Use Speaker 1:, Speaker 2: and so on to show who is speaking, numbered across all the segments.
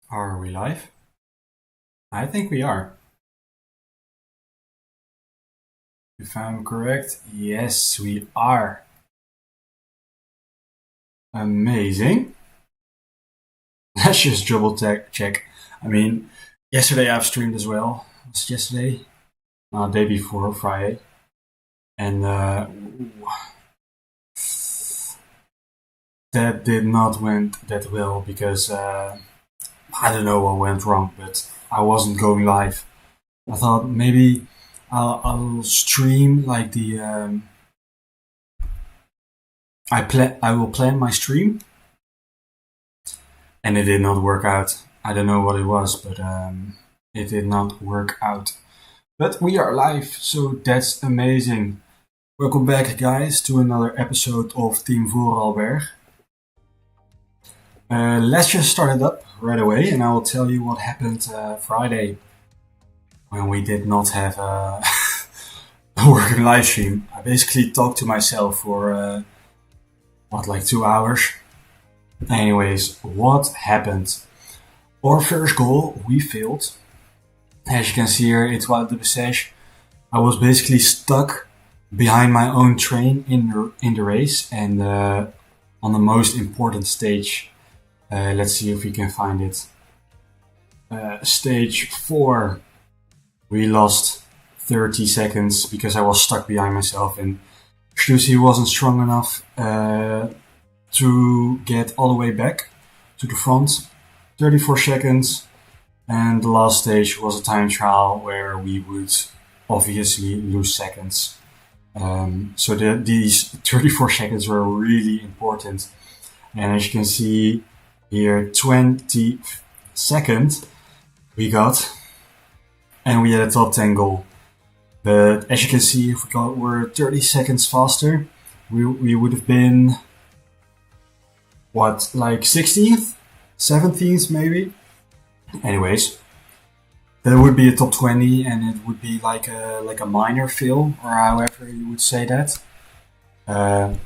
Speaker 1: Are we live? I think we are. If I'm correct, yes, we are. Amazing. Let's just check. I mean, yesterday I've streamed as well. It was yesterday? Day before Friday. And that did not went that well because I don't know what went wrong, but I wasn't going live. I thought maybe I'll stream like I will plan my stream, and it did not work out. I don't know what it was, but it did not work out. But we are live, so that's amazing. Welcome back, guys, to another episode of Team Vorarlberg. Let's just start it up right away, and I will tell you what happened Friday when we did not have a working live stream. I basically talked to myself for like 2 hours. Anyways, what happened? Our first goal, we failed. As you can see here, it was the passage. I was basically stuck behind my own train in the race, and on the most important stage. Let's see if we can find it. Stage 4, we lost 30 seconds because I was stuck behind myself, and Stussy wasn't strong enough to get all the way back to the front. 34 seconds, and the last stage was a time trial where we would obviously lose seconds. So these 34 seconds were really important, and as you can see here, 22nd we got, and we had a top 10 goal. But as you can see, if we're 30 seconds faster, we would have been like 16th, 17th maybe. Anyways, that would be a top 20, and it would be like a minor fail, or however you would say that. But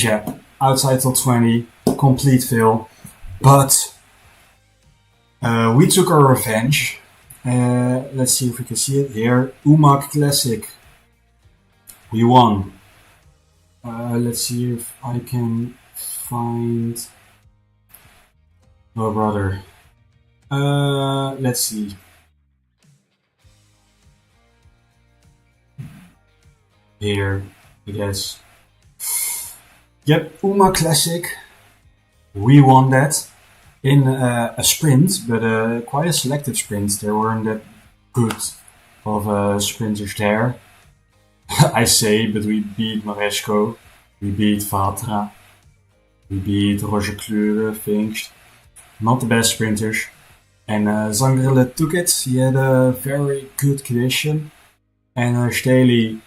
Speaker 1: yeah, outside top 20, complete fail. But we took our revenge. Let's see if we can see it here. UMAC Classic. We won. Let's see if I can find. Oh, brother. Let's see. Here, I guess. Yep, UMA Classic. We won that in a sprint, but quite a selective sprint. There weren't that good of sprinters there. I say, but we beat Maresco, we beat Vatra, we beat Roger Klure, Finch. Not the best sprinters. And Zangerle took it. He had a very good condition. And Staley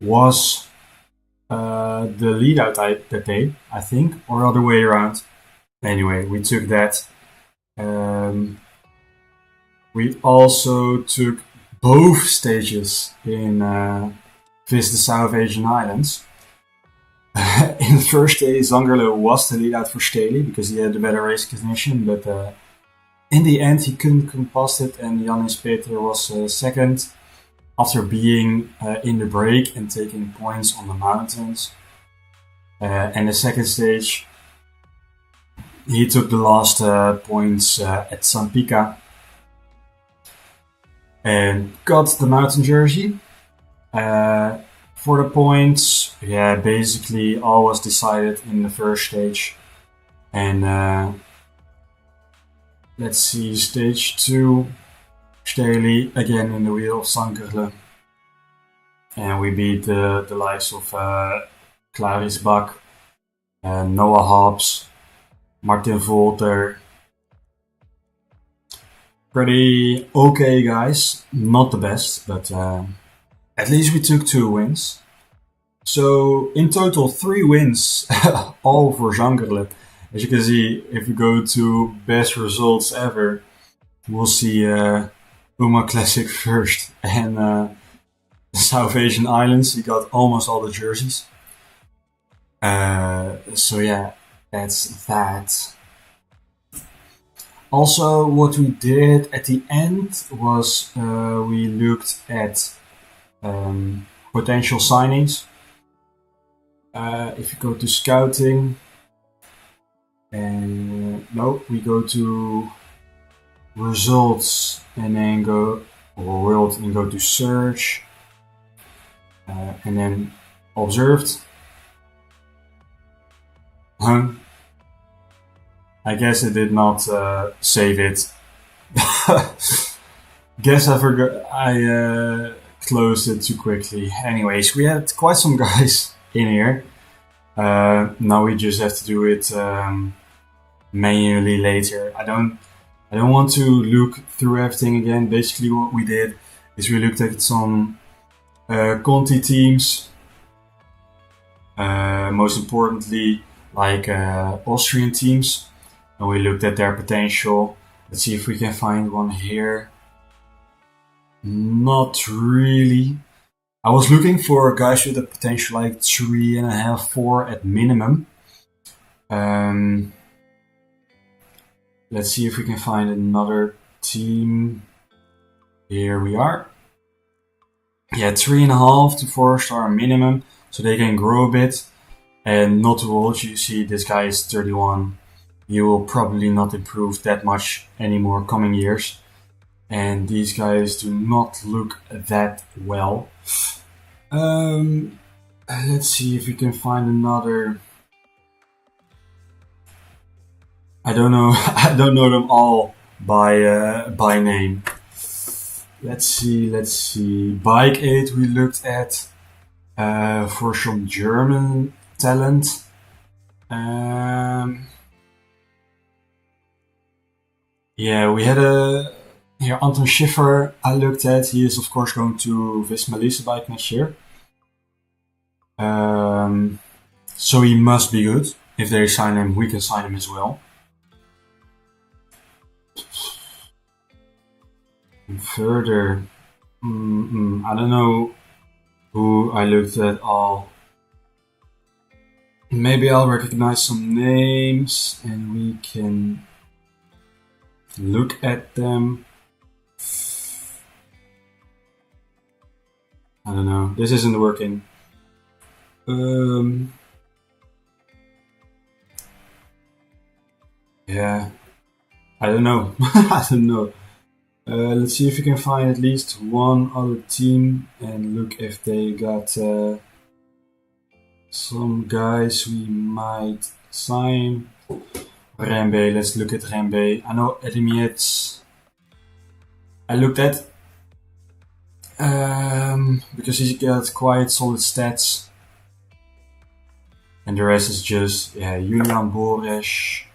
Speaker 1: was the lead out that day, I think, or other way around. Anyway, we took that. We also took both stages in Vis the South Asian Islands. In the first day, Zangerlo was the lead out for Staley because he had the better race condition, but in the end he couldn't compass it, and Janis Peter was second after being in the break and taking points on the mountains. And the second stage, he took the last points at Sampika and got the mountain jersey. For the points, yeah, basically all was decided in the first stage. And let's see, stage 2, Staley again in the wheel of Sankerle. And we beat the likes of Clarice Bak, Noah Hobbs, Martin Volter. Pretty okay, guys. Not the best, but at least we took 2 wins. So in total 3 wins, all for Zangerle. As you can see, if we go to best results ever, we'll see UMA Classic first, and the South Asian Islands, he got almost all the jerseys. So yeah, that's that. Also, what we did at the end was we looked at potential signings. If you go to scouting, and no, we go to results and then go or world and go to search, and then observed. I guess it did not save it. Guess I forgot. I closed it too quickly. Anyways, we had quite some guys in here. Now we just have to do it manually later. I don't want to look through everything again. Basically, what we did is we looked at some Conti teams. Most importantly, like Austrian teams, and we looked at their potential. Let's see if we can find one here. Not really. I was looking for guys with a potential like 3.5, 4 at minimum. Let's see if we can find another team. Here we are. Yeah, 3.5 to 4-star minimum, so they can grow a bit. And not too old, you see this guy is 31. He will probably not improve that much anymore coming years. And these guys do not look that well. Let's see if we can find another. I don't know. I don't know them all by name. Let's see. Bike 8 we looked at for some German talent. Yeah, we had here Anton Schiffer I looked at. He is of course going to Visma Leasebike next year. So he must be good. If they sign him, we can sign him as well. And further, I don't know who I looked at all. Maybe I'll recognize some names and we can look at them. I don't know. This isn't working. Yeah. I don't know. I don't know. Let's see if we can find at least one other team and look if they got some guys we might sign. Rembe, let's look at Rembe. I know Edimiets I looked at because he's got quite solid stats. And the rest is just, Julian Bores.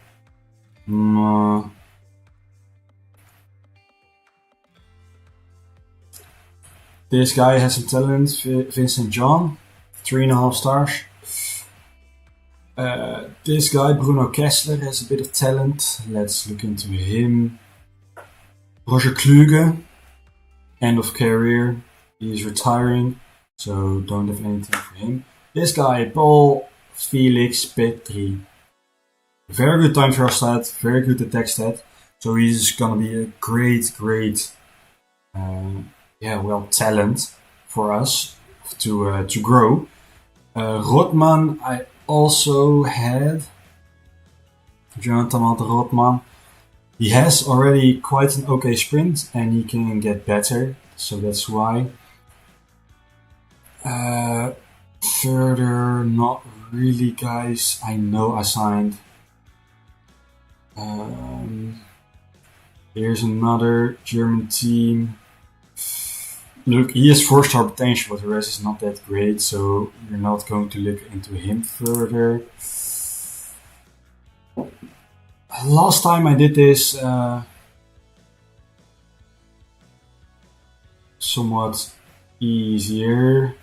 Speaker 1: This guy has some talent, Vincent John, 3.5 stars. This guy, Bruno Kessler, has a bit of talent. Let's look into him. Roger Kluge, end of career. He's retiring, so don't have anything for him. This guy, Paul Felix Petri. Very good time trial stat, very good attack stat. So he's gonna be a great talent for us to grow. Rotman, I also had Jonathan Rotman. He has already quite an okay sprint and he can get better, so that's why. Further, not really guys I know I signed. Here's another German team. Look, he has 4-star potential, but the rest is not that great, so we're not going to look into him further. Last time I did this somewhat easier.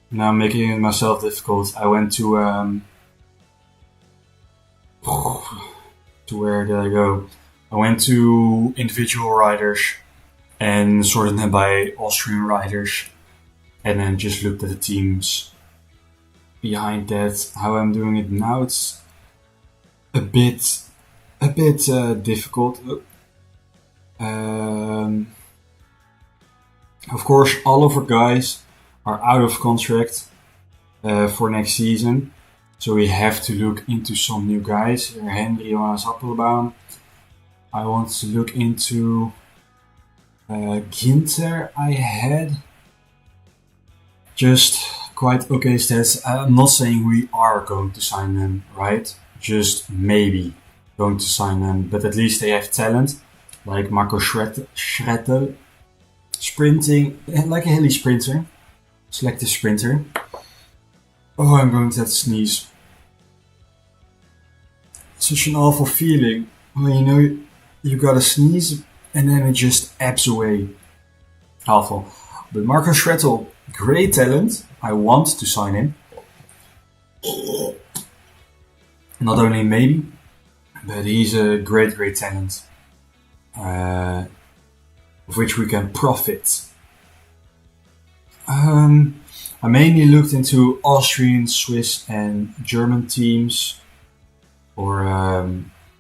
Speaker 1: Now I'm making it myself difficult. I went to where did I go? I went to individual riders and sorted them by Austrian riders, and then just looked at the teams behind that. How I'm doing it now, it's a bit a bit difficult. Um, of course, all of our guys are out of contract for next season. So we have to look into some new guys. Henry Jonas Appelbaum. I want to look into Ginter. I had just quite okay stats. I'm not saying we are going to sign them, right? Just maybe going to sign them. But at least they have talent. Like Marco Schrettel. Sprinting, like a heli sprinter. Selective sprinter. Oh, I'm going to have to sneeze. Such an awful feeling. Well, you know, you gotta sneeze and then it just ebbs away. Awful. But Marco Schrettel, great talent. I want to sign him. Not only maybe, but he's a great, great talent. Of which we can profit. I mainly looked into Austrian, Swiss and German teams. Or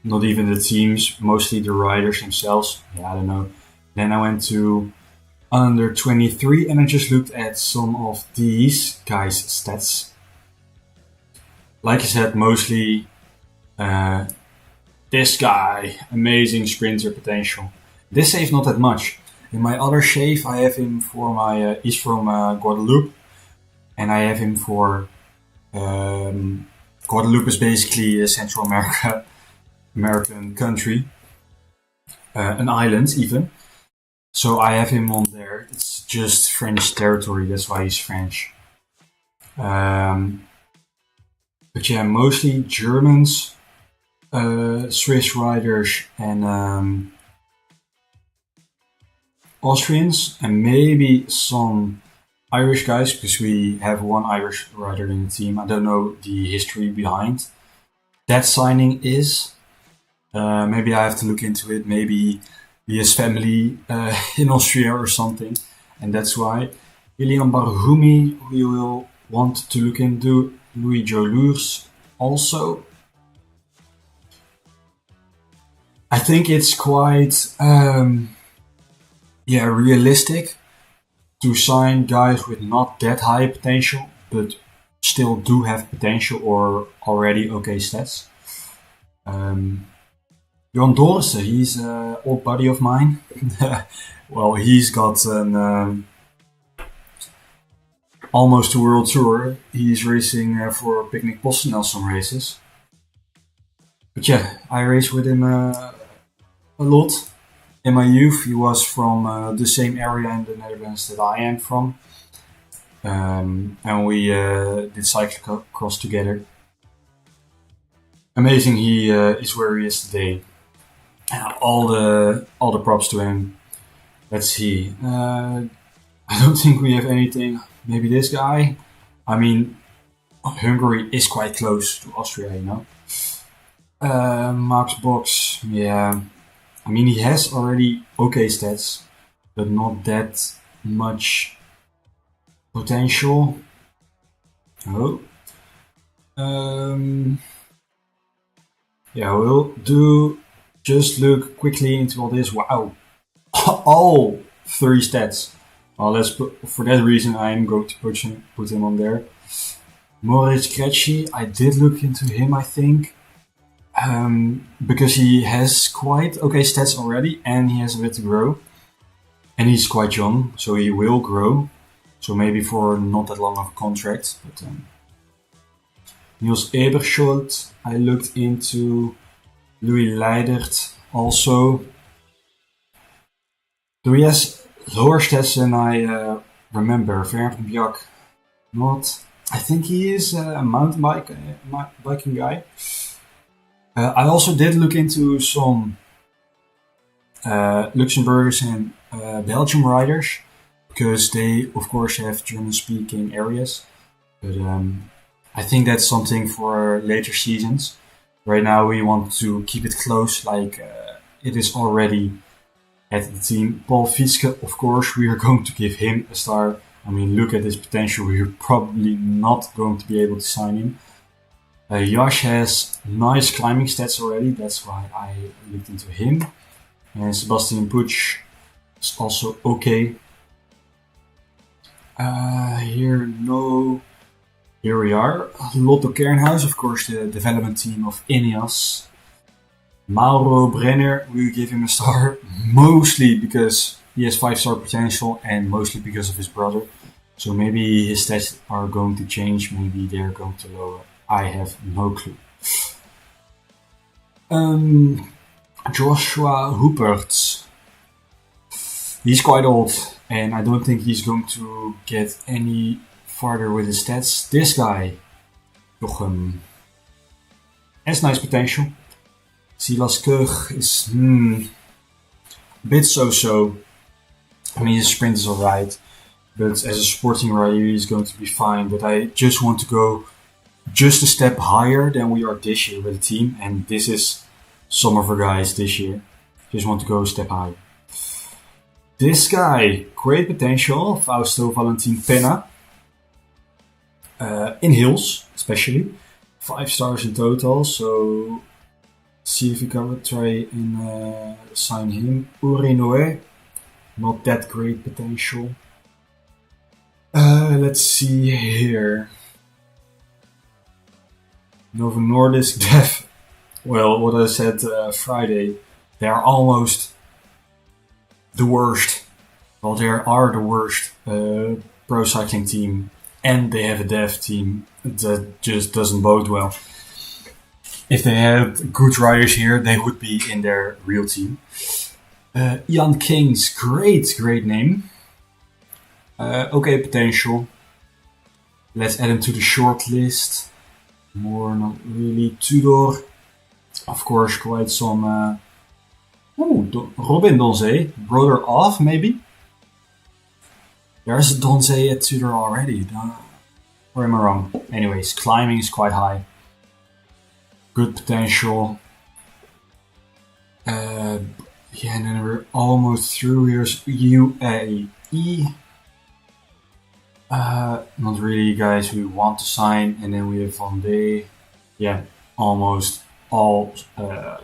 Speaker 1: not even the teams, mostly the riders themselves. Yeah, I don't know. Then I went to under 23 and I just looked at some of these guys' stats. Like I said, mostly this guy, amazing sprinter potential. This save not that much. In my other save, I have him for my. He's from Guadeloupe, and I have him for. Guadeloupe is basically a Central American country, an island even. So I have him on there. It's just French territory. That's why he's French. But yeah, mostly Germans, Swiss riders, and Austrians, and maybe some Irish guys, because we have one Irish rider in the team. I don't know the history behind that signing is. Maybe I have to look into it. Maybe he has family in Austria or something, and that's why. William Barhumi, we will want to look into. Louis Jolurs also. I think it's quite realistic to sign guys with not that high potential, but still do have potential or already okay stats. Jon Dorsen, he's an old buddy of mine. Well, he's got an almost a world tour. He's racing for Picnic Postnel some races. But yeah, I race with him a lot. In my youth, he was from the same area in the Netherlands that I am from. And we did cyclocross together. Amazing he is where he is today. All the props to him. Let's see. I don't think we have anything. Maybe this guy. I mean, Hungary is quite close to Austria, you know. Max Box, yeah. I mean, he has already okay stats, but not that much potential. Oh. Yeah, we'll do. Just look quickly into all this. Wow. All 3 stats. Well, for that reason, I'm going to put him on there. Moritz Krejci, I did look into him, I think. Because he has quite okay stats already and he has a bit to grow. And he's quite young, so he will grow. So maybe for not that long of a contract. But Niels Eberschold, I looked into. Louis Leidert also. Though he has lower stats than I remember. Vernon Bjak, not. I think he is a mountain biking guy. I also did look into some Luxembourgers and Belgium riders, because they, of course, have German-speaking areas. But I think that's something for later seasons. Right now, we want to keep it close, like it is already at the team. Paul Fietske, of course, we are going to give him a star. I mean, look at his potential. We're probably not going to be able to sign him. Josh has nice climbing stats already, that's why I looked into him. And Sebastian Puig is also okay. Here we are. Lotto Kernhuis, of course, the development team of Ineos. Mauro Brenner, we give him a star, mostly because he has 5-star potential and mostly because of his brother. So maybe his stats are going to change, maybe they're going to lower. I have no clue. Joshua Hupert. He's quite old and I don't think he's going to get any farther with his stats. This guy, Jochem, has nice potential. Silas Keug is a bit so-so. I mean, his sprint is alright, but as a sporting rider, he's going to be fine. But I just want to go just a step higher than we are this year with the team, and this is some of our guys this year. Just want to go a step higher. This guy, great potential, Fausto Valentin Pena. In hills, especially. 5 stars in total, so see if we can try and sign him. Uri Noé, not that great potential. Let's see here. Novo Nordisk Dev. Well, what I said Friday, they are almost the worst. Well, they are the worst pro cycling team, and they have a dev team that just doesn't bode well. If they had good riders here, they would be in their real team. Ian Kings, great name. Okay potential. Let's add him to the short list. More not really. Tudor, of course, quite some. Robin Donzé, brother of maybe. There's a Donzé at Tudor already. Or am I wrong? Anyways, climbing is quite high. Good potential. And then we're almost through. Here's UAE. Not really guys we want to sign. And then we have Vendée. Yeah, almost all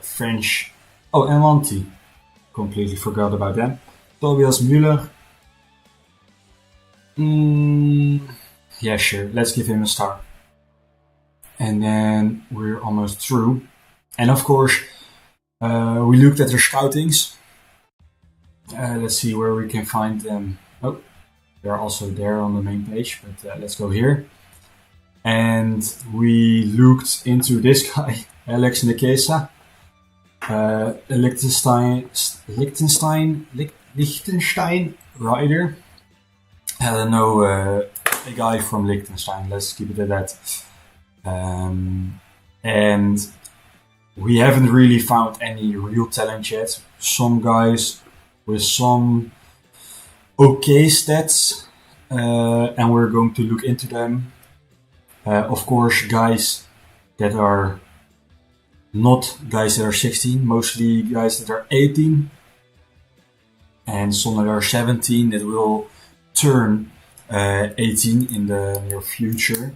Speaker 1: French. Oh, and Lanty. Completely forgot about them. Tobias Müller. Yeah, sure. Let's give him a star. And then we're almost through. And of course, we looked at their scoutings. Let's see where we can find them. Oh, they're also there on the main page, but let's go here. And we looked into this guy, Alex Nekesa, Liechtenstein rider. I don't know, a guy from Liechtenstein, let's keep it at that. And we haven't really found any real talent yet. Some guys with some okay stats, and we're going to look into them. Of course, guys that are not guys that are 16, mostly guys that are 18, and some that are 17 that will turn 18 in the near future.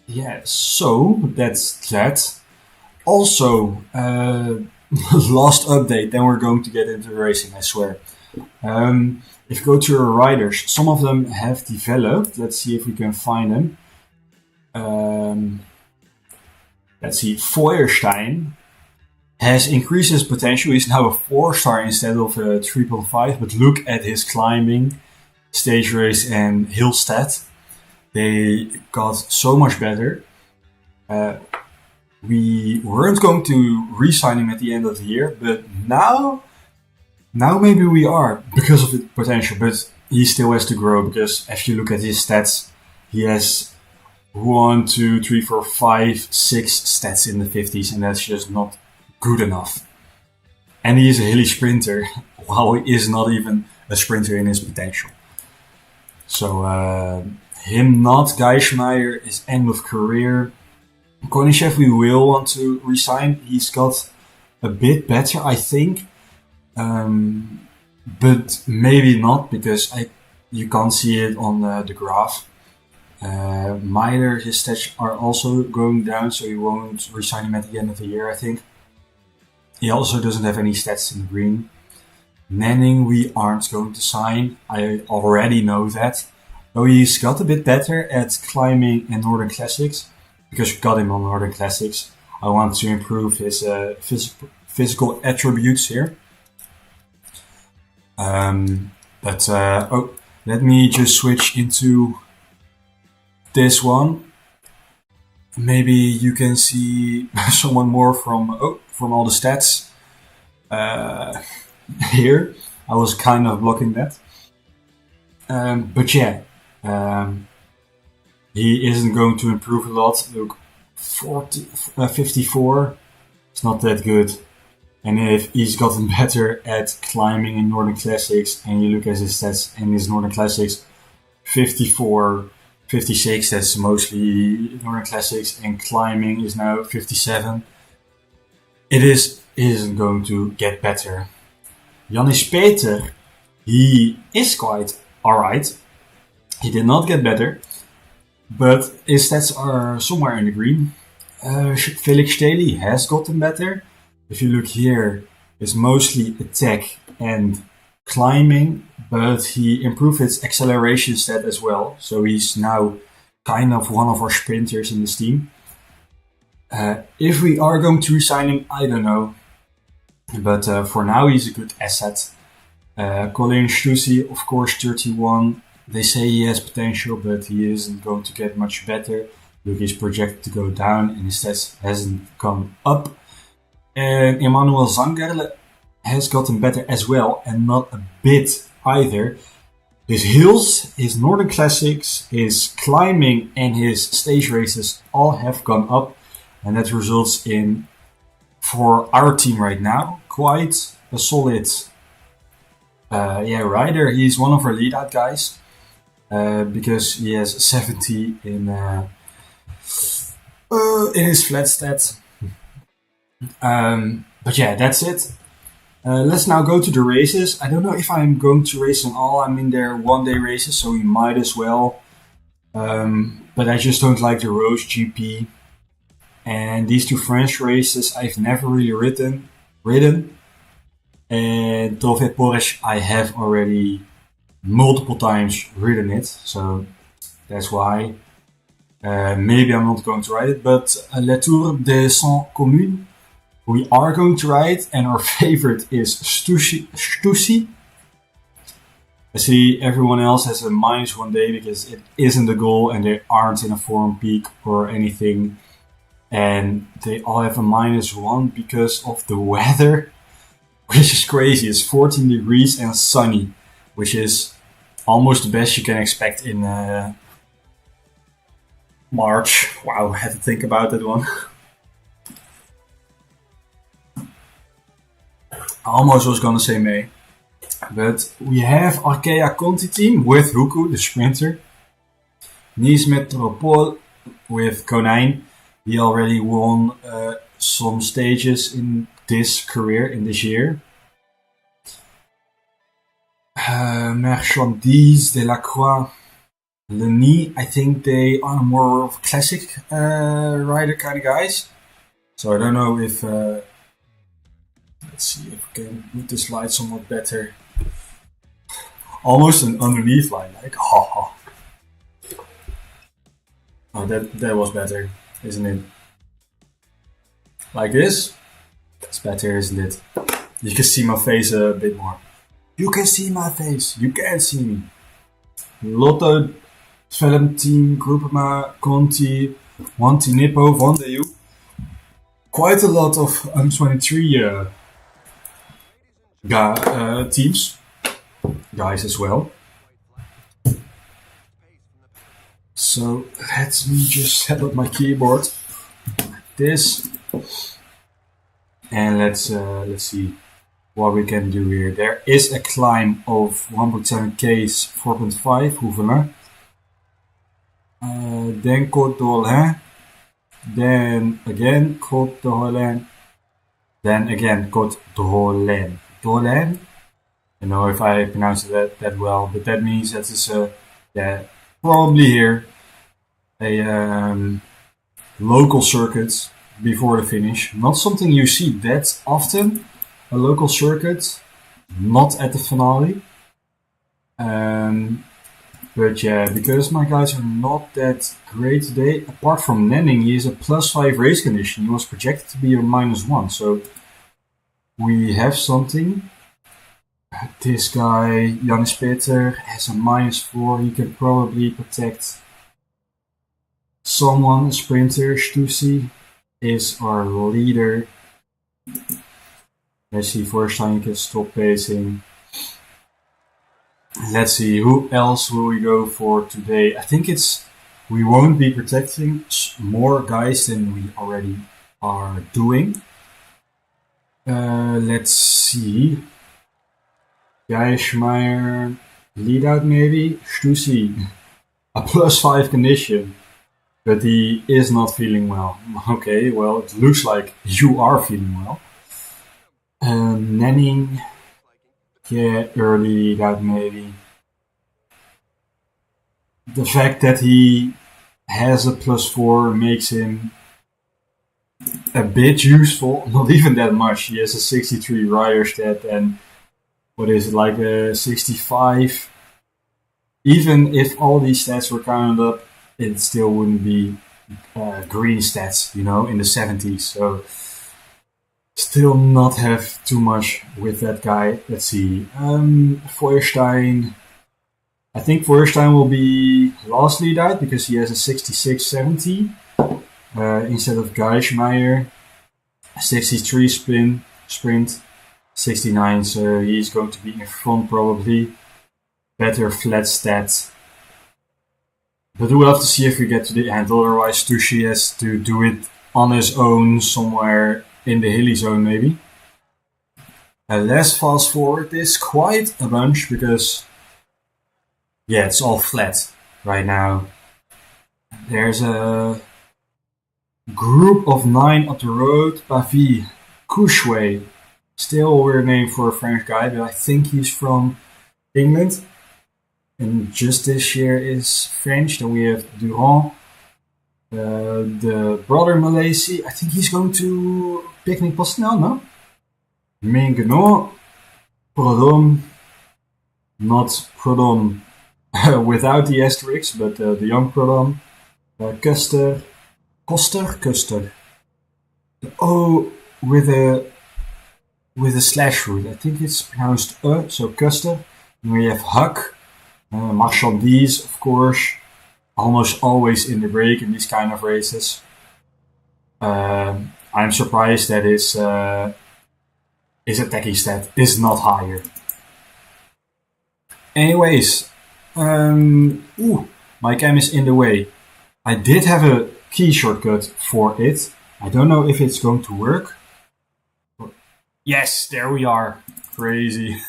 Speaker 1: Yeah, so that's that. Also, last update, then we're going to get into racing, I swear. If you go to your riders, some of them have developed. Let's see if we can find them. Let's see, Feuerstein has increased his potential. He's now a 4-star instead of a 3.5, but look at his climbing, stage race and hill stat. They got so much better. We weren't going to re-sign him at the end of the year, but now maybe we are because of the potential, but he still has to grow because if you look at his stats, he has 1, 2, 3, 4, 5, 6 stats in the 50s, and that's just not good enough. And he is a hilly sprinter, while he is not even a sprinter in his potential. So, him not, Geismeier is end of career. Konishev we will want to resign. He's got a bit better, I think. But maybe not, because you can't see it on the graph. Meiler, his stats are also going down, so you won't resign him at the end of the year, I think. He also doesn't have any stats in the green. Nanning we aren't going to sign. I already know that. Though he's got a bit better at climbing and Northern Classics, because we got him on Northern Classics. I want to improve his physical attributes here. Let me just switch into this one. Maybe you can see someone more from all the stats here. I was kind of blocking that. He isn't going to improve a lot. Look, 54. It's not that good. And if he's gotten better at climbing in Northern Classics, and you look at his stats in his Northern Classics, 54, 56, that's mostly Northern Classics, and climbing is now 57. It isn't going to get better. Janis Peter, he is quite alright. He did not get better, but his stats are somewhere in the green. Felix Staley has gotten better. If you look here, it's mostly attack and climbing, but he improved his acceleration stat as well. So he's now kind of one of our sprinters in this team. If we are going to resign him, I don't know. But for now, he's a good asset. Colin Stussy, of course, 31. They say he has potential, but he isn't going to get much better. Look, he's projected to go down, and his stats hasn't gone up. And Emmanuel Zangerle has gotten better as well, and not a bit either. His hills, his Northern Classics, his climbing, and his stage races all have gone up. And that results in, for our team right now, quite a solid rider. He's one of our lead-out guys, because he has 70 in his flat stat. That's it. Let's now go to the races. I don't know if I'm going to race them all. I'm in their one-day races, so we might as well. But I just don't like the Rose GP. And these two French races I've never really ridden. And Trofeo Porsche I have already multiple times ridden it. So that's why. Maybe I'm not going to ride it. But La Tour des 100 Communes, we are going to ride, and our favorite is Stussy. I see everyone else has a -1 day because it isn't a goal and they aren't in a form peak or anything. And they all have a -1 because of the weather, which is crazy. It's 14 degrees and sunny, which is almost the best you can expect in March. Wow, I had to think about that one. I almost was gonna say May. But we have Arkea Conti team with Huku, the sprinter. Nice Metropole with Konijn. He already won some stages in this career, in this year. Merchandise, Delacroix, Lenny. I think they are more of classic rider kind of guys. So I don't know if... let's see if we can move this light somewhat better. Almost an underneath light, like haha. Oh, that was better, isn't it? Like this? That's better, isn't it? You can see my face a bit more. You can see my face. You can't see me. Lotto, Valentin, Groupama, Conti, Wanty Nippo, Van de U. Quite a lot of M23 teams. Guys as well. So let me just set up my keyboard like this. And let's see what we can do here. There is a climb of 1.7 K's, 4.5, Houvelin. Then Côte d'Orléans. Then again Côte d'Orléans. Then again Côte d'Orléans. D'Orléans? I don't know if I pronounced that well, but that means that it's probably here. a local circuit before the finish. Not something you see that often, a local circuit, not at the finale. But yeah, because my guys are not that great today, apart from Nenning, he is a +5 race condition. He was projected to be a -1, so we have something. This guy, Janis Peter, has a -4. He can probably protect someone, a sprinter. Stussy is our leader. Let's see, first time he can stop pacing. Let's see, who else will we go for today? I think we won't be protecting more guys than we already are doing. Let's see. Geismeier, lead out maybe. Stussy, a +5 condition, but he is not feeling well. Okay, well, it looks like you are feeling well. Nenning, yeah, early lead out maybe. The fact that he has a +4 makes him a bit useful, not even that much. He has a 63 rider stat and what is it, like a 65? Even if all these stats were counted up, it still wouldn't be green stats, in the 70s. So still not have too much with that guy. Let's see. Feuerstein. I think Feuerstein will be last lead out because he has a 66-70 instead of Geismeier. 63 sprint, 69, so he's going to be in front probably. Better flat stats. But we'll have to see if we get to the end, otherwise Stussy has to do it on his own somewhere in the hilly zone maybe. Let's fast forward this quite a bunch because it's all flat right now. There's a group of 9 up the road. Pavie, Couchway, still a weird name for a French guy, but I think he's from England. And just this year is French. Then we have Durand, the brother Malaysi. I think he's going to Picnic Pastel, no? Mingenot, Prodom, not Prodom without the asterisk, but the young Prodom. Koster. Oh, with a slash root. I think it's pronounced so Koster. And we have Huck. Marchandise, of course, almost always in the break in these kind of races. I'm surprised that his attacking stat is not higher. Anyways, my cam is in the way. I did have a key shortcut for it. I don't know if it's going to work. Yes, there we are. Crazy.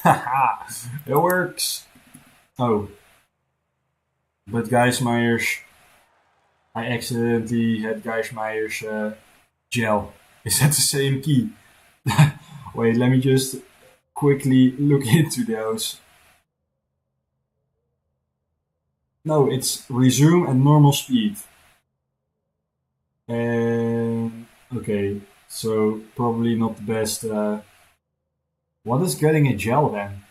Speaker 1: It works. Oh. But Geismeier's... I accidentally had Geismeier's gel. Is that the same key? Wait, let me just quickly look into those. No, it's resume and normal speed. Okay, so probably not the best. What is getting a gel then?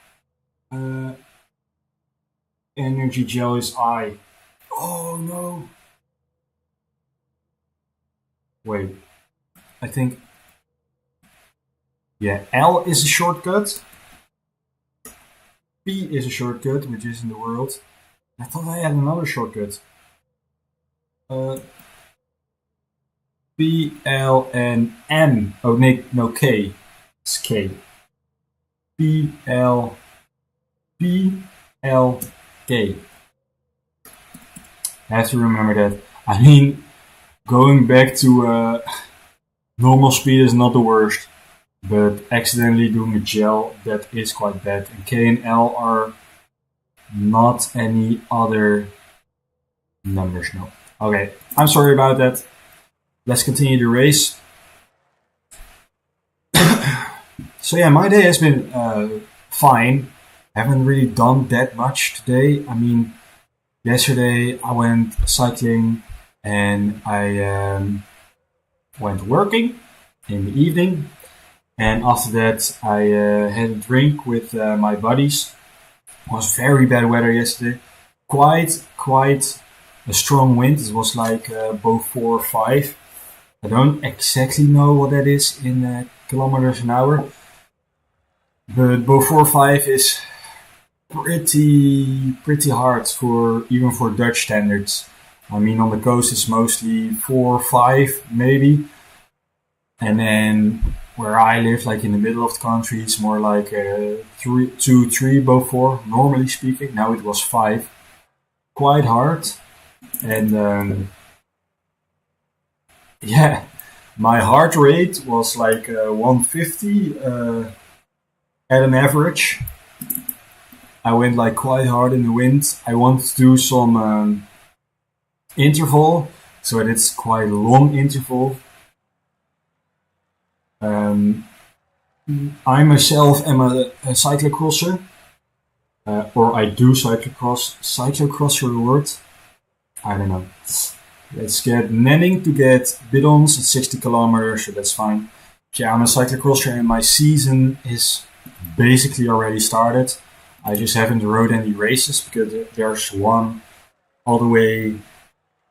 Speaker 1: Energy gel is I. Oh no. Wait. I think. Yeah, L is a shortcut. P is a shortcut, which is in the world. I thought I had another shortcut. P, L, and M. Oh, no, K. It's K. P, L, K. I have to remember that. I mean, going back to normal speed is not the worst, but accidentally doing a gel, that is quite bad. And K and L are not any other numbers, no. Okay, I'm sorry about that. Let's continue the race. So yeah, my day has been fine. Haven't really done that much today. I mean, yesterday I went cycling and I went working in the evening. And after that, I had a drink with my buddies. It was very bad weather yesterday. Quite a strong wind. It was like both 4 or 5. I don't exactly know what that is in kilometers an hour, but both 4 or 5 is pretty hard for even for Dutch standards. I mean, on the coast it's mostly 4 or 5 maybe, and then where I live, like in the middle of the country, it's more like 3, both 4. Normally speaking, now it was 5. Quite hard, and yeah, my heart rate was like 150 at an average. I went like quite hard in the wind. I wanted to do some interval, so it's quite a long interval. I myself am a cyclocrosser, or I do cyclocross. Cyclocrosser a word? I don't know. Let's get netting to get bidons at 60 kilometers, so that's fine. Yeah, I'm a cyclocrosser and my season is basically already started. I just haven't rode any races because there's one all the way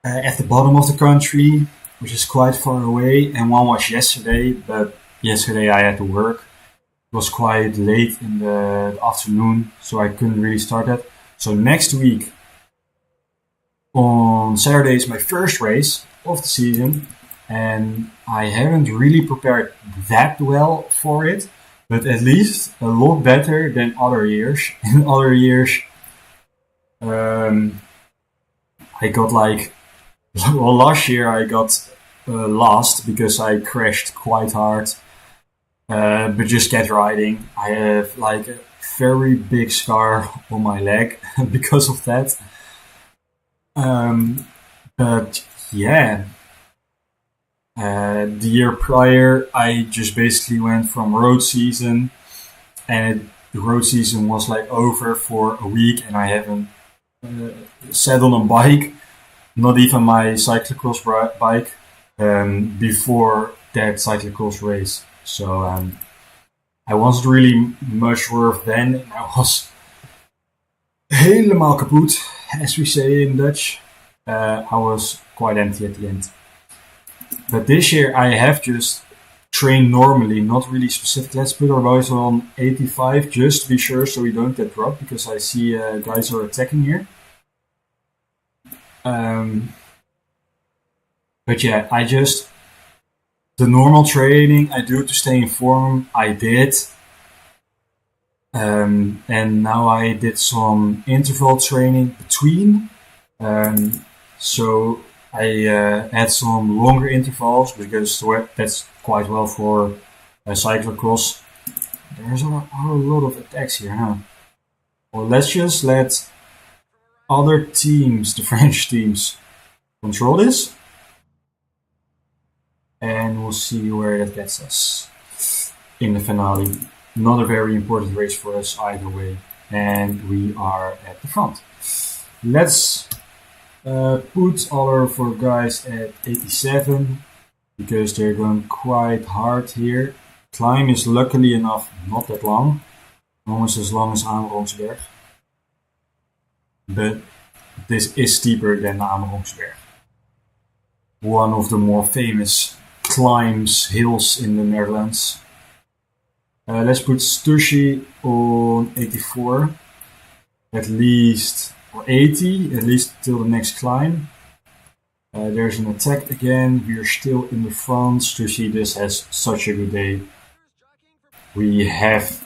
Speaker 1: at the bottom of the country, which is quite far away, and one was yesterday, but yesterday I had to work. It was quite late in the afternoon, so I couldn't really start that. So next week, on Saturday, is my first race of the season, and I haven't really prepared that well for it, but at least a lot better than other years. In other years, I got like, well, last year I got last because I crashed quite hard, but just kept riding. I have like a very big scar on my leg because of that. But yeah, the year prior, I just basically went from road season, and the road season was like over for a week, and I haven't sat on a bike, not even my cyclocross bike, before that cyclocross race. So I wasn't really much worth then, and I was helemaal kapot, as we say in Dutch. I was quite empty at the end. But this year I have just trained normally, not really specific. Let's put our boys on 85 just to be sure so we don't get dropped, because I see guys are attacking here. But yeah, the normal training I do to stay in form, I did. And now I did some interval training between. So I had some longer intervals because that's quite well for cyclocross. There's a lot of attacks here, huh? Well, let's just let other teams, the French teams, control this. And we'll see where that gets us in the finale. Not a very important race for us either way. And we are at the front. Let's put all our 4 guys at 87 because they're going quite hard here. Climb is luckily enough not that long. Almost as long as Amerongsberg. But this is steeper than Amerongsberg. One of the more famous hills in the Netherlands. Let's put Stushy on 84, at least, or 80, at least till the next climb. There's an attack again. We are still in the front. Stushy just has such a good day. We have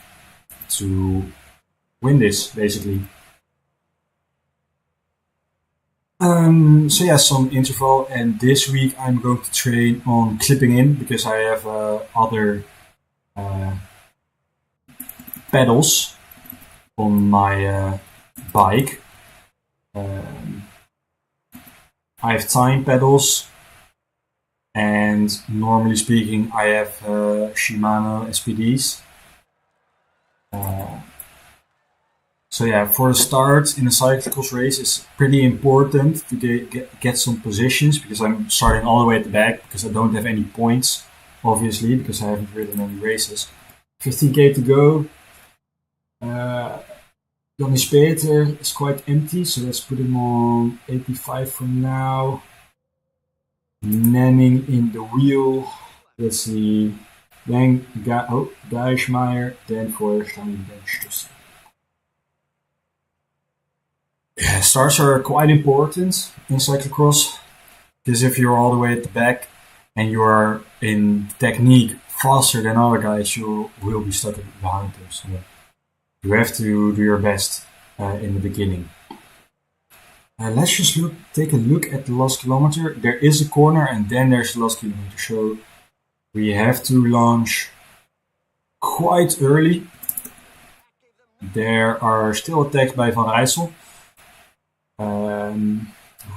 Speaker 1: to win this, basically. So yeah, some interval, and this week I'm going to train on clipping in because I have other pedals on my bike. I have time pedals, and normally speaking I have Shimano SPDs. So yeah, for the start in a cyclocross race, it's pretty important to get some positions because I'm starting all the way at the back because I don't have any points, obviously, because I haven't ridden any races. 15k to go. Johnny Peter is quite empty, so let's put him on 85 for now. Nanning in the wheel. Let's see. Then Geismeier, then Vorarlberg, then Stuss. Yeah, starts are quite important in cyclocross because if you're all the way at the back and you are in technique faster than other guys, you will be stuck behind them. So you have to do your best in the beginning. Let's just take a look at the last kilometer. There is a corner and then there's the last kilometer. So we have to launch quite early. There are still attacks by Van Rijssel.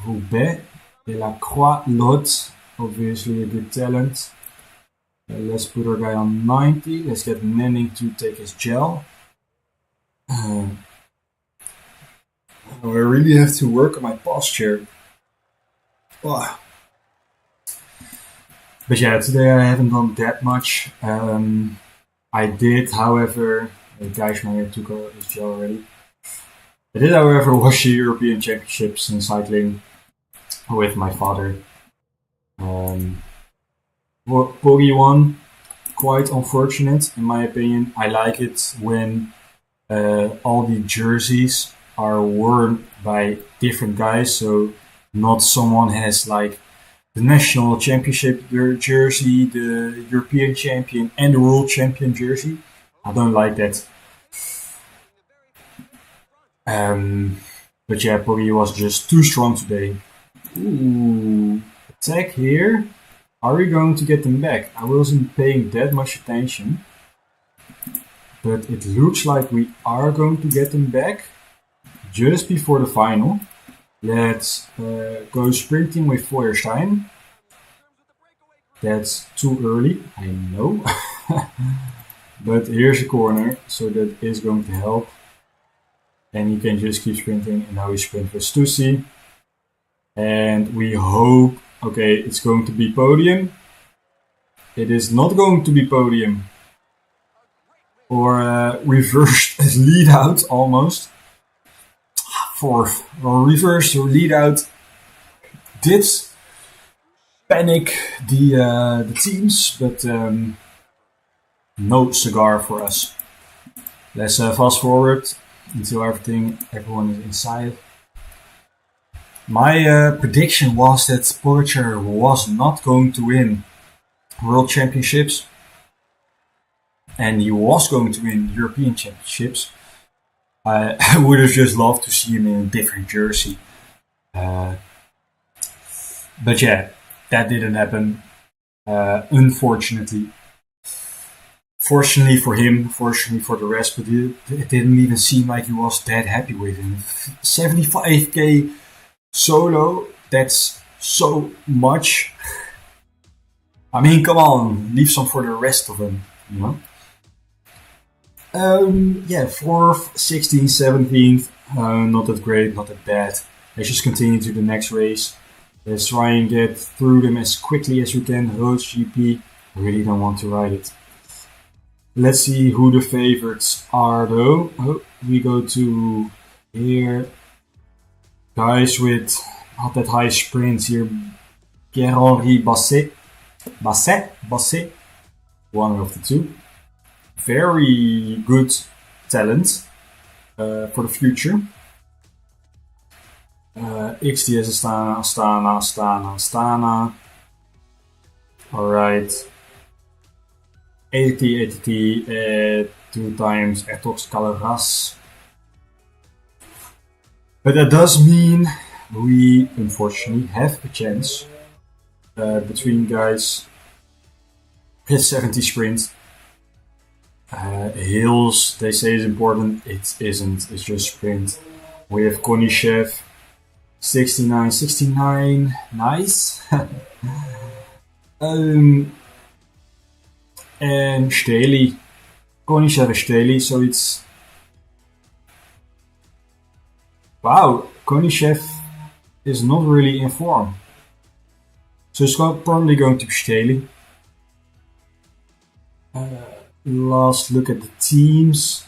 Speaker 1: Roubaix, Delacroix, Lot, obviously a good talent. Let's put our guy on 90. Let's get Nenning to take his gel. I really have to work on my posture. Oh. But yeah, today I haven't done that much. I did, however, Geismeier took his gel already. I did, however, watch the European Championships in cycling with my father. Poggy won, quite unfortunate in my opinion. I like it when all the jerseys are worn by different guys, so not someone has like the national championship jersey, the European champion, and the world champion jersey. I don't like that. But yeah, Poggy was just too strong today. Ooh, attack here. Are we going to get them back? I wasn't paying that much attention. But it looks like we are going to get them back just before the final. Let's go sprinting with Feuerstein. That's too early, I know. But here's a corner, so that is going to help. And he can just keep sprinting, and now we sprint with Stussy. And we hope, okay, it's going to be podium. It is not going to be podium. Or reversed lead out almost. Fourth, or reversed or lead out did panic the teams, but no cigar for us. Let's fast forward until everyone is inside. My prediction was that Pogačar was not going to win World Championships, and he was going to win European Championships. I would have just loved to see him in a different jersey. But yeah, that didn't happen, unfortunately. Fortunately for him, fortunately for the rest, but it didn't even seem like he was that happy with him. 75k solo, that's so much. I mean, come on, leave some for the rest of them, you know? Yeah, 4th, 16th, 17th, not that great, not that bad. Let's just continue to the next race. Let's try and get through them as quickly as we can. Roads GP, I really don't want to ride it. Let's see who the favorites are though. Oh, we go to here. Guys with not that high sprints here. Pierre-Henri Basset, one of the two. Very good talent for the future. XDS Astana. Alright. ATT, 2 times Etox Calaras. But that does mean we unfortunately have a chance between guys. His 70 sprint. Hills, they say is important. It isn't, it's just sprint. We have Konishev, 69, nice. And Staley, Konishev is Staley, so it's Wow, Konishev is not really in form. So it's probably going to be Staley. Last look at the teams.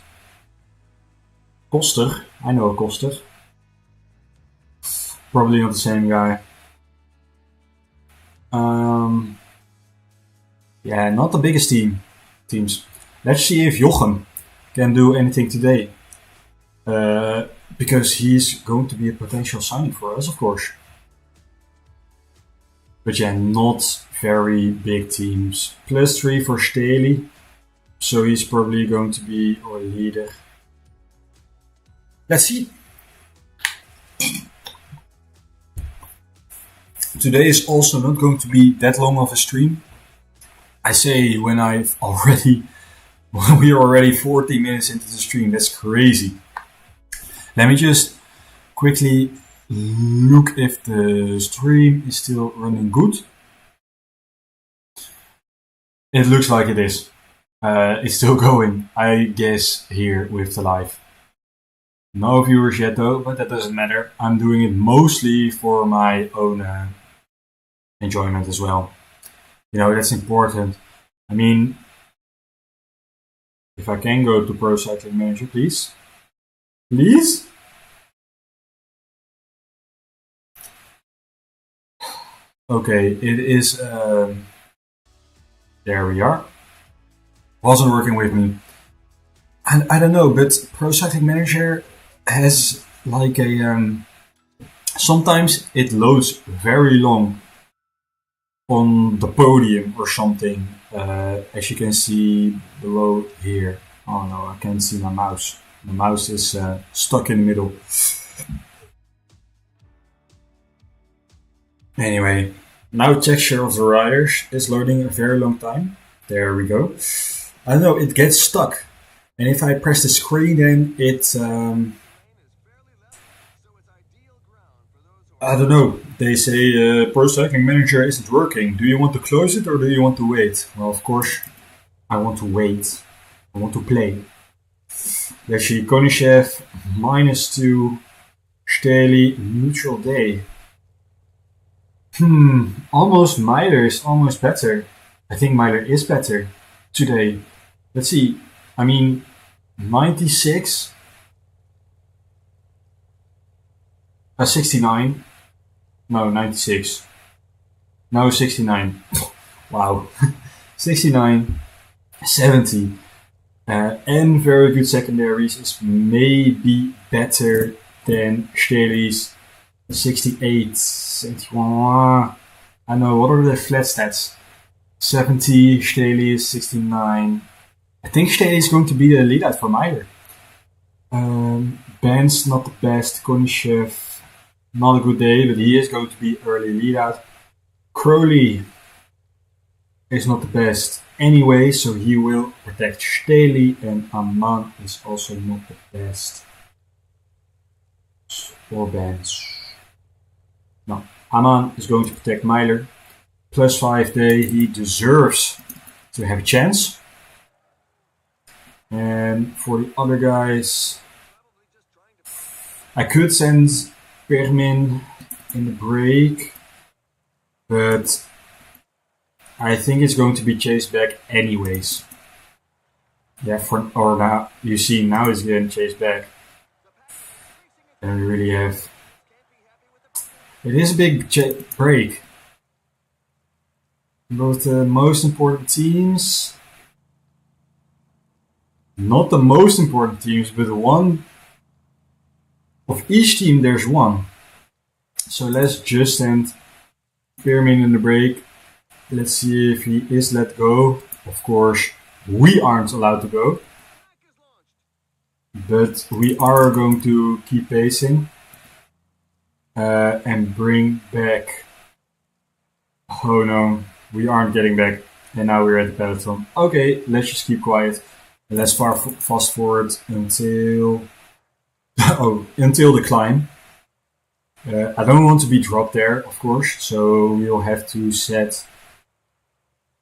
Speaker 1: Koster. I know a Koster. Probably not the same guy. Yeah, not the biggest teams. Let's see if Jochem can do anything today. Because he's going to be a potential signing for us, of course. But yeah, not very big teams. +3 for Staley. So he's probably going to be our leader. Let's see. Today is also not going to be that long of a stream. I say when we're already 40 minutes into the stream. That's crazy. Let me just quickly look if the stream is still running good. It looks like it is. It's still going, I guess, here with the live. No viewers yet though, but that doesn't matter. I'm doing it mostly for my own enjoyment as well. You know, that's important. I mean, if I can go to Pro Cycling Manager, please. Please? Okay, it is... there we are. Wasn't working with me. I don't know, but Pro Cycling Manager has like a... sometimes it loads very long on the podium or something, as you can see below here. Oh no, I can't see my mouse. The mouse is stuck in the middle. Anyway, now texture of the riders is loading a very long time. There we go. I don't know, it gets stuck. And if I press the screen, then it... I don't know. They say Pro Cycling Manager isn't working. Do you want to close it or do you want to wait? Well, of course, I want to wait. I want to play. Let's see, Konishev, -2, Staley, neutral day. Almost Meiler is almost better. I think Meiler is better today. Let's see. I mean, 96. 69. No, 96. No, 69. Wow. 69. 70. And very good secondaries is maybe better than Staley's 68, 71. I know, what are the flat stats? 70, Staley is 69. I think Staley is going to be the lead out for Meiler. Ben's not the best. Konishev, not a good day, but he is going to be early lead out. Crowley is not the best anyway, so he will protect Staley, and Aman is also not the best. Or Benz. No, Aman is going to protect Meiler. +5 day, he deserves to have a chance. And for the other guys, I could send Permin in the break, but I think it's going to be chased back anyways. Yeah, or now you see now he's getting chased back. And we really have. It is a big break. Both the most important teams. Not the most important teams, but one of each team there's one. So let's just send Permin in the break. Let's see if he is let go. Of course, we aren't allowed to go. But we are going to keep pacing. And bring back... Oh no, we aren't getting back. And now we're at the peloton. Okay, let's just keep quiet. And let's fast forward until... until the climb. I don't want to be dropped there, of course. So we'll have to set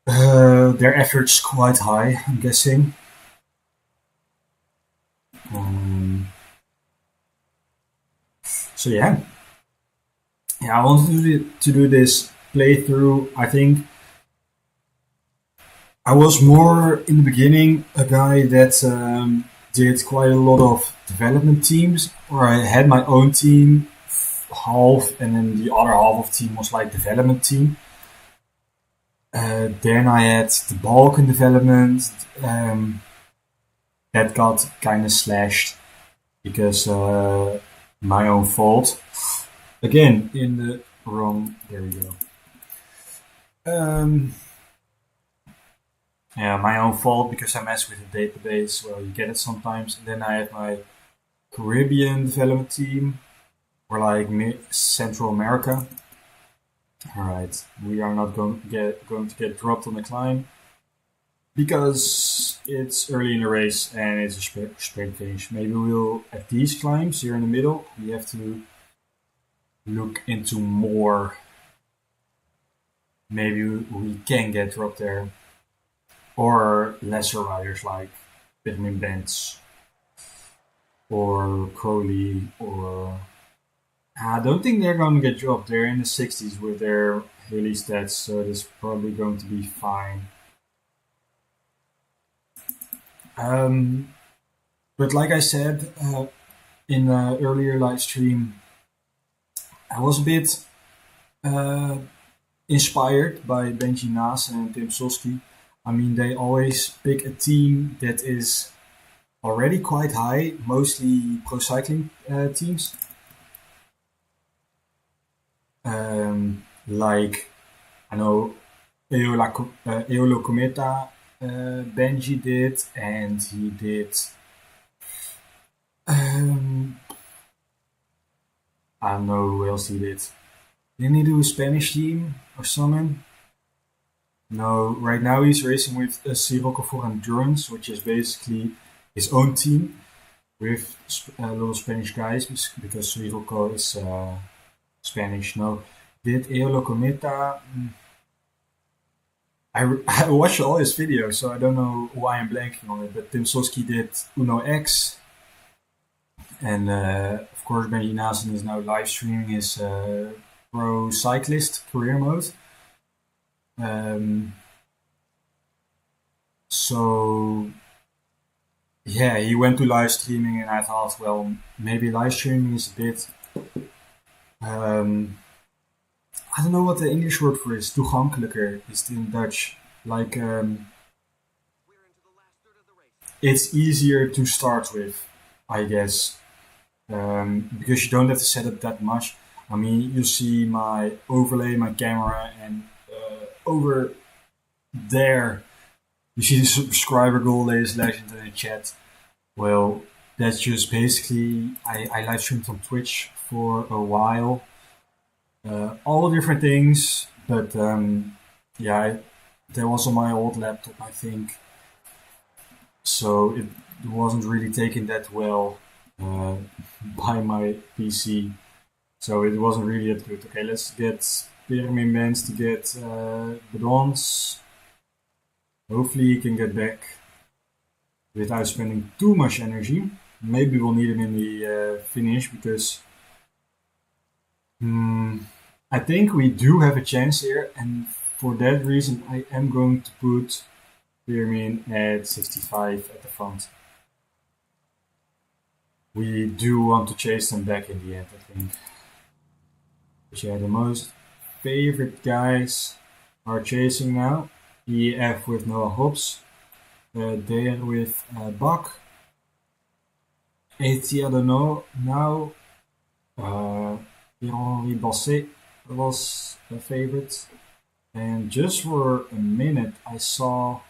Speaker 1: their efforts quite high, I'm guessing. So yeah, I wanted to do this playthrough. I think I was more in the beginning a guy that did quite a lot of development teams, or I had my own team half, and then the other half of the team was like development team. Then I had the Balkan development that got kind of slashed because my own fault. Again, in the wrong. There we go. Um, yeah, my own fault because I mess with the database. Well, you get it sometimes. And then I have my Caribbean development team, or like Central America. All right, we are not going to get dropped on the climb because it's early in the race and it's a sprint finish. Maybe we'll at these climbs here in the middle. We have to look into more. Maybe we can get dropped there, or lesser riders like Benjamin Benz or Crowley, or I don't think they're going to get dropped. They're in the 60s with their Haley stats, so it's probably going to be fine. But like I said in the earlier live stream, I was a bit inspired by Benji Naas and Tim Soski. I mean, they always pick a team that is already quite high, mostly pro cycling teams. Like, I know Eolo Cometa Benji did, and he did. I don't know who else he did. Didn't he do a Spanish team or something? No, right now he's racing with Sirocco for Endurance, which is basically his own team with a lot of Spanish guys because Sirocco is Spanish. No, did Eolo Cometa. I watched all his videos, so I don't know why I'm blanking on it. But Tim Soski did Uno X, and of course Benji Nasen is now live streaming his pro cyclist career mode. So yeah, he went to live streaming, and I thought, well, maybe live streaming is a bit. I don't know what the English word for is. Toegankelijker is in Dutch. Like it's easier to start with, I guess, because you don't have to set up that much. I mean, you see my overlay, my camera, and over there you see the subscriber goal, ladies and legends, in the chat. Well, that's just basically I live streamed on Twitch for a while. All different things, but yeah, that was on my old laptop, I think. So it wasn't really taken that well by my PC. So it wasn't really that good. Okay, let's get Pyramid Mens to get Bedons. Hopefully he can get back without spending too much energy. Maybe we'll need him in the finish because I think we do have a chance here, and for that reason I am going to put Pyramid at 65 at the front. We do want to chase them back in the end, I think. But yeah, the most favorite guys are chasing now. EF with Noah Hobbs, Dare with Bak, Etienne now, Henri Basset was a favorite. And just for a minute I saw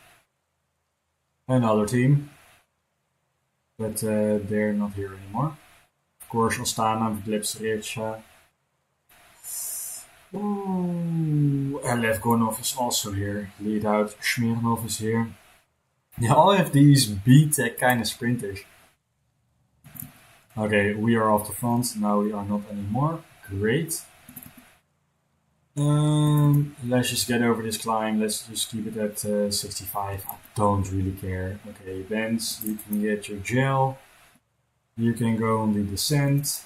Speaker 1: another team, but they're not here anymore. Of course, Astana with Glebsrecha. Lev Gornov is also here. Lead out, Smirnov is here. They all have these B-Tech kind of sprinters. Okay, we are off the front. Now we are not anymore. Great. Let's just get over this climb. Let's just keep it at 65. I don't really care. Okay, Benz, you can get your gel. You can go on the descent.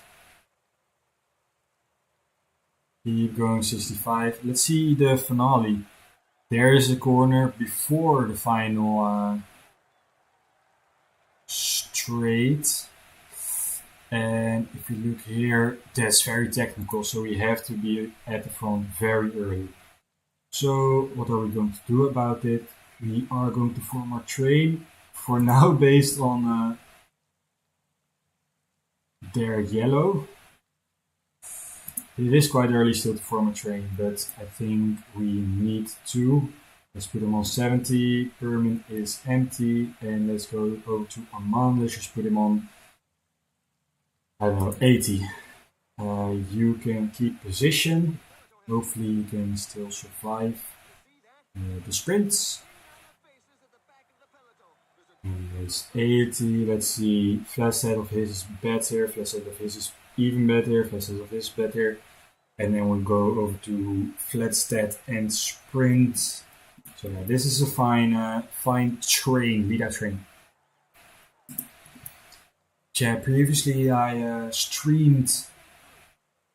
Speaker 1: Keep going 65. Let's see the finale. There is a corner before the final straight. And if you look here, that's very technical, so we have to be at the front very early. So what are we going to do about it? We are going to form our train, for now based on their yellow. It is quite early still to form a train, but I think we need to. Let's put them on 70, Permin is empty, and let's go over to Armand. Let's just put him on, I don't know, 80. You can keep position. Hopefully you can still survive the sprints. It's 80. Let's see. Flat set of his is better. Flat set of his is even better. Flat set of his is better. And then we'll go over to flat stat and sprint. So yeah, this is a fine train, beta train. Yeah, previously I streamed.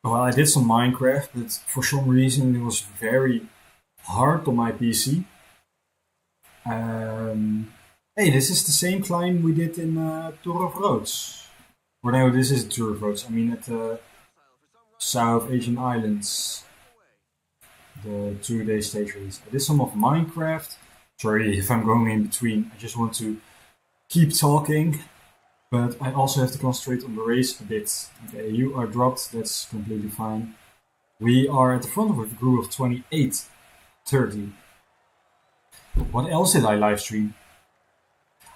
Speaker 1: Well, I did some Minecraft, but for some reason it was very hard on my PC. Hey, this is the same climb we did in Tour of Rhodes. Or no, this is Tour of Rhodes. I mean at the South Asian Islands. The 2-day stage release. I did some of Minecraft. Sorry if I'm going in between. I just want to keep talking. But I also have to concentrate on the race a bit. Okay, you are dropped. That's completely fine. We are at the front of a group of 28. 30. What else did I live stream?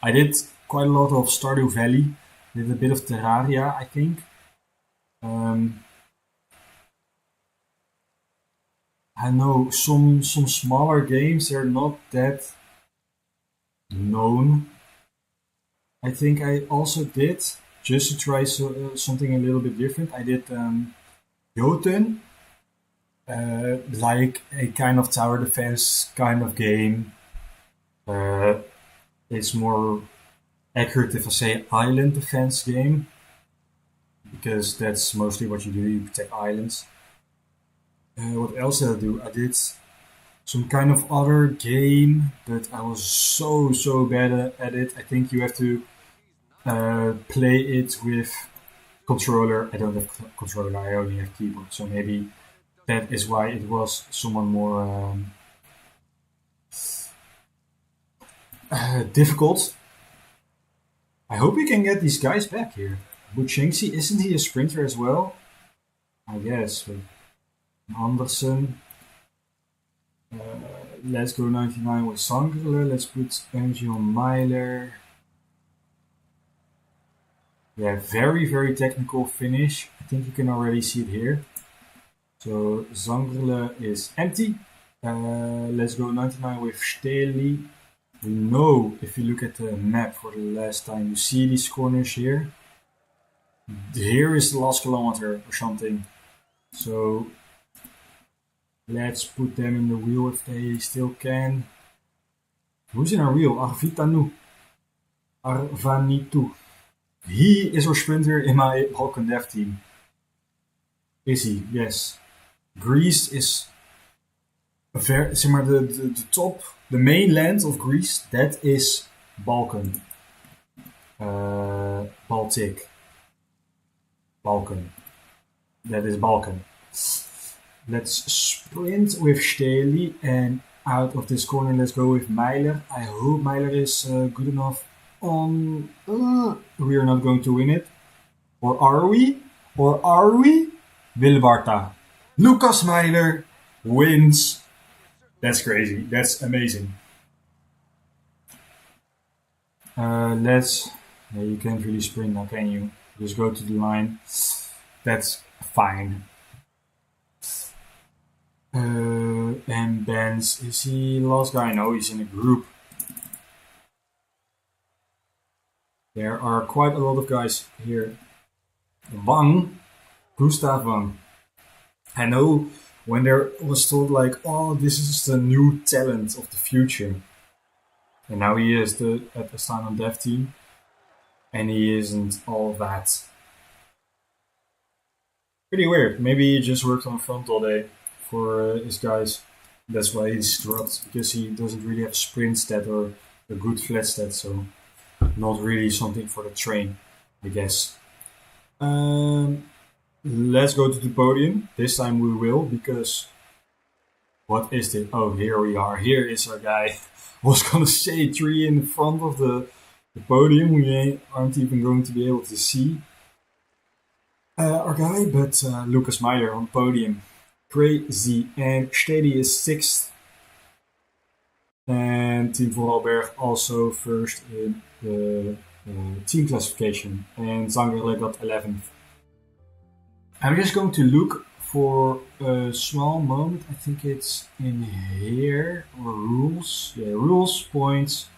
Speaker 1: I did quite a lot of Stardew Valley. Did a bit of Terraria, I think. I know some smaller games, they're not that known. I think I also did, just to try something a little bit different, I did Jotun, like a kind of tower defense kind of game. It's more accurate if I say island defense game, because that's mostly what you do, you protect islands. What else did I do? I did some kind of other game, but I was so bad at it. I think you have to play it with controller. I don't have controller, I only have keyboard, so maybe that is why it was somewhat more difficult. I hope we can get these guys back here. Buchengsi, isn't he a sprinter as well? I guess. But Andersen. Let's go 99 with Sangler. Let's put energy on Myler. Yeah, very technical finish. I think you can already see it here. So Zangerle is empty. Let's go 99 with Steli. We know, if you look at the map for the last time, you see these corners here. Here is the last kilometer or something. So let's put them in the wheel if they still can. Who's in our wheel? Arvitanu. Arvanitu. He is our sprinter in my Balkan Dev team. Is he? Yes. Greece is the top, the mainland of Greece, that is Balkan. Baltic. Balkan. That is Balkan. Let's sprint with Steli, and out of this corner let's go with Myler. I hope Myler is good enough on... we are not going to win it. Or are we? Wilbarta. Lucas Myler wins. That's crazy. That's amazing. You can't really sprint now, can you? Just go to the line. That's fine. And Benz, is he the last guy? No, he's in a group. There are quite a lot of guys here. Wang, Gustav Wang. I know when there was told like, oh, this is the new talent of the future. And now he is at the Silent Dev team. And he isn't all that. Pretty weird. Maybe he just worked on front all day for his guys. That's why he's dropped, because he doesn't really have a sprint stat or a good flat stat, so not really something for the train, I guess. Um, let's go to the podium. This time we will, because what is it? Oh, here we are. Here is our guy. I was gonna say three in front of the podium. We aren't even going to be able to see our guy, but Lucas Meyer on podium. Crazy. And Stedi is sixth. And Team Vorarlberg also first in the team classification. And Zangerle got 11th. I'm just going to look for a small moment. I think it's in here. Or rules. Yeah, rules, points.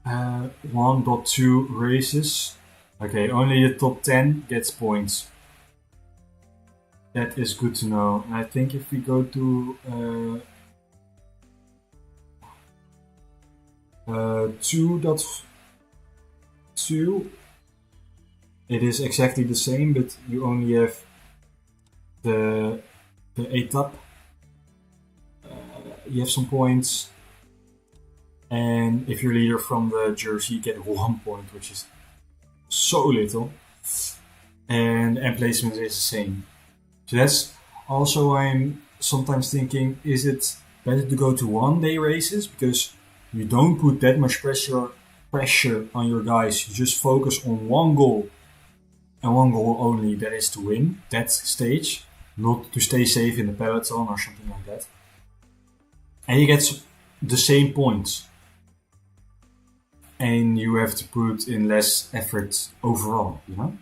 Speaker 1: 1.2 races. Okay, only the top 10 gets points. That is good to know. And I think if we go to 2.2, it is exactly the same, but you only have the etape. You have some points. And if you're leader from the jersey, you get 1 point, which is so little. And placement is the same. So that's also I'm sometimes thinking, is it better to go to 1 day races, because you don't put that much pressure on your guys. You just focus on one goal and one goal only, that is to win that stage, not to stay safe in the peloton or something like that. And you get the same points. And you have to put in less effort overall, you know?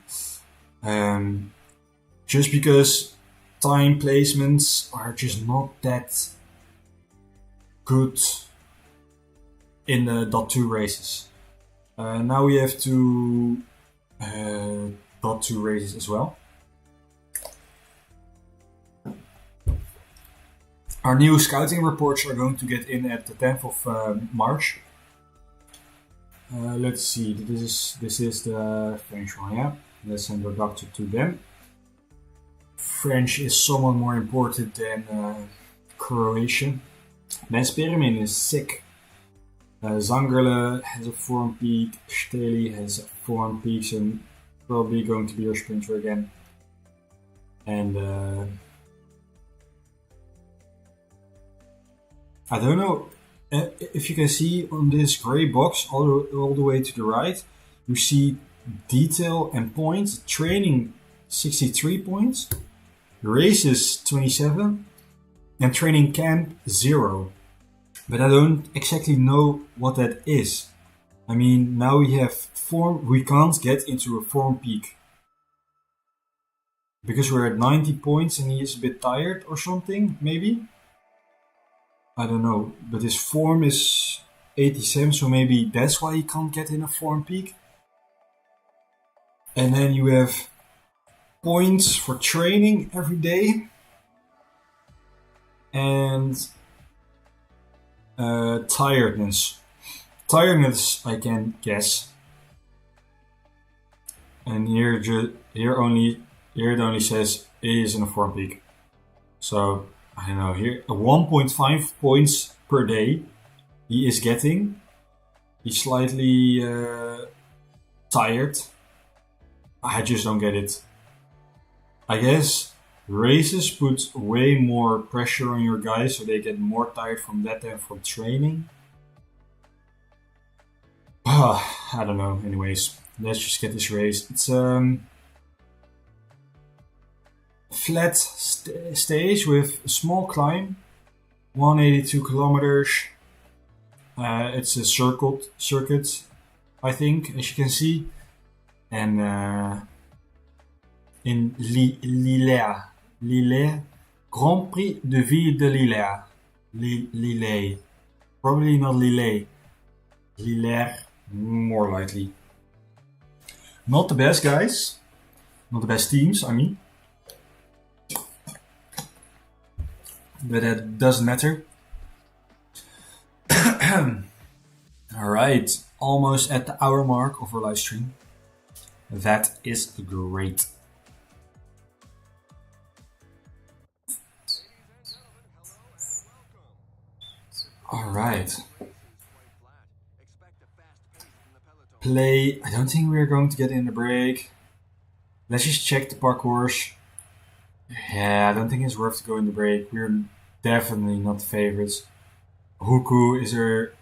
Speaker 1: Just because time placements are just not that good in the .2 races. Now we have to .2 races as well. Our new scouting reports are going to get in at the 10th of March. Let's see, this is the French one, yeah? Let's send our doctor to them. French is somewhat more important than Croatian. Ben Spearman is sick. Zangerle has a form peak. Steli has a form peak, so probably going to be our sprinter again. And I don't know if you can see on this gray box all the way to the right, you see detail and points. Training 63 points, races 27, and training camp 0. But I don't exactly know what that is. I mean, now we have form. We can't get into a form peak because we're at 90 points and he is a bit tired or something, maybe. I don't know, but his form is 87, so maybe that's why he can't get in a form peak. And then you have points for training every day. And tiredness. Tiredness, I can guess. And here it only says he is in a form peak. So I don't know, here 1.5 points per day he is getting. He's slightly tired. I just don't get it. I guess races put way more pressure on your guys, so they get more tired from that than from training. I don't know. Anyways, let's just get this race. It's flat stage with a small climb, 182 kilometers. It's a circuit, I think, as you can see. And in Lille, Grand Prix de Ville de Lille. Lille. Probably not Lille. Lille, more likely. Not the best guys. Not the best teams, I mean. But that doesn't matter. Alright, almost at the hour mark of our live stream. That is great. All right. Play. I don't think we're going to get in the break. Let's just check the parcours. Yeah, I don't think it's worth to go in the break. We're definitely not the favorites. Huku is there.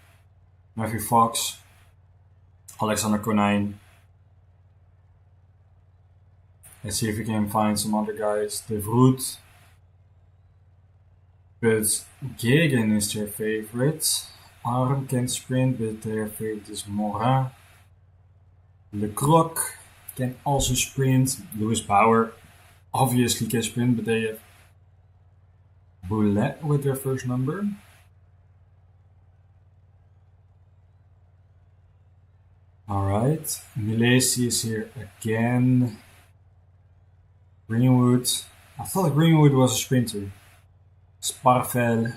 Speaker 1: Matthew Fox. Alexander Konijn. Let's see if we can find some other guys. De Vroet. But Gegen is their favorite. Arm can sprint, but their favorite is Morin. Le Croc can also sprint. Lewis Bauer obviously can sprint, but they have Boulet with their first number. Alright, Milesi is here again. Greenwood. I thought Greenwood was a sprinter. Sparvel.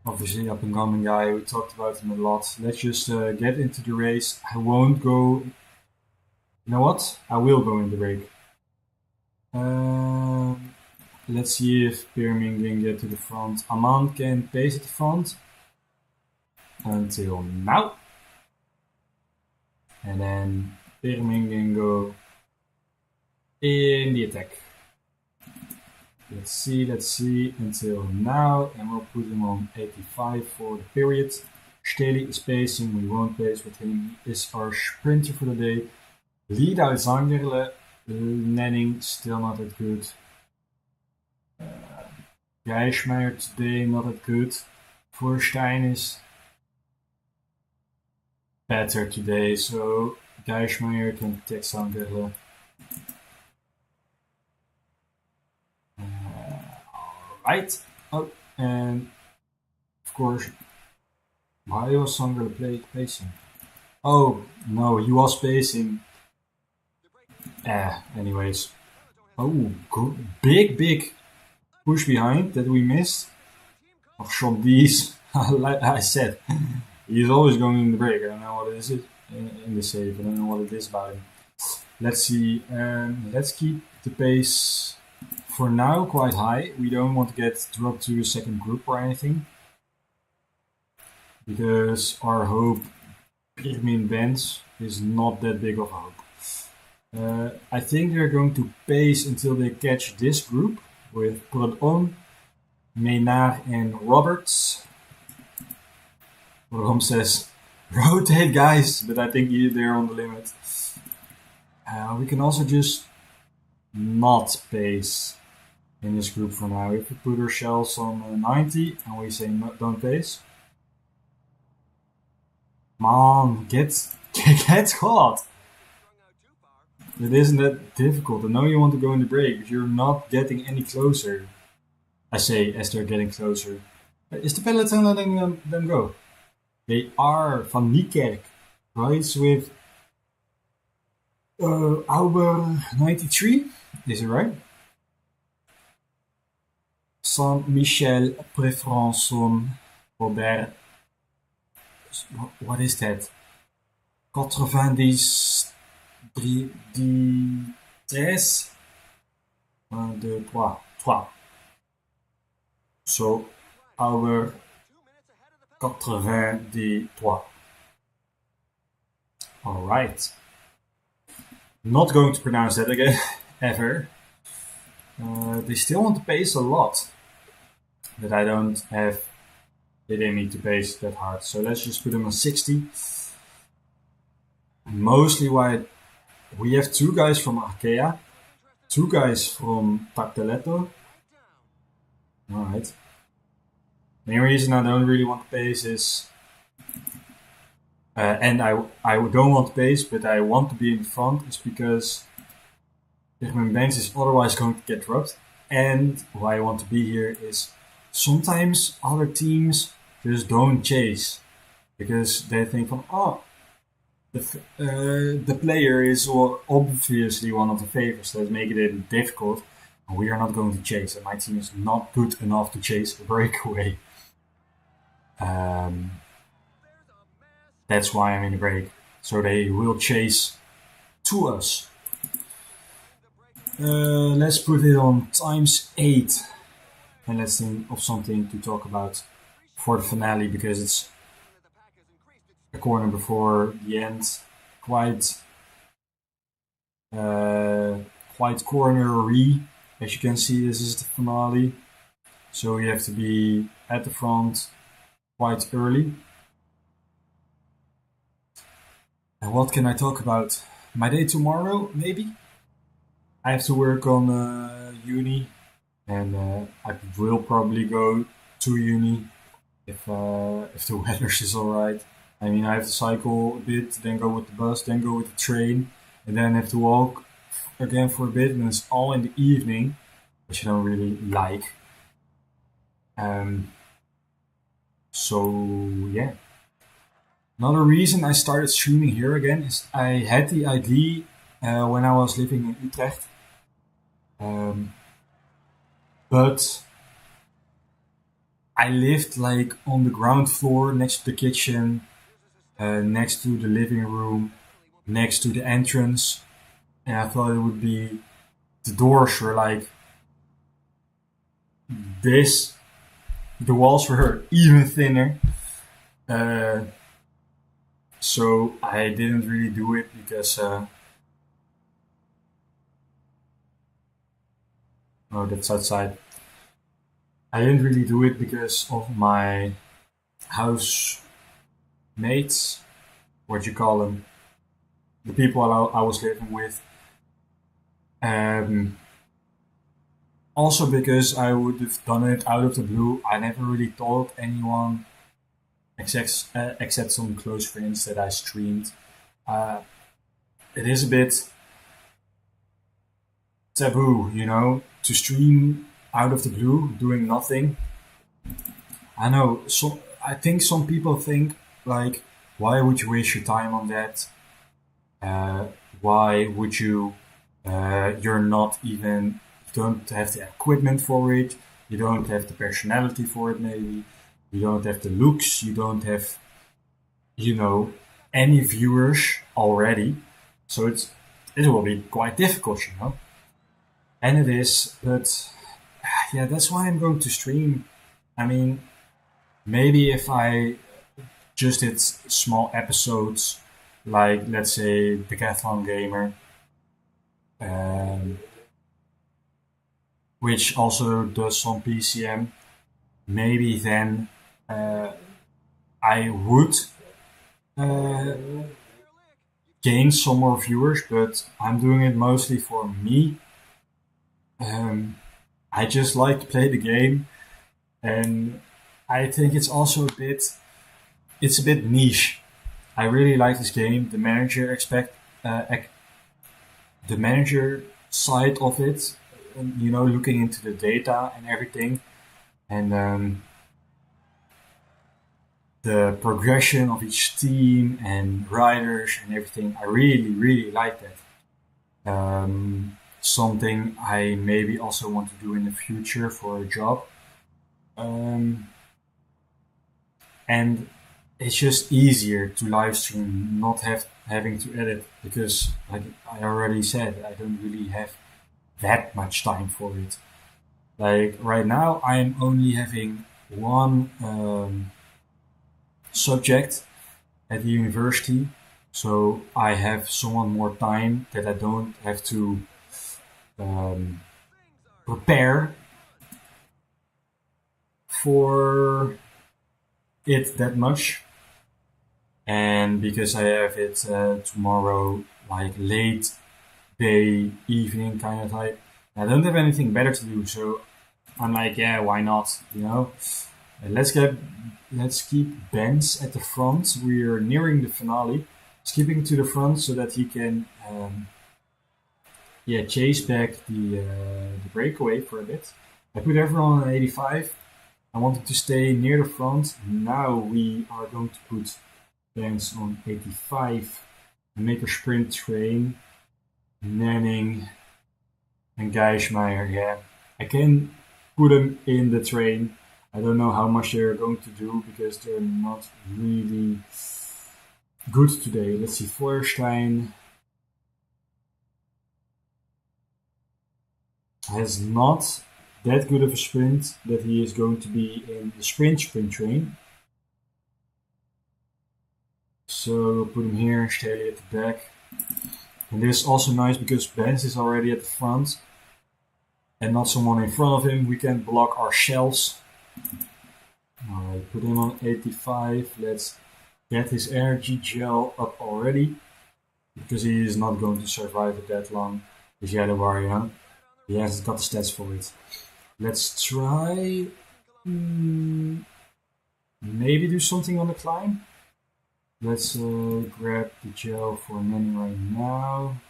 Speaker 1: Obviously up and coming guy, we talked about him a lot. Let's just get into the race. I won't go... You know what? I will go in the break. Let's see if Birmingham can get to the front. Aman can pace at the front. Until now. And then Birmingham can go in the attack. Let's see, until now, and we'll put him on 85 for the period. Staley is pacing, we won't pace with him, he is our sprinter for the day. Lead out Zangerle, Nenning still not that good. Gijsmeijer today not that good. Voorstein is better today, so Gijsmeijer can take Zangerle. Right. Oh, and of course, why was Zangerle pacing? Oh, no, he was pacing. Anyways. Oh, big push behind that we missed. Of Sean Dees. Like I said, he's always going in the break. I don't know what it is in the save. I don't know what it is about him. Let's see. Let's keep the pace for now quite high. We don't want to get dropped to a second group or anything. Because our hope, Pirmin Benz, is not that big of a hope. I think they're going to pace until they catch this group with Prodon, Maynard and Roberts. Rom says, rotate guys, but I think they're on the limit. We can also just not pace in this group for now. If we put ourselves on 90 and we say no, don't pace. Man, get caught. It isn't that difficult. I know you want to go in the break, but you're not getting any closer. I say as they're getting closer. Is the peloton letting them go? They are. Van Niekerk rides with Auber 93. Is it right? Saint-Michel, Préfrançon, Robert. What is that? 93. 1, 2, 3. So, our 93. Alright. Not going to pronounce that again, ever. They still want to pace a lot. But I don't have it in me to pace that hard. So let's just put them on 60. Mostly why we have 2 guys from Arkea, 2 guys from Tarteletto. Alright. Main reason I don't really want to pace is, and I don't want to pace, but I want to be in front, is because Pirmin Benz is otherwise going to get dropped. And why I want to be here is sometimes other teams just don't chase because they think from, the player is obviously one of the favorites, so it's making it difficult. And we are not going to chase, and my team is not good enough to chase a breakaway. That's why I'm in the break. So they will chase to us. Let's put it on times 8. And let's think of something to talk about for the finale because it's a corner before the end. Quite uh, quite cornery. As you can see, this is the finale. So you have to be at the front quite early. And what can I talk about? My day tomorrow, maybe? I have to work on uni, and I will probably go to uni if the weather is alright. I mean, I have to cycle a bit, then go with the bus, then go with the train, and then have to walk again for a bit, and it's all in the evening, which I don't really like. Um, so yeah. Another reason I started streaming here again is I had the idea when I was living in Utrecht, um, but I lived like on the ground floor next to the kitchen, next to the living room, next to the entrance, and I thought it would be the doors were like this, the walls were even thinner. Uh, so I didn't really do it because oh, that's outside. I didn't really do it because of my housemates, what you call them, the people I was living with. Um, Also because I would have done it out of the blue. I never really told anyone except some close friends that I streamed. Uh, it is a bit taboo, to stream out of the blue, doing nothing. I know. So I think some people think like, why would you waste your time on that? Uh, why would you? You're not even. You don't have the equipment for it. You don't have the personality for it. Maybe you don't have the looks. You don't have, you know, any viewers already. So it will be quite difficult. And it is. But yeah, that's why I'm going to stream. I mean, maybe if I just did small episodes, like let's say Decathlon Gamer, um, which also does some PCM, maybe then uh, I would uh, gain some more viewers, but I'm doing it mostly for me. Um, I just like to play the game, and I think it's a bit niche. I really like this game. The manager side of it, looking into the data and everything, and the progression of each team and riders and everything. I really, really like that. Something I maybe also want to do in the future for a job. Um, and it's just easier to live stream, not having to edit because, like I already said, I don't really have that much time for it. Like right now, I'm only having one subject at the university, so I have somewhat more time that I don't have to um, prepare for it that much. And because I have it tomorrow, like late day, evening kind of type, I don't have anything better to do, so I'm like, yeah, why not? Let's keep Benz at the front. We're nearing the finale. Skipping to the front so that he can, chase back the breakaway for a bit. I put everyone on 85. I wanted to stay near the front. Now we are going to put Benz on 85 and make a sprint train. Nanning and Geismeier, yeah. I can put them in the train. I don't know how much they're going to do because they're not really good today. Let's see, Feuerstein has not that good of a sprint that he is going to be in the sprint train. So put him here, Staley at the back. And this is also nice because Benz is already at the front and not someone in front of him. We can block our shells. Alright, put him on 85. Let's get his energy gel up already because he is not going to survive it that long. This yellow warrior. He hasn't got the stats for it. Let's try maybe do something on the climb. Let's grab the gel for Manny right now.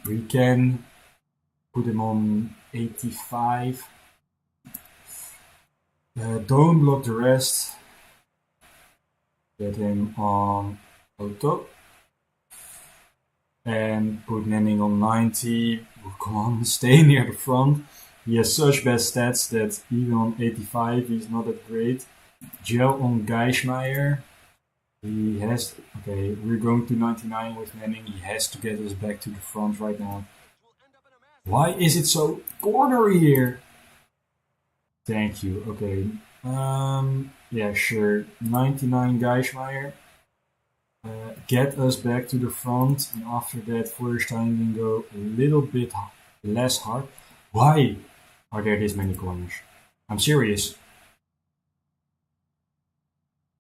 Speaker 1: We can put him on 85. Don't block the rest. Get him on auto. And put Nenning on 90. Oh, come on, stay near the front. He has such bad stats that even on 85 he's not that great. Gel on Geismeier. He has, okay, we're going to 99 with Nenning. He has to get us back to the front right now. Why is it so cornery here? Thank you, okay. Yeah, sure. 99 Geismeier. Get us back to the front, and after that, Feuerstein can go a little bit less hard. Why are there this many corners? I'm serious.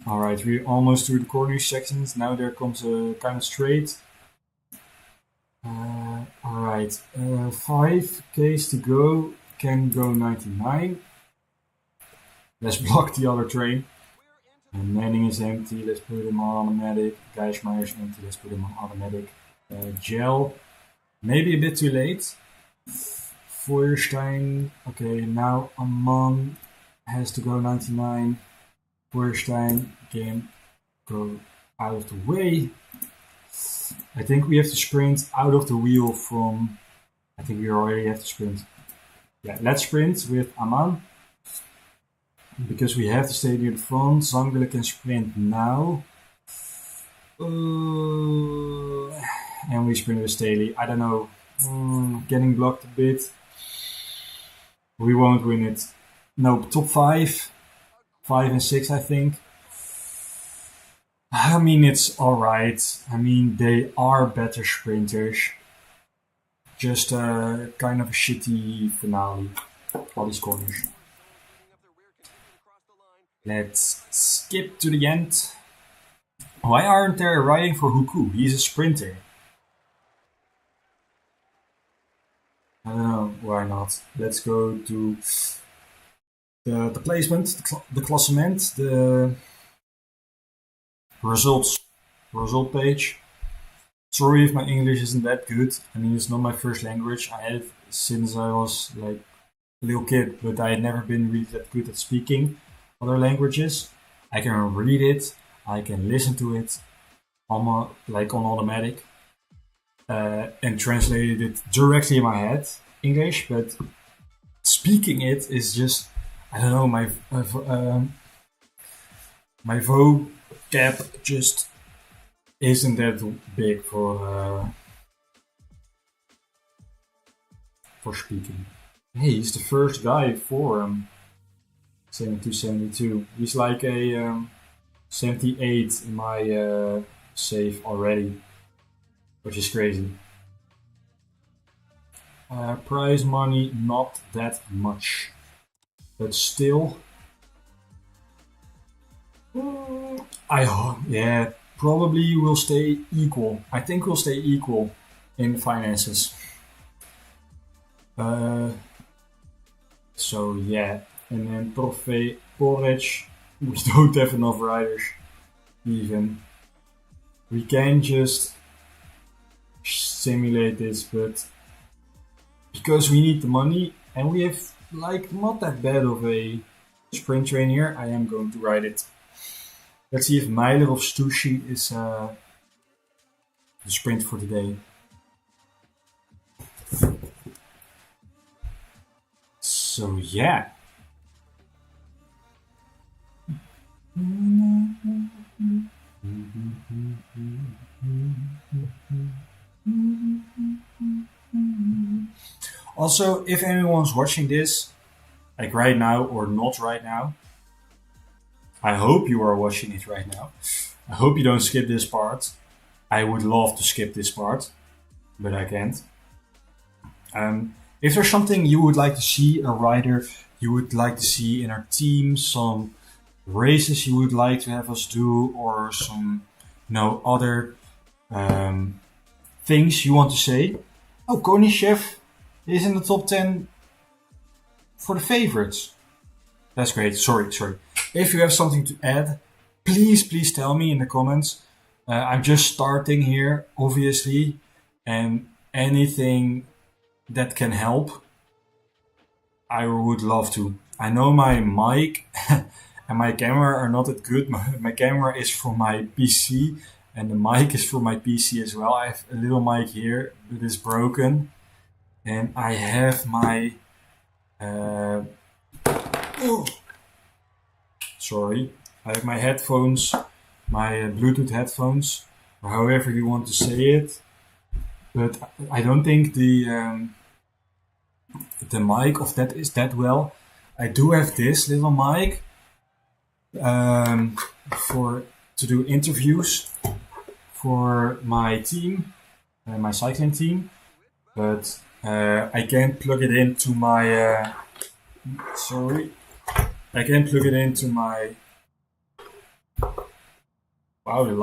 Speaker 1: Alright, we're almost through the corner sections. Now there comes a kind of straight. Alright, 5Ks to go. Can go 99. Let's block the other train. And Manning is empty. Let's put him on automatic. Geismeier is empty. Let's put him on automatic. Gel. Maybe a bit too late. Feuerstein. Okay, now Amman has to go 99. Feuerstein can go out of the way. I think we have to sprint out of the wheel from... I think we already have to sprint. Yeah, let's sprint with Amman. Because we have to stay near the front. Zangwille can sprint now. And we sprint with Staley. I don't know. Getting blocked a bit. We won't win it. No, top 5. 5 and 6, I think. I mean, it's alright. I mean, they are better sprinters. Just kind of a shitty finale. All these corners. Let's skip to the end. Why aren't they riding for Huku? He's a sprinter. I don't know, why not? Let's go to the placement, the classement, the result page. Sorry if my English isn't that good. I mean, it's not my first language. I had it since I was like a little kid, but I had never been really that good at speaking other languages. I can read it, I can listen to it, like on automatic, and translate it directly in my head, English. But speaking it is just, I don't know, my vocab just isn't that big for speaking. Hey, he's the first guy for 72. He's like a 78 in my save already, which is crazy. Prize money, not that much, but still. Probably will stay equal. I think we'll stay equal in finances. So yeah, and then Trofee Porridge. We don't have enough riders. Even we can just simulate this, but because we need the money and we have like not that bad of a sprint train here, I am going to ride it. Let's see if Meiler of Stussy is the sprint for today. So yeah. Also, if anyone's watching this, like right now or not right now, I hope you are watching it right now. I hope you don't skip this part. I would love to skip this part, but I can't. If there's something you would like to see, a rider you would like to see in our team, some races you would like to have us do, or some, other things you want to say. Oh, Konishev is in the top 10 for the favorites. That's great. Sorry. If you have something to add, please tell me in the comments. I'm just starting here, obviously, and anything that can help, I would love to. I know my mic and my camera are not that good. My camera is from my PC and the mic is from my PC as well. I have a little mic here, but it's broken. And I have my... sorry. I have my headphones, my Bluetooth headphones, or however you want to say it. But I don't think the mic of that is that well. I do have this little mic to do interviews for my team, my cycling team, but I can't plug it into my. I can't plug it into my. Wow, the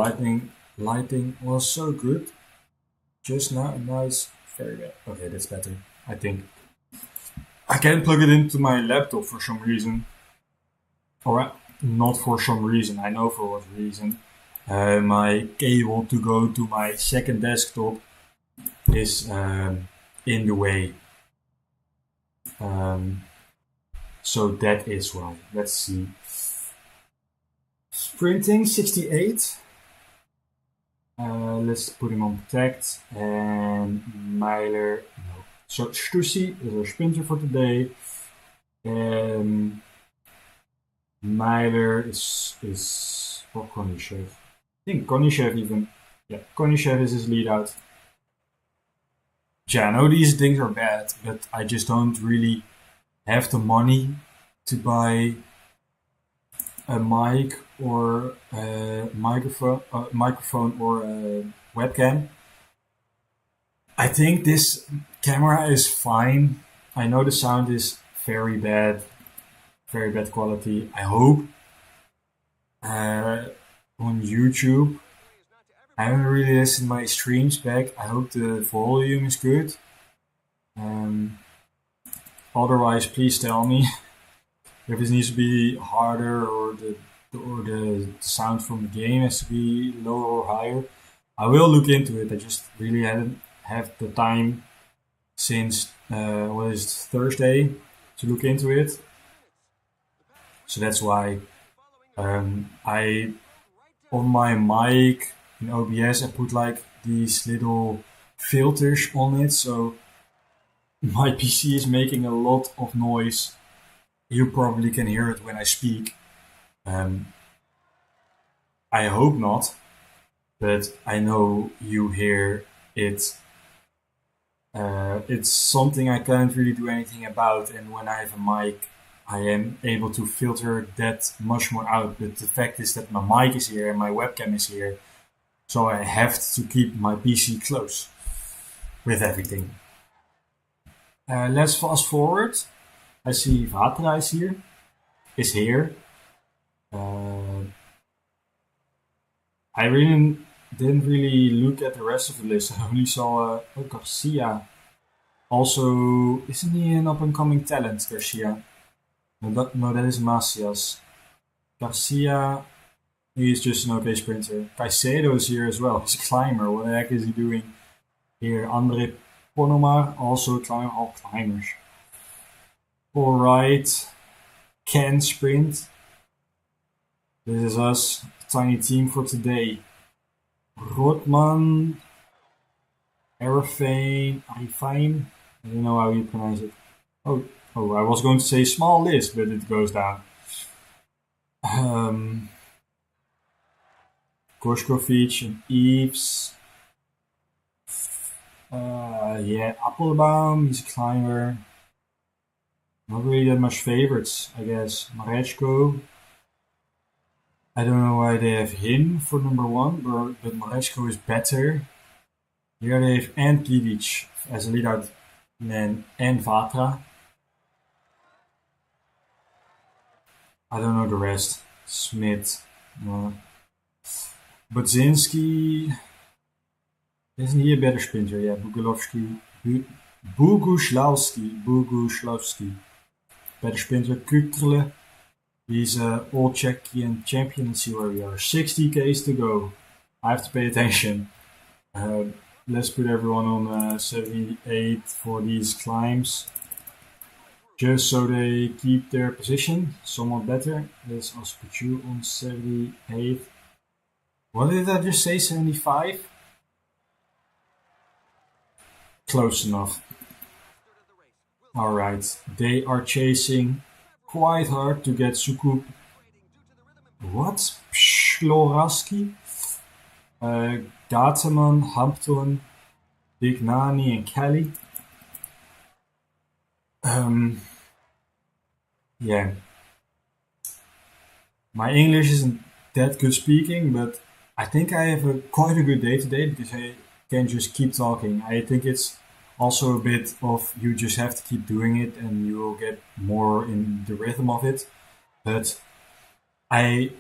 Speaker 1: lighting was so good just now. Now it's very bad. Okay, that's better. I think. I can't plug it into my laptop for some reason. Or not for some reason, I know for what reason. My cable to go to my second desktop is in the way. So that is why. Let's see. Sprinting 68. Let's put him on protect. And Meiler. No. So Stussy is our sprinter for today. And Meiler is or Konishev. I think Konishev even. Yeah, Konishev is his lead out. Yeah, I know these things are bad, but I just don't really have the money to buy a mic or a microphone or a webcam. I think this camera is fine. I know the sound is very bad quality. I hope on YouTube. I haven't really listened my streams back. I hope the volume is good. Otherwise, please tell me if this needs to be harder or the sound from the game has to be lower or higher. I will look into it. I just really hadn't had the time since Thursday to look into it. So that's why I on my mic in OBS I put like these little filters on it, so my PC is making a lot of noise. You probably can hear it when I speak. I hope not, but I know you hear it. It's something I can't really do anything about, and when I have a mic, I am able to filter that much more out. But the fact is that my mic is here and my webcam is here, so I have to keep my PC close with everything. Let's fast forward. I see Vatra is here. I didn't really look at the rest of the list. I only saw Garcia. Also, isn't he an up and coming talent, Garcia? No, that is Macias. Garcia, he's just an okay sprinter. Caicedo is here as well. He's a climber. What the heck is he doing here? Andre Ponomar, also a climber. All climbers. Alright. Can sprint. This is us. Tiny team for today. Rotman. Arifane. I don't know how you pronounce it. Oh, I was going to say small list, but it goes down. Koshkovic and Eves. Yeah, Applebaum, he's a climber. Not really that much favorites, I guess. Marechko, I don't know why they have him for number one, but Marechko is better. Here they have and Gliwic as a lead-out man and Vatra. I don't know the rest. Smith. Uh, Budzinski. Isn't he a better sprinter? Yeah, Boguslawski. Better sprinter. Kukle. He's an all Czechian champion. Let's see where we are. 60 Ks to go. I have to pay attention. Uh, let's put everyone on 78 for these climbs. Just so they keep their position somewhat better. Let's also put you on 78. What did I just say? 75? Close enough. Alright, they are chasing quite hard to get Sukup. What? Pshloraski? Gateman, Hampton, Bignani, and Kelly. Yeah. My English isn't that good speaking, but I think I have quite a good day today because I can just keep talking. I think it's also a bit of you just have to keep doing it and you will get more in the rhythm of it. But I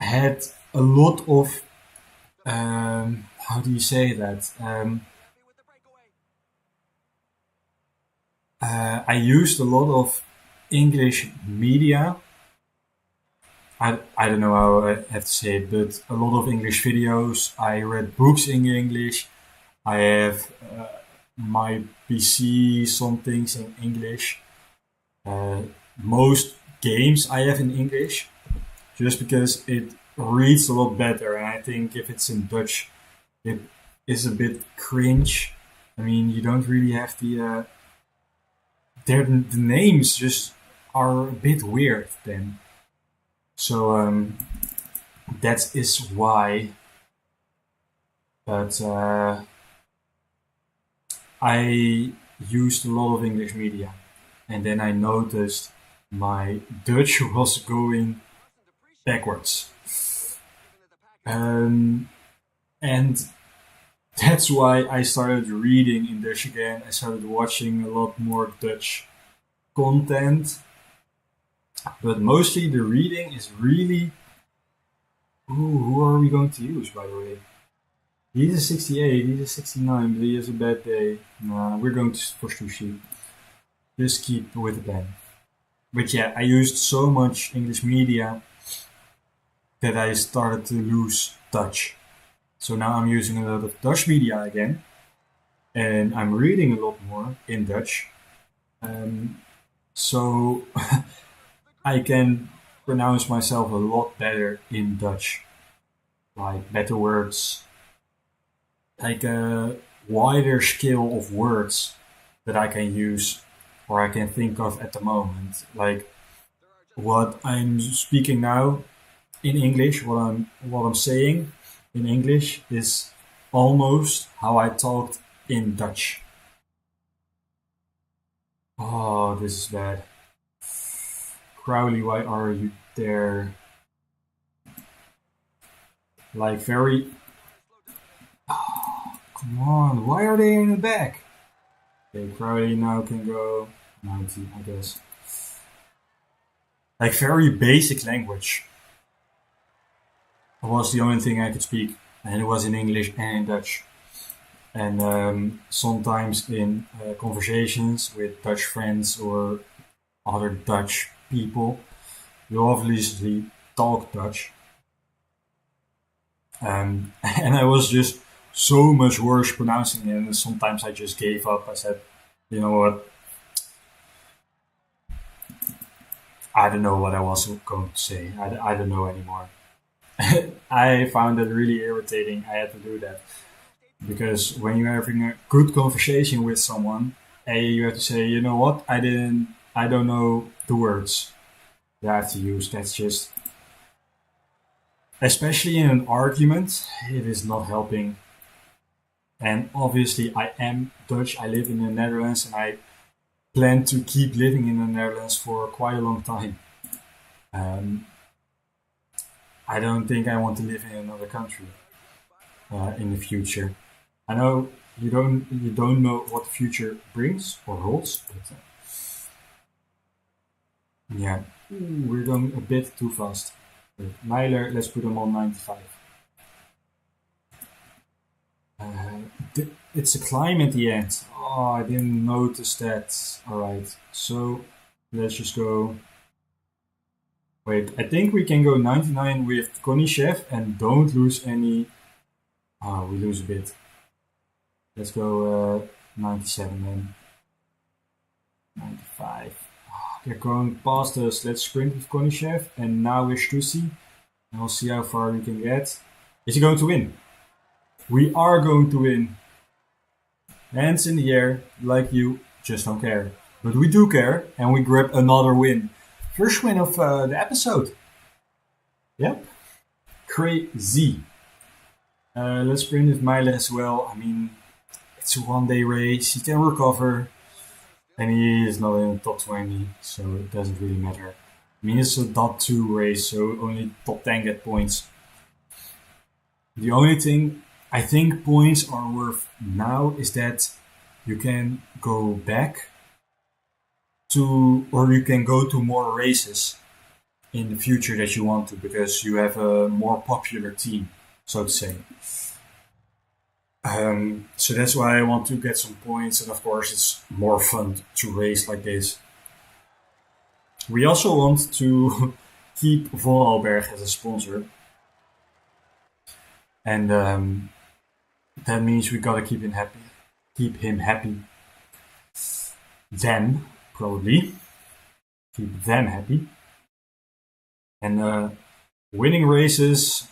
Speaker 1: had a lot of how do you say that? I used a lot of English media. I don't know how I have to say it, but a lot of English videos. I read books in English. I have my PC, some things in English. Uh, most games I have in English, just because it reads a lot better. And I think if it's in Dutch, it is a bit cringe. I mean, you don't really have the names just are a bit weird then. So that is why. But I used a lot of English media, and then I noticed my Dutch was going backwards. And that's why I started reading in Dutch again. I started watching a lot more Dutch content, but mostly the reading is really. Ooh, who are we going to use, by the way? He's a 68, he's a 69, but he has a bad day. Nah, we're going to for sushi. Just keep with the plan. But yeah, I used so much English media that I started to lose Dutch. So now I'm using a lot of Dutch media again, and I'm reading a lot more in Dutch. Um, so I can pronounce myself a lot better in Dutch, like better words, like a wider scale of words that I can use or I can think of at the moment. Like what I'm speaking now in English, what I'm saying in English is almost how I talked in Dutch. Oh, this is bad. Crowley, why are you there? Like very. Come on, why are they in the back? Okay, Crowley now can go 90, I guess. Like very basic language. It was the only thing I could speak, and it was in English and in Dutch. And sometimes in conversations with Dutch friends or other Dutch people, you obviously talk Dutch. And I was just so much worse pronouncing it, and sometimes I just gave up. I said, you know what? I don't know what I was going to say. I don't know anymore. I found that really irritating. I had to do that because when you're having a good conversation with someone, you have to say, you know what? I don't know the words that I have to use. That's just, especially in an argument, it is not helping. And obviously, I am Dutch. I live in the Netherlands, and I plan to keep living in the Netherlands for quite a long time. Um, I don't think I want to live in another country in the future. I know you don't know what the future brings or holds, but yeah, we're going a bit too fast. Myler, let's put him on 95. Uh, it's a climb at the end. Oh, I didn't notice that. Alright, so let's just go. Wait, I think we can go 99 with Konishev and don't lose any. Ah, we lose a bit. Let's go 97 then. 95. They're going past us. Let's sprint with Konishev and now with Stussy. And we'll see how far we can get. Is he going to win? We are going to win. Hands in the air, like you just don't care. But we do care, and we grab another win. First win of the episode. Yep. Crazy. Let's sprint with Mile as well. I mean, it's a one-day race. He can recover. And he is not in the top 20, so it doesn't really matter. I mean, it's a dot 2 race, so only top 10 get points. The only thing I think points are worth now is that you can go back to, or you can go to more races in the future that you want to, because you have a more popular team, so to say. So that's why I want to get some points, and of course it's more fun to race like this. We also want to keep Vorarlberg as a sponsor, and that means we gotta keep him happy. Keep him happy. Them, probably. Keep them happy. And winning races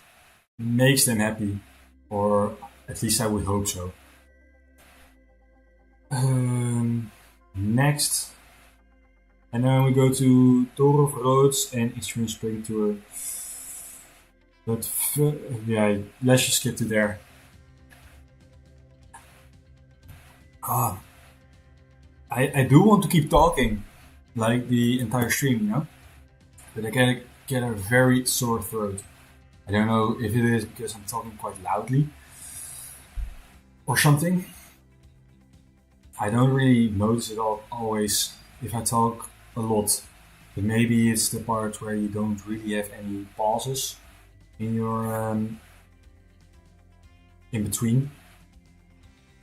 Speaker 1: makes them happy, or at least I would hope so. Next. And then we go to Toro Roads and Extreme Spring Tour. But yeah, let's just skip to there. God. I do want to keep talking like the entire stream, you know? But I get a very sore throat. I don't know if it is because I'm talking quite loudly or something. I don't really notice it always if I talk a lot. But maybe it's the part where you don't really have any pauses in your in between.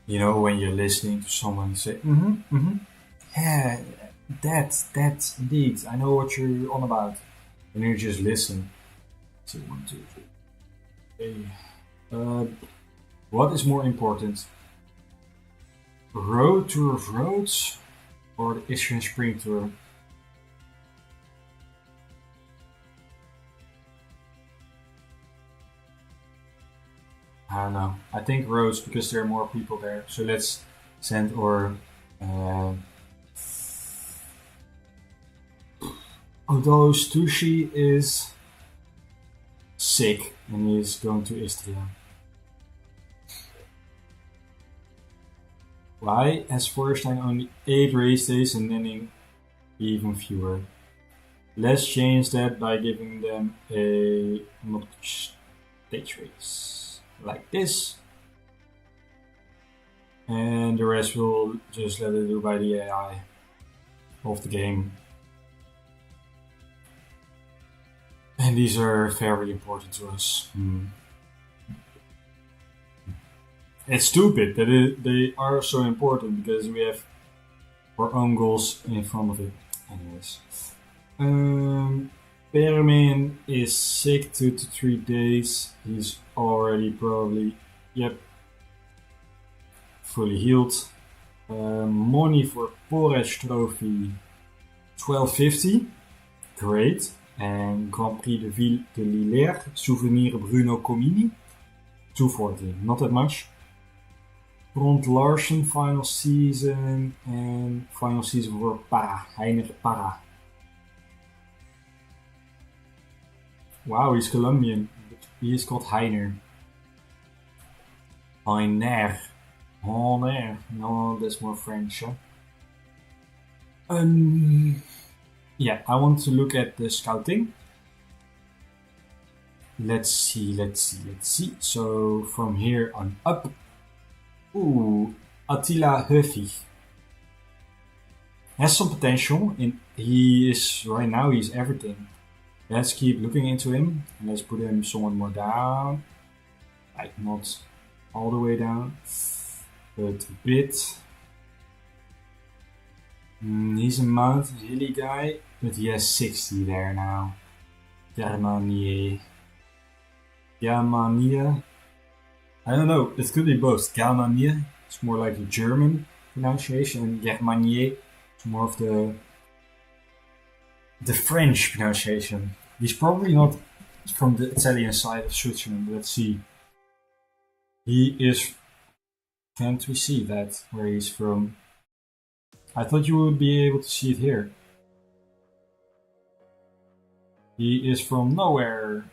Speaker 1: You know, when you're listening to someone say, yeah, that, indeed, I know what you're on about. And you just listen. So 1, 2, 3. What is more important? Road Tour of Roads or the Isthmian Spring Tour? I don't know. I think roads because there are more people there. So let's send or. Although Stussy is sick and he's going to Istria. Why has Forestein only 8 race days and then even fewer? Let's change that by giving them a stage race like this. And the rest will just let it do by the AI of the game. And these are very important to us. It's stupid that they are so important because we have our own goals in front of it. Anyways. Permin is sick 2 to 3 days. He's already probably, fully healed. Money for Porres Trophy 1250. Great. And Grand Prix de Ville de Lillers, Souvenir Bruno Comini, 240. Not that much. Front Larsen final season and final season for Para, Heiner Para. Wow, he's Colombian. He is called Heiner. Heiner. Oh there, no, that's more French. Huh? Um, yeah, I want to look at the scouting. Let's see. So from here on up, ooh, Attila Huffy has some potential. He is right now. He's everything. Let's keep looking into him and let's put him somewhat more down, like not all the way down, but a bit. He's a mountain hilly guy, but he has 60 there now. Germanier. Germania. I don't know, it could be both. Germanier, it's more like the German pronunciation, and Germanier, it's more of the French pronunciation. He's probably not from the Italian side of Switzerland. Let's see. He is. Can't we see that where he's from? I thought you would be able to see it here. He is from nowhere.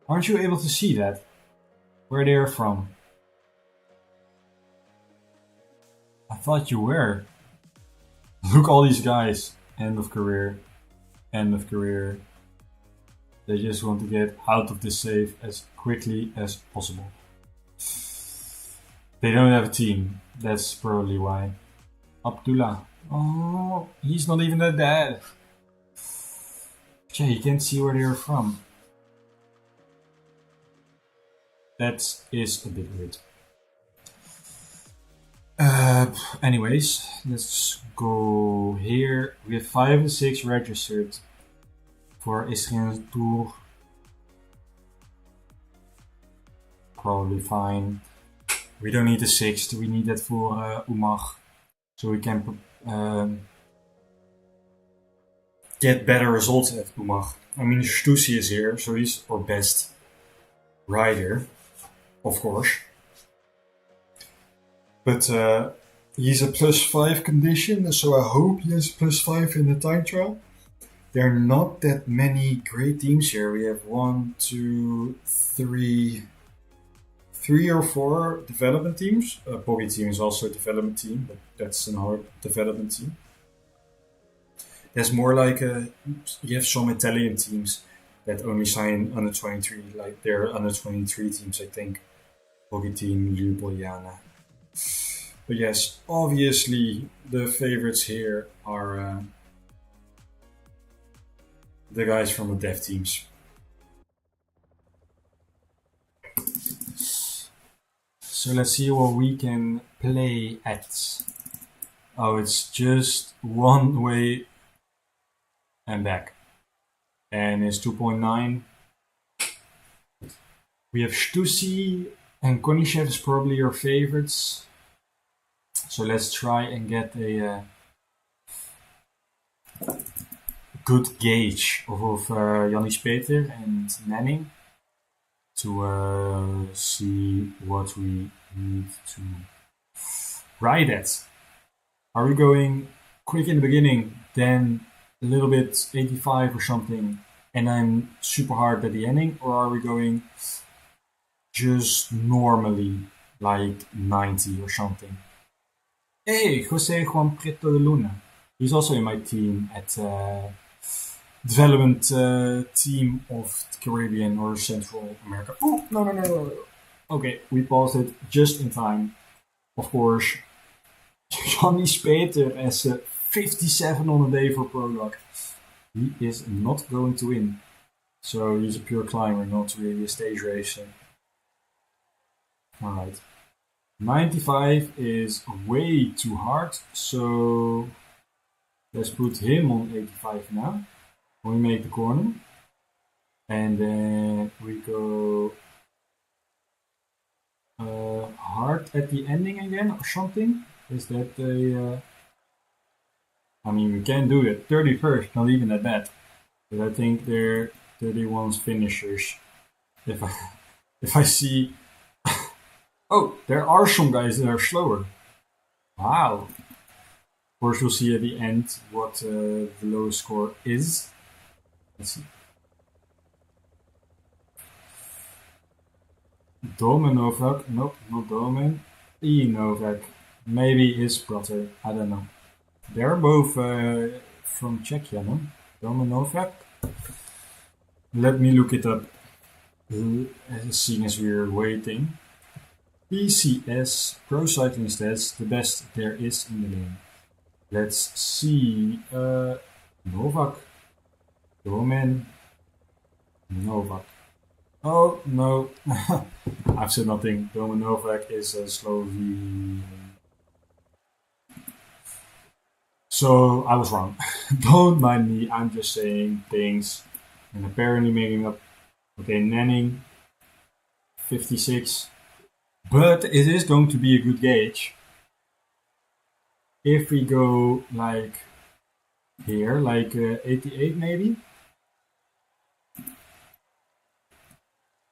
Speaker 1: Aren't you able to see that? Where they are from? I thought you were. Look, all these guys. End of career. End of career. They just want to get out of the safe as quickly as possible. They don't have a team. That's probably why. Abdullah. Oh, he's not even that bad. Yeah, you can't see where they're from. That is a bit weird. Anyways, let's go here. We have 5 and 6 registered for Israel's tour. Probably fine. We don't need a 6th, we need that for Umar. So we can get better results at Umar. I mean, Stussy is here, so he's our best rider, of course. But he's a +5 condition, so I hope he has +5 in the time trial. There are not that many great teams here. We have 1, 2, 3 or 4 development teams. Bobby team is also a development team, but that's an hard development team. There's more like you have some Italian teams that only sign under 23, like they're under 23 teams, I think. Bobby team, Ljubljana. But yes, obviously the favorites here are the guys from the dev teams. So let's see what we can play at. Oh, it's just one way and back. And it's 2.9. We have Stussy and Konishev is probably your favorites. So let's try and get a good gauge of Janis Peter and Manning to see what we need to ride at. Are we going quick in the beginning, then a little bit 85 or something, and then super hard at the ending, or are we going just normally like 90 or something? Hey, Jose Juan Prieto de Luna. He's also in my team at development team of the Caribbean or Central America. Oh, no. Okay, we paused it just in time. Of course, Janis Peter as a 57 on the day for Prologue. He is not going to win. So he's a pure climber, not really a stage racer. Alright. 95 is way too hard, so let's put him on 85 now. We make the corner. And then we go hard at the ending again or something. Is that a... I mean, we can do it. 31st, not even that bad. But I think they're 31's finishers. If I see... Oh, there are some guys that are slower. Wow. Of course, we'll see at the end what the lowest score is. Let's see. Domen Novak. Nope, not Domen. Novak. Maybe his brother. I don't know. They're both from Czechia, no? Roman Novak. Let me look it up. Seeing as we're waiting. PCS, Pro Cycling Stats, the best there is in the game. Let's see. Novak. Roman Novak. Oh, no. I've said nothing. Roman Novak is a Slovene. So I was wrong. Don't mind me. I'm just saying things and apparently making up. Okay, Nanning, 56. But it is going to be a good gauge. If we go like here, like 88 maybe.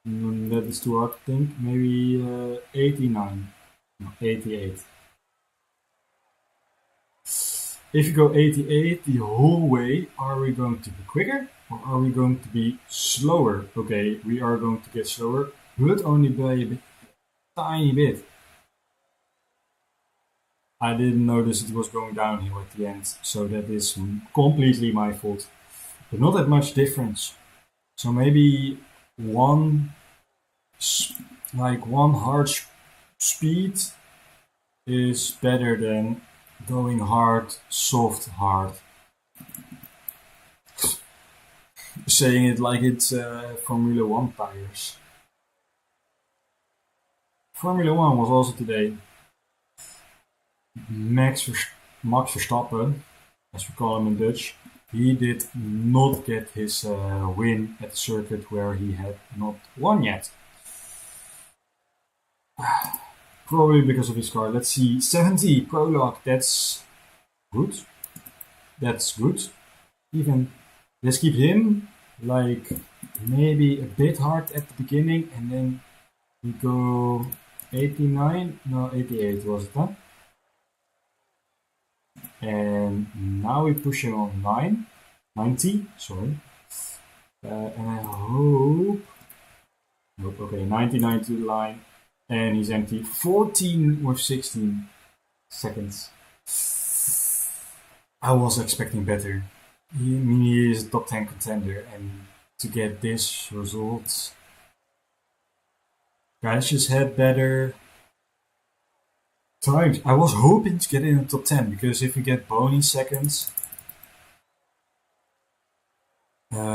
Speaker 1: That is too hard to think. Maybe 89. No, 88. If you go 88 the whole way, are we going to be quicker or are we going to be slower? Okay, we are going to get slower, but only by a tiny bit. I didn't notice it was going downhill at the end, so that is completely my fault. But not that much difference. So maybe one hard speed is better than going hard, soft, hard. Saying it like it's Formula 1 tires. Formula 1 was also today. Max Verstappen, as we call him in Dutch, he did not get his win at the circuit where he had not won yet. Probably because of his car. Let's see, 70 prologue, that's good. That's good. Even, let's keep him like maybe a bit hard at the beginning and then we go 89, no 88 was it, huh? And now we push him on 90, sorry. And I hope, nope, okay, 99 to the line, and he's empty. 14 with 16 seconds. I was expecting better. He is a top 10 contender, and to get this result, guys just had better times. I was hoping to get in the top 10 because if we get bony seconds at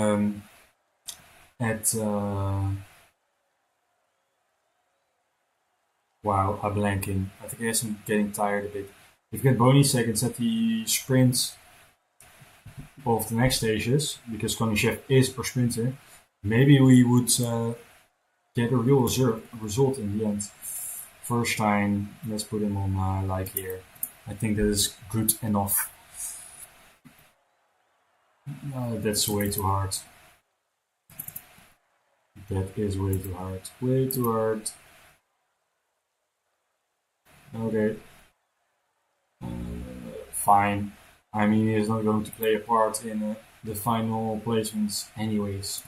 Speaker 1: wow, I'm blanking. I think I guess I'm getting tired a bit. If we get bony seconds at the sprints of the next stages, because Koningschef is per sprinter, maybe we would get a real result in the end. First time, let's put him on like here. I think that is good enough. That's way too hard. That is way too hard. Way too hard. Okay. Fine. I mean, he is not going to play a part in the final placements anyways.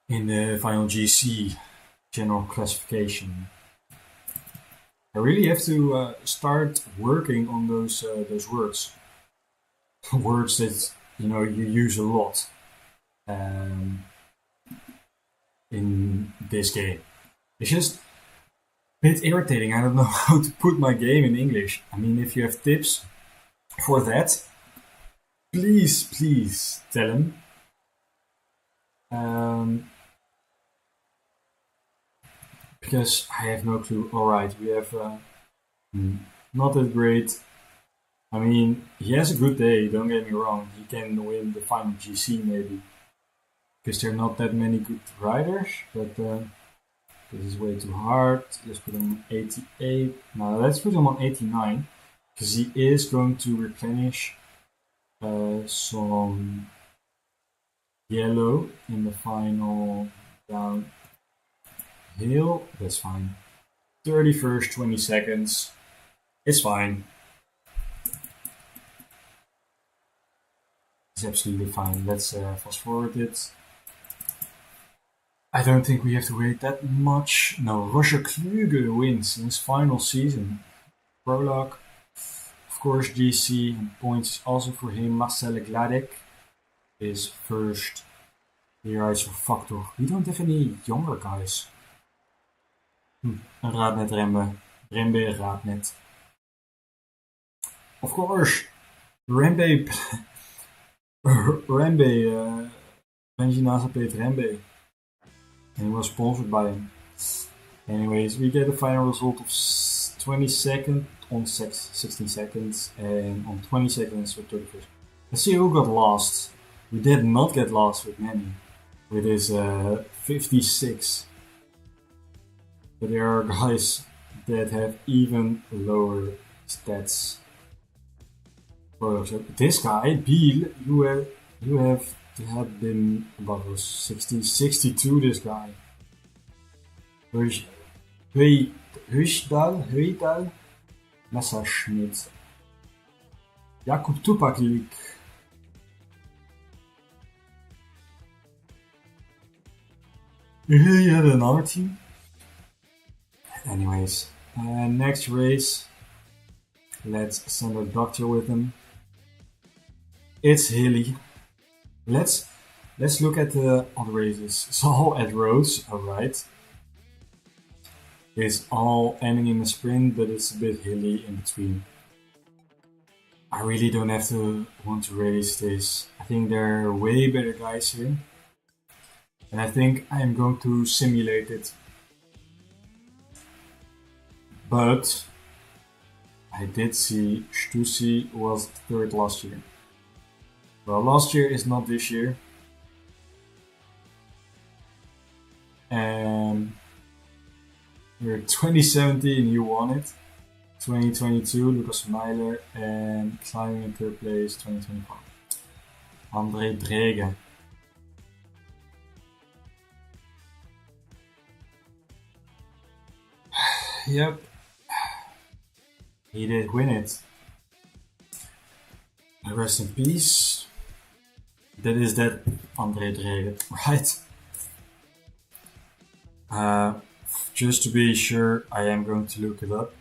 Speaker 1: In the final GC, general classification. I really have to start working on those words. Words that, you use a lot in this game. It's just a bit irritating. I don't know how to put my game in English. I mean, if you have tips for that, please tell him. Because I have no clue. Alright, we have not that great. I mean, he has a good day, don't get me wrong. He can win the final GC maybe. Because there are not that many good riders, but this is way too hard. Let's put him on 88. Now let's put him on 89. Because he is going to replenish some yellow in the final downhill. That's fine. 31st, 20 seconds. It's fine. It's absolutely fine. Let's fast forward it. I don't think we have to wait that much. No, Roger Kluge wins in his final season. Prologue, of course, GC and points also for him. Marcel Gladek is first. He rides for Factor. We don't have any younger guys. Een Raadnet Rembe. Rembe Raadnet. Of course, Rembe. Rembe. Benji Peter Rembe. And he was sponsored by him. Anyways, we get a final result of 22nd on 16 seconds and on 20 seconds with 31st. Let's see who got lost. We did not get lost with Manny, with his 56. But there are guys that have even lower stats. So this guy, Biel, you have been about 60, 62. This guy. Huidal, Messerschmidt, Jakub Tupaklik. Here you had another team. Anyways, next race. Let's send our doctor with him. It's hilly. Let's look at the other races. It's all at roads, alright. It's all ending in a sprint, but it's a bit hilly in between. I really don't want to race this. I think there are way better guys here. And I think I am going to simulate it. But I did see Stussy was third last year. Well, last year is not this year. And we're 2017, you won it. 2022, Lucas Meiler, and climbing in third place, 2025. André Drege. Yep. He did win it. Rest in peace. That is that André Drege, right? Just to be sure, I am going to look it up.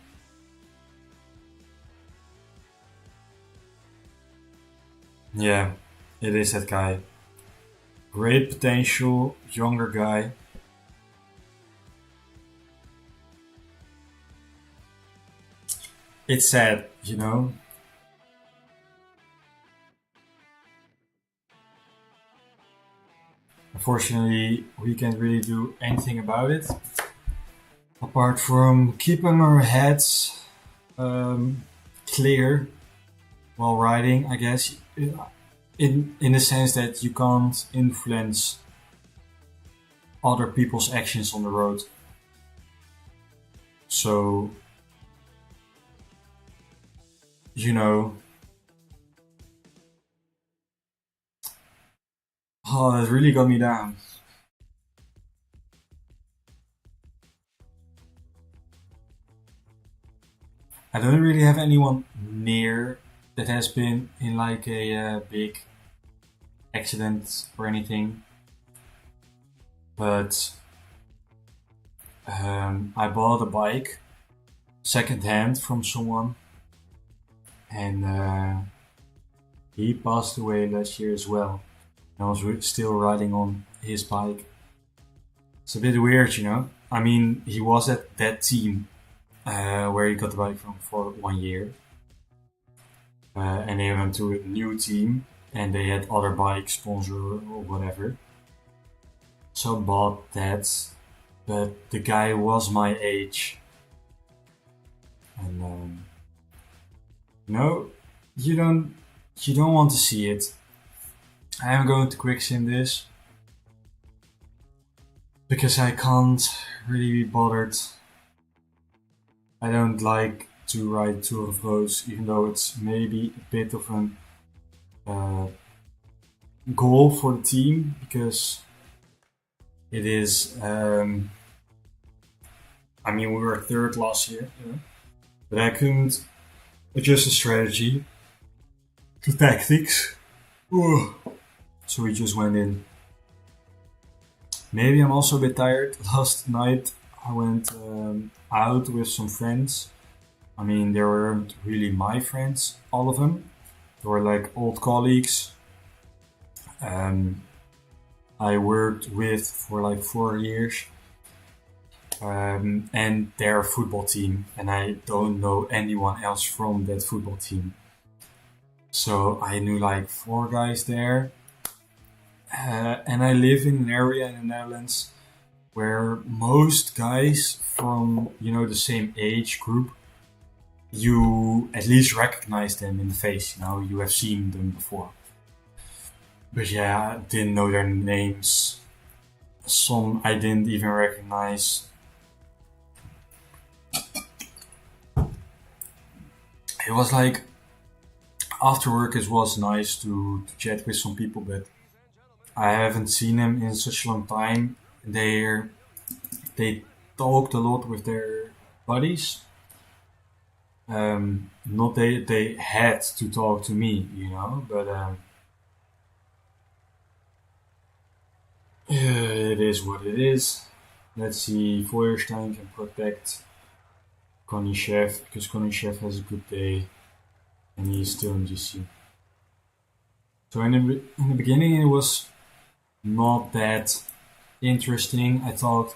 Speaker 1: Yeah, it is that guy. Great potential, younger guy. It's sad, you know. Unfortunately, we can't really do anything about it. Apart from keeping our heads clear while riding, I guess. In the sense that you can't influence other people's actions on the road. So, you know, oh, that really got me down. I don't really have anyone near that has been in like a big accident or anything. But I bought a bike second hand from someone, and he passed away last year as well. I was still riding on his bike. It's a bit weird, you know. I mean, he was at that team where he got the bike from for 1 year. And they went to a new team and they had other bike sponsor or whatever. So I bought that, but the guy was my age. And no, you don't want to see it. I am going to quick sim this because I can't really be bothered. I don't like to ride Tour of Roads, even though it's maybe a bit of a goal for the team, because it is. I mean, we were third last year, but I couldn't adjust the strategy to tactics. So we just went in. Maybe I'm also a bit tired. Last night I went out with some friends. I mean, they weren't really my friends, all of them. They were like old colleagues. Um, I worked with for like 4 years, and their football team, and I don't know anyone else from that football team. So I knew like four guys there, and I live in an area in the Netherlands where most guys from the same age group, you at least recognize them in the face. You have seen them before. But yeah, didn't know their names. Some I didn't even recognize. It was like after work, it was nice to chat with some people, but I haven't seen them in such a long time. They talked a lot with their buddies. Not they had to talk to me, but it is what it is. Let's see, Feuerstein can protect Konishev because Konishev has a good day and he's still in GC. So in the beginning it was not that interesting. I talked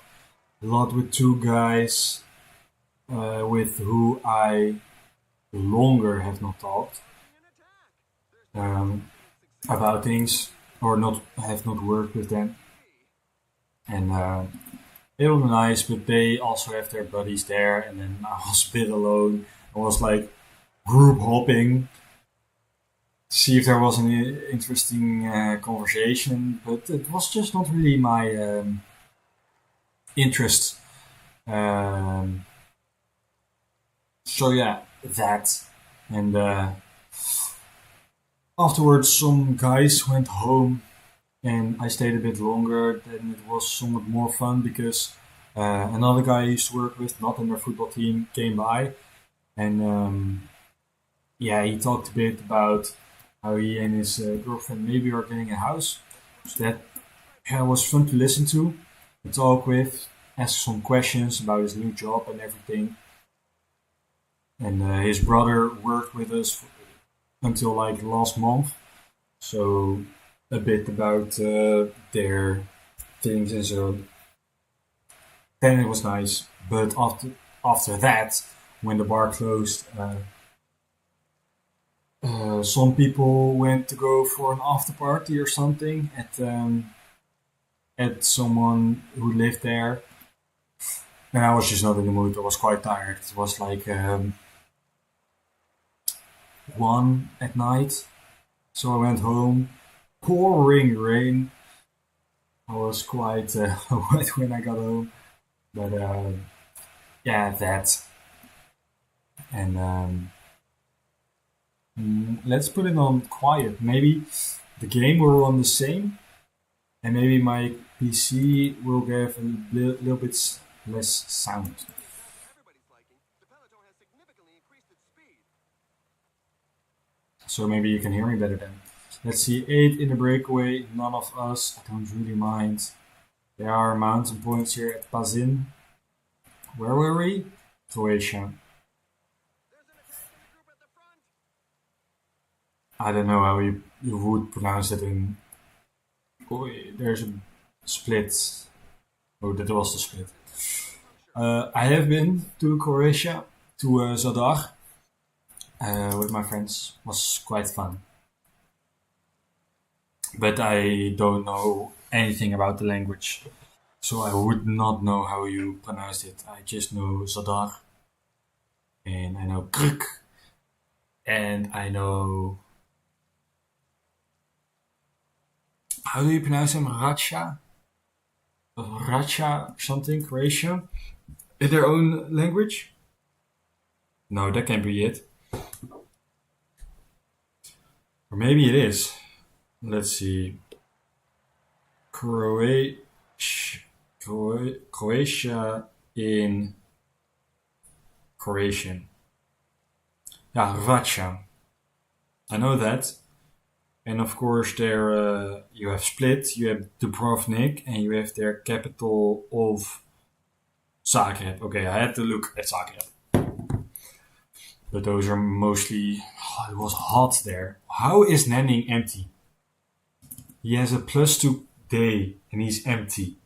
Speaker 1: a lot with two guys with who I longer have not talked um, about things or not have not worked with them, and it was nice. But they also have their buddies there, and then I was a bit alone. I was like group hopping to see if there was an interesting conversation, but it was just not really my interest. Um, so yeah, that. And afterwards, some guys went home, and I stayed a bit longer. Then it was somewhat more fun because another guy I used to work with, not in their football team, came by, and yeah, he talked a bit about how he and his girlfriend maybe are getting a house. So that was fun to listen to talk with, ask some questions about his new job and everything. And his brother worked with us until like last month, so a bit about their things and so. Then it was nice, but after that, when the bar closed, some people went to go for an after party or something at someone who lived there, and I was just not in the mood. I was quite tired. It was like 1 at night, so I went home. Pouring rain. I was quite wet when I got home, but yeah, that. And let's put it on quiet. Maybe the game will run the same, and maybe my PC will give a little bit less sound. So maybe you can hear me better then. Let's see, 8 in the breakaway, none of us. I don't really mind. There are mountain points here at Pazin. Where were we? Croatia. I don't know how you would pronounce it in. Oh, there's a split. Oh, that was the split. I have been to Croatia, to Zadar, with my friends. Was quite fun. But I don't know anything about the language, so I would not know how you pronounce it. I just know Zadar, and I know Krk, and I know how do you pronounce him? Racha something, Croatia. In their own language? No, that can't be it. Or maybe it is. Let's see. Croatia, Croatia in Croatian. Yeah, Racha. I know that. And of course, there you have Split, you have Dubrovnik, and you have their capital of Zagreb. Okay, I had to look at Zagreb. But those are mostly. Oh, it was hot there. How is Nanning empty? He has a +2 day and he's empty.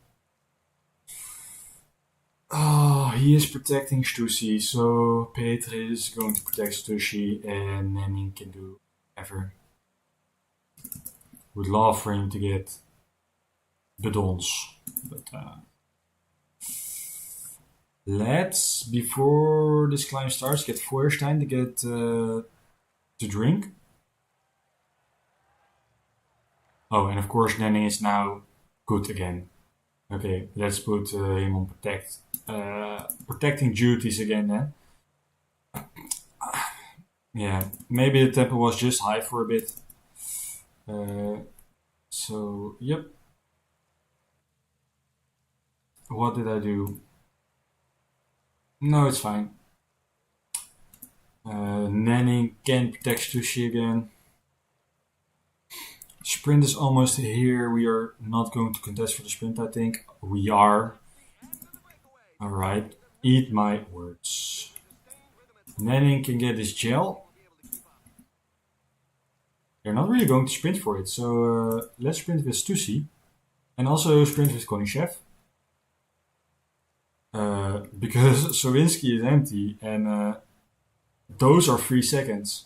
Speaker 1: Oh, he is protecting Stussy, so Peter is going to protect Stussy and Nanning can do whatever. Would love for him to get Bedons. But let's, before this climb starts, get Feuerstein to get to drink. Oh, and of course Nanning is now good again. Okay, let's put him on protecting duties again then. Yeah, maybe the tempo was just high for a bit. So, yep. What did I do? No, it's fine. Nanning can protect Stussy again. Sprint is almost here. We are not going to contest for the sprint, I think. We are. Alright. Eat my words. Nanning can get his gel. They're not really going to sprint for it, so let's sprint with Stussy. And also sprint with Koningschef. Because Sowinski is empty, and those are 3 seconds.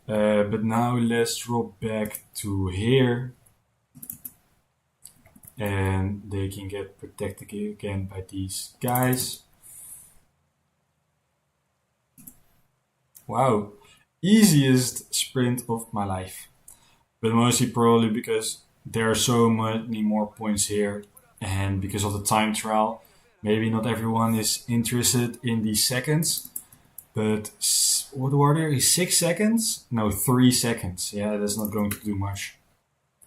Speaker 1: But now let's drop back to here. And they can get protected again by these guys. Wow. Easiest sprint of my life. But mostly probably because there are so many more points here. And because of the time trial, maybe not everyone is interested in these seconds. But what were there? 6 seconds? No, 3 seconds. Yeah, that's not going to do much.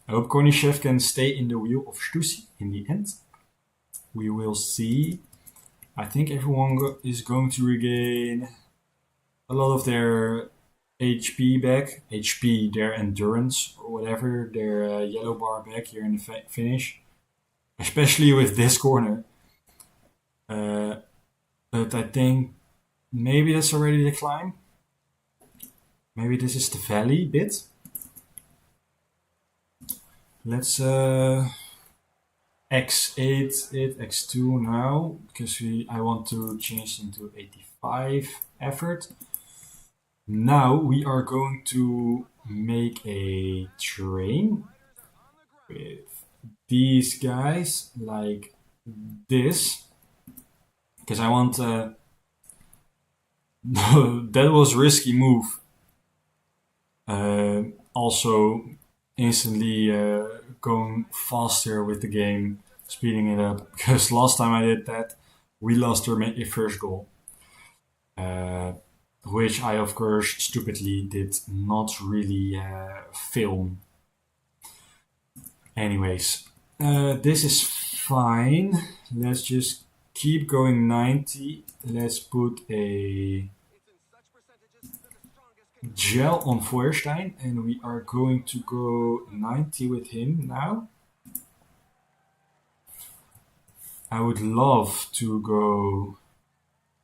Speaker 1: I hope Koningschef can stay in the wheel of Stussy in the end. We will see. I think everyone is going to regain a lot of their HP back. HP, their endurance or whatever. Their yellow bar back here in the finish. Especially with this corner. But I think maybe that's already the climb. Maybe this is the valley bit. Let's X8 it, X2 now, because I want to change into 85 effort. Now we are going to make a train with these guys like this, because I want that was risky move. Also instantly going faster with the game, speeding it up, because last time I did that we lost our first goal, which I of course stupidly did not really film. Anyways, this is fine. Let's just keep going 90. Let's put a gel on Feuerstein, and we are going to go 90 with him now. I would love to go.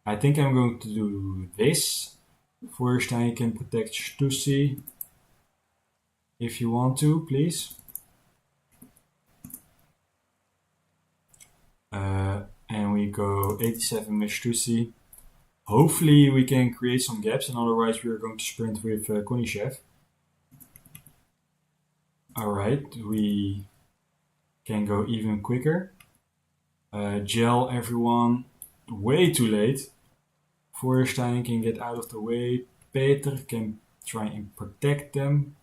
Speaker 1: I think I'm going to do this. Feuerstein can protect Stussy. If you want to, please. And we go 87 with Stussy. Hopefully we can create some gaps, and otherwise we are going to sprint with Koningschef. Alright, we can go even quicker. Gel everyone, way too late. Feuerstein can get out of the way. Peter can try and protect them.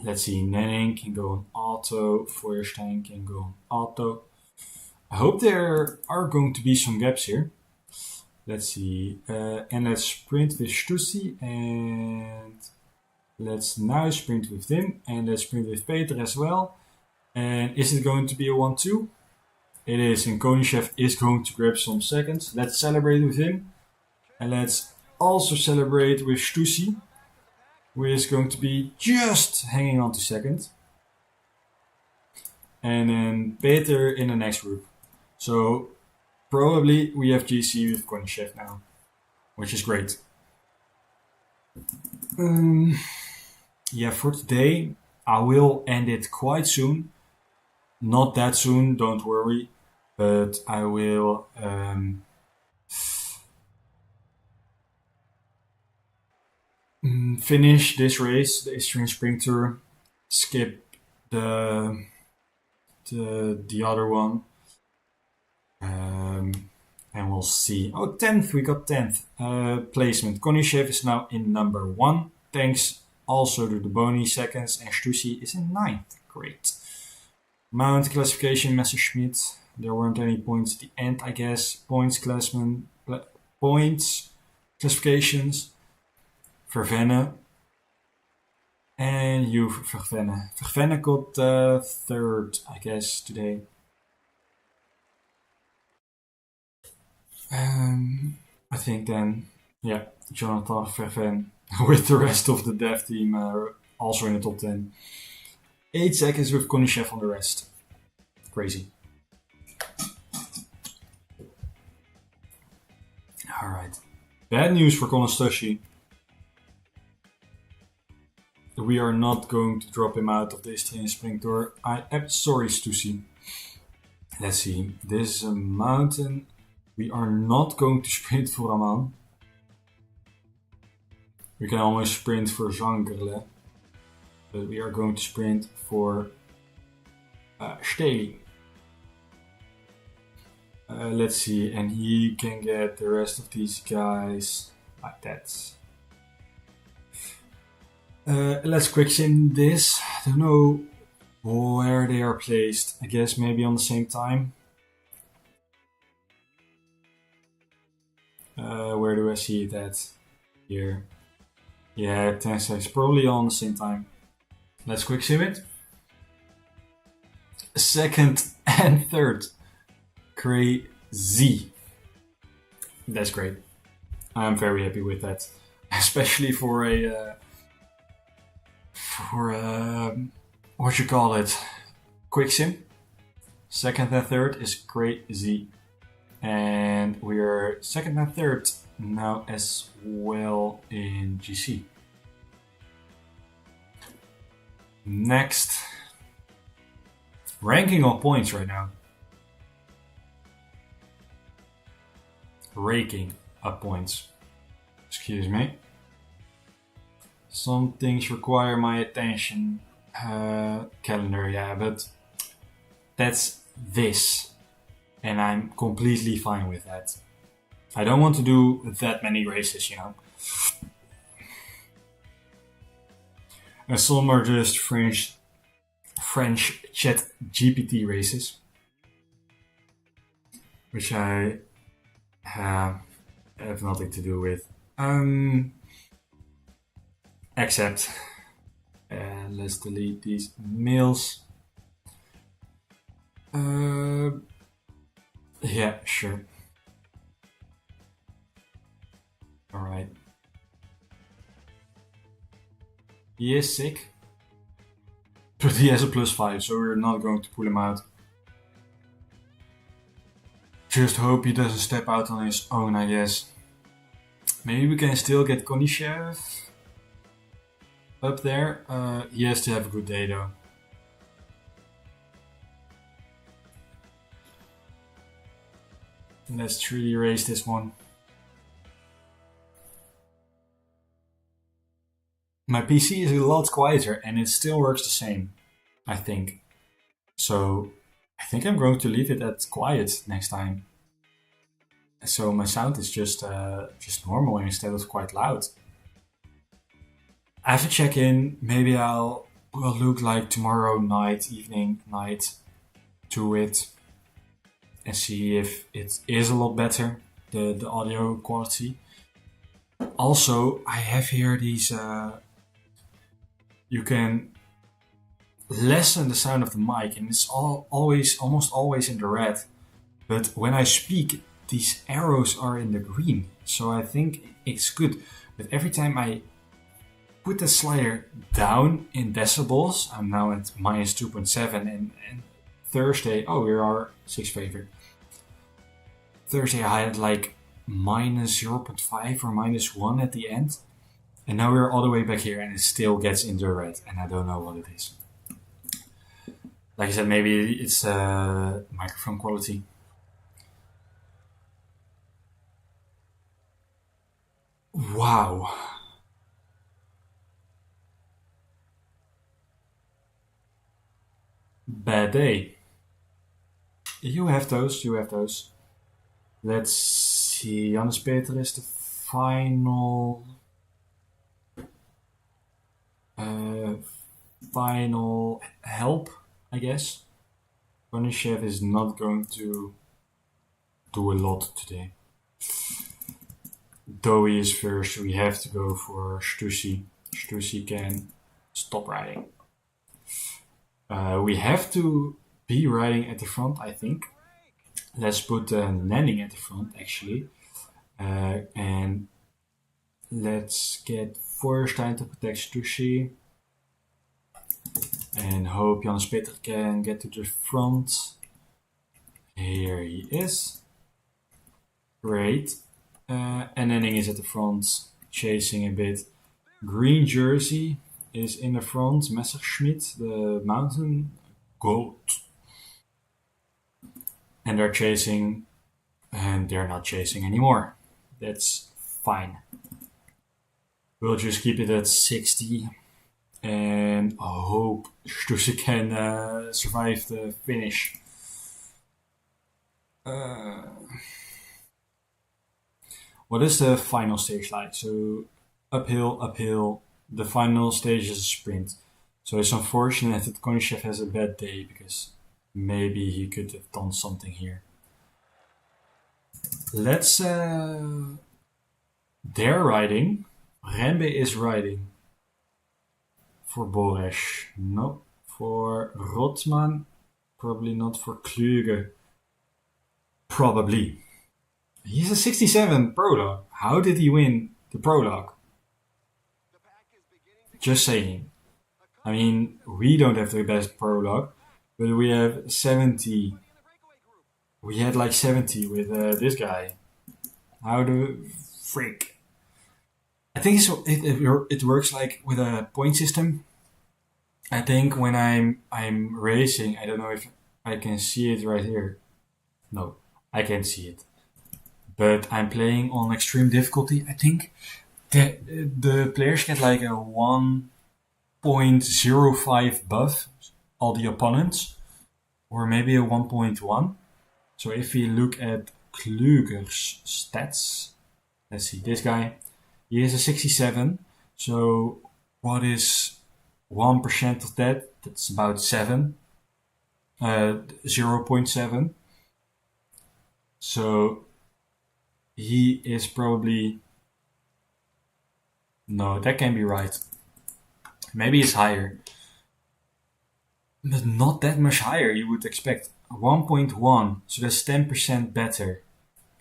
Speaker 1: Let's see, Nanning can go on auto. Feuerstein can go on auto. I hope there are going to be some gaps here. Let's see. And let's sprint with Stussy. And let's now sprint with him. And let's sprint with Peter as well. And is it going to be a 1-2? It is. And Koningschef is going to grab some seconds. Let's celebrate with him. And let's also celebrate with Stussy. who is going to be just hanging on to second. And then Peter in the next group. So probably we have GC with Konishev now, which is great. Yeah, for today, I will end it quite soon. Not that soon, don't worry. But I will finish this race, the Austrian Spring Tour, skip the other one, and we'll see. Oh, 10th, we got 10th placement. Konishev is now in number 1, thanks also to the Boni seconds, and Stussy is in 9th. Great. Mount classification, Messerschmitt. There weren't any points at the end, I guess. Points classifications. Vervenne. And you, Vervenne. Vervenne got 3rd, I guess, today. I think then, yeah, Jonathan Vervenne with the rest of the dev team also in the top 10. 8 seconds with Konishev on the rest. Crazy. Alright. Bad news for Conor Stussy. We are not going to drop him out of the Australian Spring Tour. I am sorry, Stussy. Let's see. This is a mountain. We are not going to sprint for Amman. We can almost sprint for Zangerle. But we are going to sprint for Steli. Let's see, and he can get the rest of these guys like that. Let's quick sim this. I don't know where they are placed. I guess maybe on the same time. Where do I see it at? Here. Yeah, 10 seconds. Probably on the same time. Let's quick sim it. 2nd and 3rd. Crazy. That's great. I'm very happy with that. Especially for a what you call it? Quick sim. 2nd and 3rd is crazy. And we are 2nd and 3rd now as well in GC. Next. Ranking on points right now. Raking up points. Excuse me. Some things require my attention. Calendar, yeah, but that's this. And I'm completely fine with that. I don't want to do that many races, you know. And some are just French chat GPT races. Which I have nothing to do with. Except, let's delete these mails. Yeah, sure. Alright. He is sick. But he has a +5, so we're not going to pull him out. Just hope he doesn't step out on his own, I guess. Maybe we can still get Konishev up there. He has to have a good day though. Let's truly race this one. My PC is a lot quieter and it still works the same, I think. So I think I'm going to leave it at quiet next time. So my sound is just normal instead of quite loud. I have to check in. Maybe will look like tomorrow night to it and see if it is a lot better, the audio quality. Also, I have here these. You can lessen the sound of the mic, and it's almost always in the red. But when I speak, these arrows are in the green, so I think it's good. But every time I put the slider down in decibels. I'm now at minus 2.7 and Thursday, oh, we are 6th favorite. Thursday I had like minus 0.5 or minus 1 at the end. And now we're all the way back here and it still gets in the red and I don't know what it is. Like I said, maybe it's microphone quality. Wow. Bad day. You have those, you have those. Let's see, Jannes Peter is the final final help, I guess. Konishev is not going to do a lot today. Though he is first, we have to go for Stussy. Stussy can stop riding. We have to be riding at the front, I think. Let's put Nanning at the front, actually. And let's get Feuerstein to protect Stussy. And hope Jannes Peter can get to the front. Here he is. Great. And Nanning is at the front, chasing a bit. Green jersey is in the front. Messerschmitt, the mountain goat. And they're chasing, and they're not chasing anymore. That's fine. We'll just keep it at 60 and hope Stussy can survive the finish. What is the final stage like? So uphill, uphill. The final stage is a sprint. So it's unfortunate that Konishev has a bad day because maybe he could have done something here. Let's... they're riding. Rembe is riding. For Boresch. No. For Rothman. Probably not. For Kluge. Probably. He's a 67 prologue. How did he win the prologue? Just saying. I mean, we don't have the best prologue, but we have 70. We had like 70 with this guy. How the freak? I think it works like with a point system. I think when I'm racing, I don't know if I can see it right here. No, I can't see it. But I'm playing on extreme difficulty. I think the players get like a 1.05 buff, all the opponents, or maybe a 1.1. So if we look at Kluger's stats, let's see, this guy, he is a 67. So what is 1% of that? That's about 7. 0.7. So he is probably... No, that can be right. Maybe it's higher. But not that much higher, you would expect. 1.1, so that's 10% better.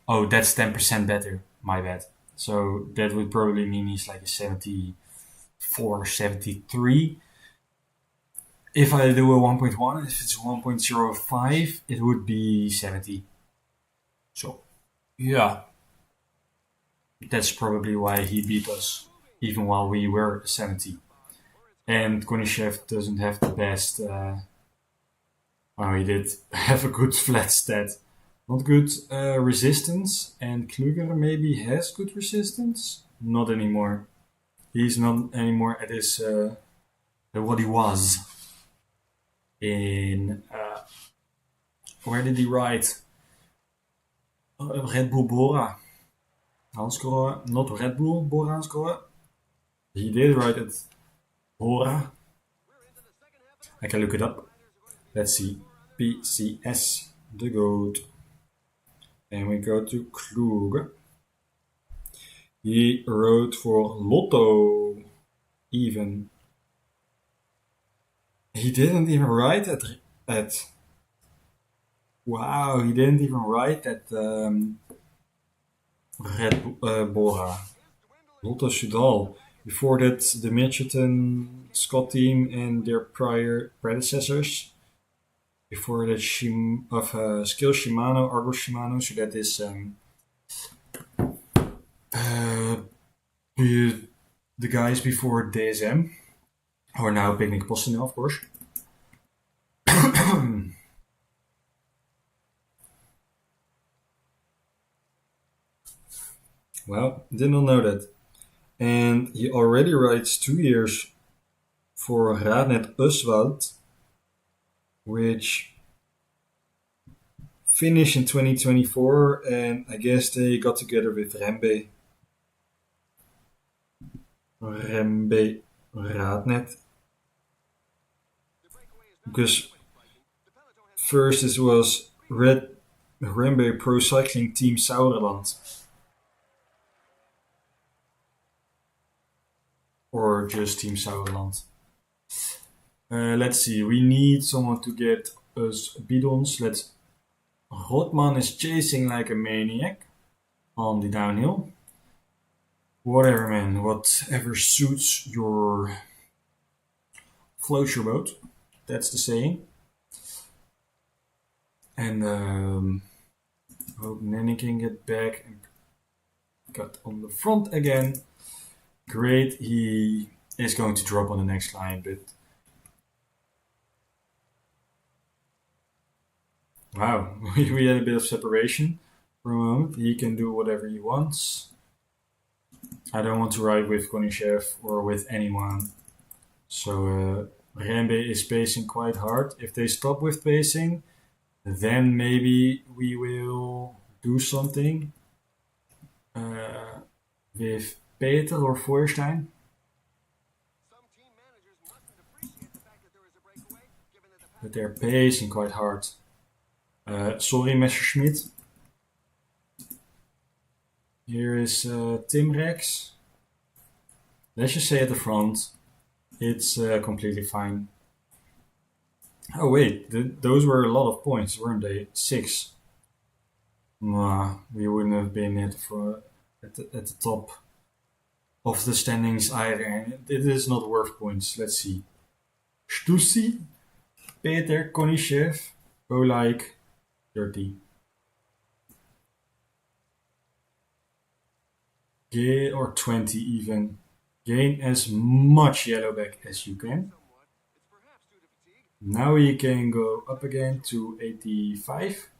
Speaker 1: Oh, that's 10% better. My bad. So that would probably mean he's like a 74, 73. If I do a 1.1, if it's 1.05, it would be 70. So, yeah. That's probably why he beat us, even while we were 70. And Konishev doesn't have the best... well, he did have a good flat stat. Not good resistance, and Kluger maybe has good resistance? Not anymore. He's not anymore at his... what he was. In... where did he ride? Red Bull Bora. Hansgrohe, not Red Bull, Bora Hansgrohe. He did ride at Bora. I can look it up. Let's see. PCS, the goat. And we go to Kluge. He rode for Lotto. Even. He didn't even ride at wow, he didn't even ride at Red Bora. Lotto Sudal. Before that, the Mitchelton Scott team and their prior predecessors. Before that, Skill Shimano, Argo Shimano. So that is uh, the guys before DSM, who are now Picnic PostNL, of course. Well, did not know that. And he already rides 2 years for Radnet Uswald, which finished in 2024, and I guess they got together with Rembe Radnet, because first it was Rembe Pro Cycling Team Sauerland, or just Team Sauerland. Let's see, we need someone to get us bidons. Rotman is chasing like a maniac on the downhill. Whatever, man, whatever suits floats your boat. That's the saying. And hope Nanny can get back and got on the front again. Great, he is going to drop on the next line, but wow, we had a bit of separation for a moment. He can do whatever he wants. I don't want to ride with Konishev or with anyone. So Rembe is pacing quite hard. If they stop with pacing, then maybe we will do something with Peter or Feuerstein. But they're pacing quite hard. Sorry, Messerschmidt. Here is Tim Rex. Let's just say at the front, it's completely fine. Oh wait, those were a lot of points, weren't they? 6. Nah, we wouldn't have been at the top of the standings either, and it is not worth points. Let's see. Stussy, Peter, Konishev, go like 30. Or 20 even. Gain as much yellowback as you can. Now we can go up again to 85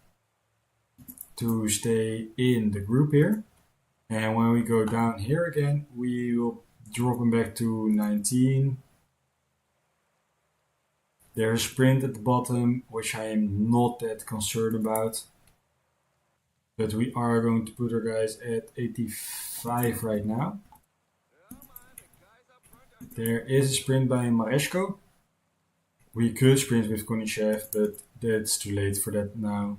Speaker 1: to stay in the group here. And when we go down here again, we will drop him back to 19. There's a sprint at the bottom, which I am not that concerned about. But we are going to put our guys at 85 right now. There is a sprint by Maresco. We could sprint with Konishev, but that's too late for that now.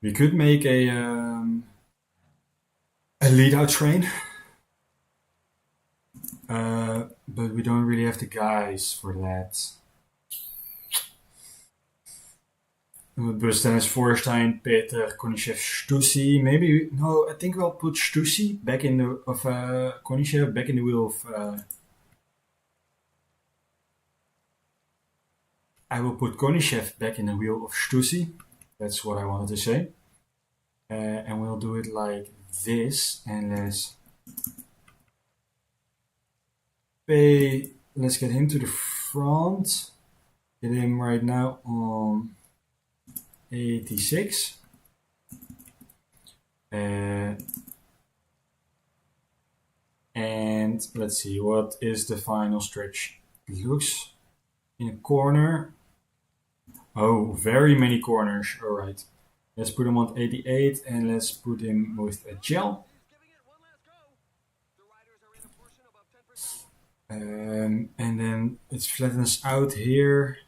Speaker 1: We could make a lead-out train. But we don't really have the guys for that. Then is Feuerstein, Peter, Konishev, Stussy. Maybe no. I think we'll put Stussy back in the Konishev back in the wheel of. I will put Konishev back in the wheel of Stussy. That's what I wanted to say. And we'll do it like this, and let's get him to the front. Get him right now on 86. And let's see, what is the final stretch? It looks in a corner. Oh, very many corners. All right. Let's put him on 88 and let's put him with a gel. And then it flattens out here.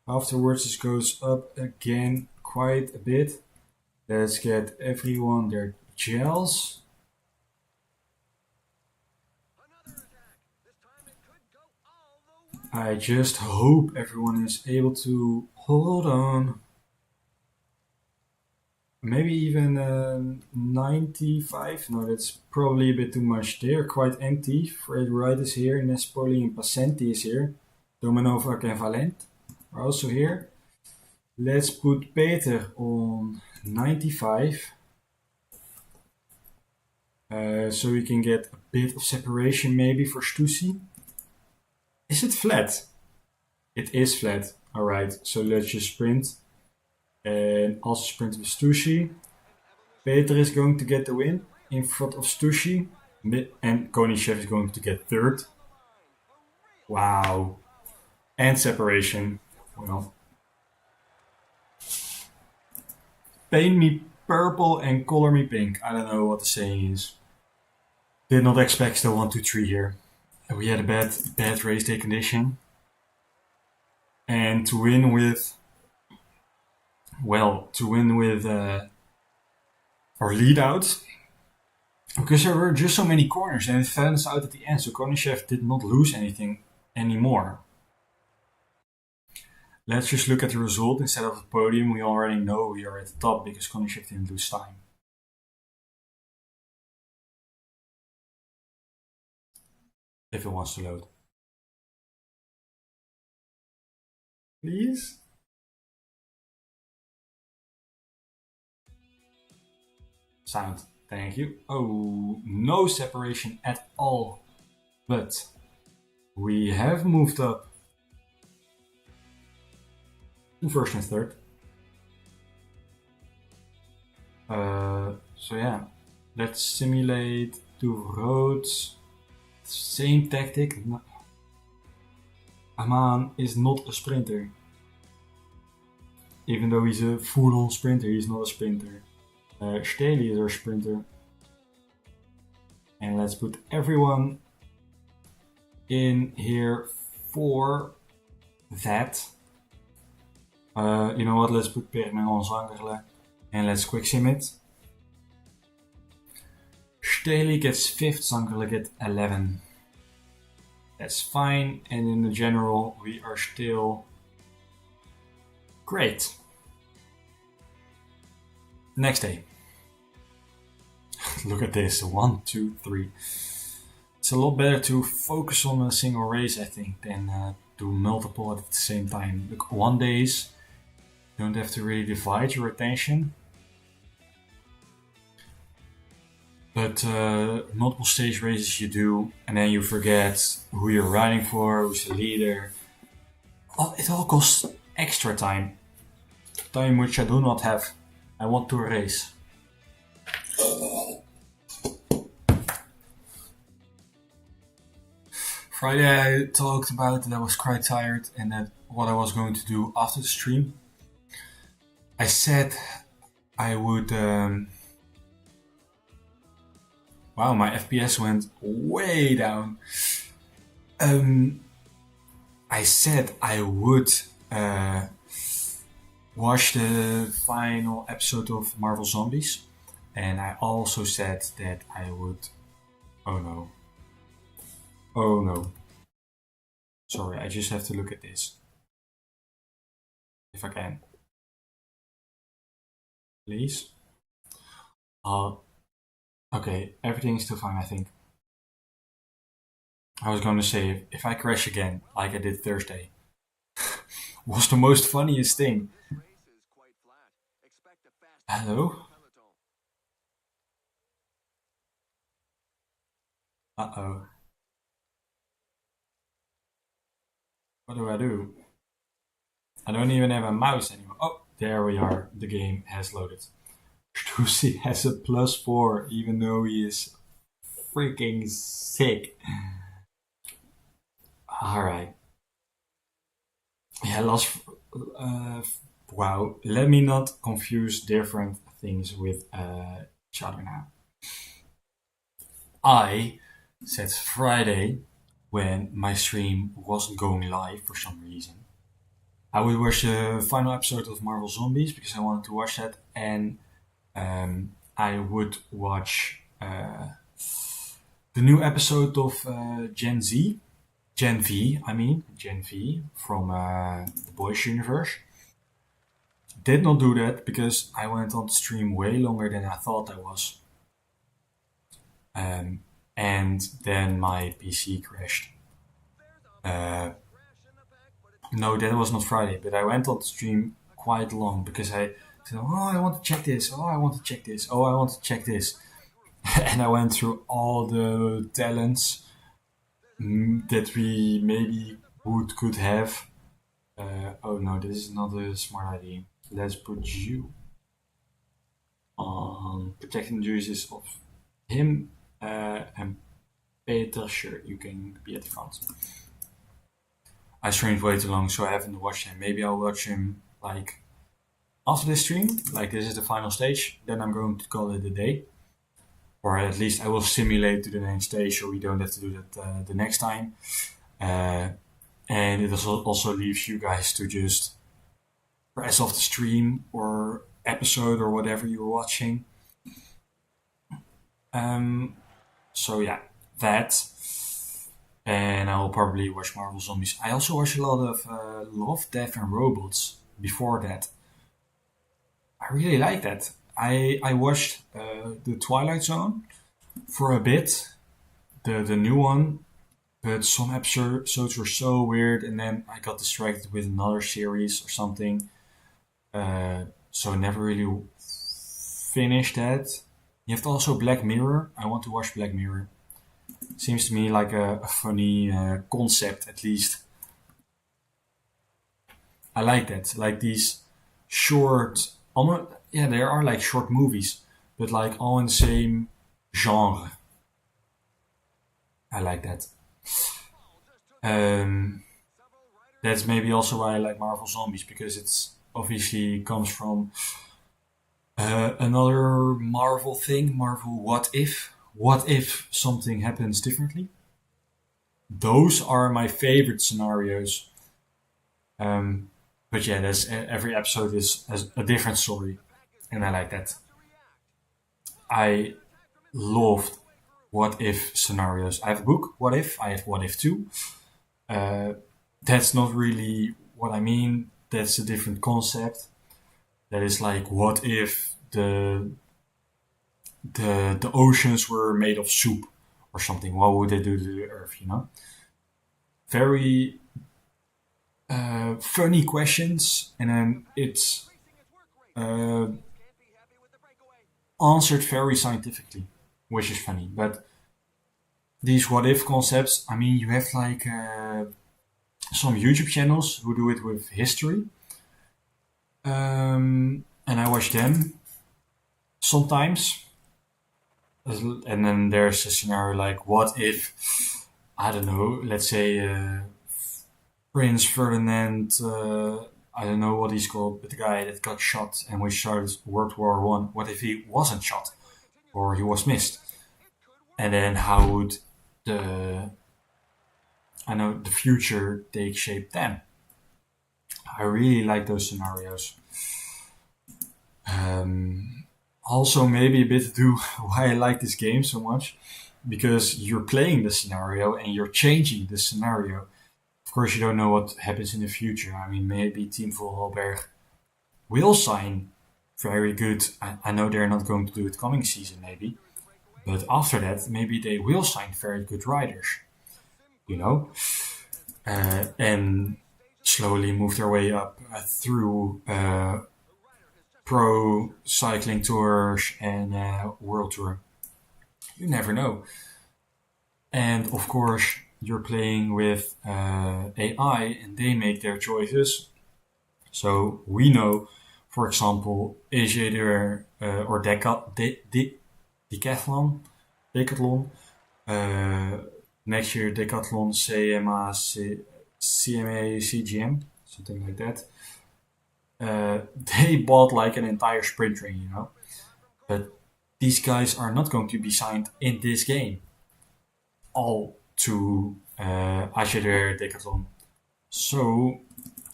Speaker 1: Afterwards, it goes up again quite a bit. Let's get everyone their gels. I just hope everyone is able to hold on. maybe even 95. No, that's probably a bit too much. They are quite empty. Fred Wright is here. Nespoli and Passenti is here. Domanovac and Valent are also here. Let's put Peter on 95. So we can get a bit of separation maybe for Stussy. Is it flat? It is flat. Alright, so let's just sprint. And also sprint with Stussy. Peter is going to get the win in front of Stussy. And Koningschef is going to get third. Wow. And separation. Well. Paint me purple and color me pink. I don't know what the saying is. Did not expect the 1, 2, 3 here. We had a bad race day condition. And to win with our lead out, because there were just so many corners and it fell us out at the end, so Koningschef did not lose anything anymore. Let's just look at the result instead of the podium. We already know we are at the top because Koningschef didn't lose time. If it wants to load. Please? Sound. Thank you. Oh, no separation at all. But we have moved up to first and third. So yeah, let's simulate 2 roads. Same tactic. Aman is not a sprinter. Even though he's a full-on sprinter, he's not a sprinter. Staley is our sprinter. And let's put everyone in here for that. You know what, let's put Permanent Zangerle and let's quick sim it. Staley gets 5th, Zangerle gets 11. That's fine, and in the general we are still great. Next day. Look at this, 1, 2, 3. It's a lot better to focus on a single race, I think, than do multiple at the same time. Look, 1 days, you don't have to really divide your attention. But multiple stage races you do, and then you forget who you're riding for, who's the leader. Well, it all costs extra time. Time which I do not have. I want to race. Friday I talked about that I was quite tired and that what I was going to do after the stream. I said I would... Wow, my FPS went way down. I said I would watch the final episode of Marvel Zombies. And I also said that I would... Oh no. Oh no. Sorry, I just have to look at this. If I can. Please. Okay, everything is still fine, I think. I was going to say, if I crash again, like I did Thursday, was the most funniest thing. Hello? Uh-oh. What do I do? I don't even have a mouse anymore. Oh, there we are. The game has loaded. Stussy has a +4, even though he is freaking sick. Alright. Yeah, wow. Let me not confuse different things with each other now. I said Friday, when my stream wasn't going live for some reason, I would watch the final episode of Marvel Zombies because I wanted to watch that, and I would watch the new episode of Gen V from the Boys Universe. Did not do that because I went on the stream way longer than I thought I was. Um, and then my PC crashed. Uh, no, that was not Friday, but I went on the stream quite long because I said, oh, I want to check this. Oh, I want to check this. Oh, I want to check this. And I went through all the talents that we maybe could have. Oh no, this is not a smart idea. Let's put you on protecting the juices of him and Peter. Sure, you can be at the front. I streamed way too long, so I haven't watched him. Maybe I'll watch him like after this stream. Like this is the final stage. Then I'm going to call it a day, or at least I will simulate to the next stage, so we don't have to do that the next time. And it also leaves you guys to just press off the stream or episode or whatever you're watching. So yeah, that. And I will probably watch Marvel Zombies. I also watch a lot of Love, Death and Robots before that. I really like that. I watched The Twilight Zone for a bit, the new one, but some episodes were so weird, and then I got distracted with another series or something. So I never really finished that. You have also Black Mirror. I want to watch Black Mirror. Seems to me like a funny concept, at least. I like that. Like these short, almost, yeah, there are like short movies, but like all in the same genre. I like that. Um, that's maybe also why I like Marvel Zombies, because it's obviously comes from another Marvel thing, Marvel What If. What if something happens differently? Those are my favorite scenarios. Um, but yeah, there's every episode is has a different story, and I like that. I loved what if scenarios. I have a book, What If. I have What If 2. Uh, that's not really what I mean. That's a different concept. That is like, what if the oceans were made of soup or something? What would they do to the Earth? Very funny questions, and then it's uh, answered very scientifically, which is funny. But these what if concepts, I mean, you have like some YouTube channels who do it with history, and I watch them sometimes. And then there's a scenario like, what if, I don't know, let's say Prince Ferdinand, I don't know what he's called, but the guy that got shot and we started World War I. What if he wasn't shot or he was missed? And then how would the the future take shape then? I really like those scenarios. Also, maybe a bit to do why I like this game so much, because you're playing the scenario and you're changing the scenario. Of course, you don't know what happens in the future. I mean, maybe Team Vorarlberg will sign very good. I know they're not going to do it coming season, maybe, but after that, maybe they will sign very good riders, you know, and slowly move their way up through pro cycling tours and world tour. You never know. And of course, you're playing with AI and they make their choices. So we know, for example, AJ or Decathlon, next year Decathlon CMA CGM, something like that. They bought like an entire sprint ring, But these guys are not going to be signed in this game. All to AG Decathlon. So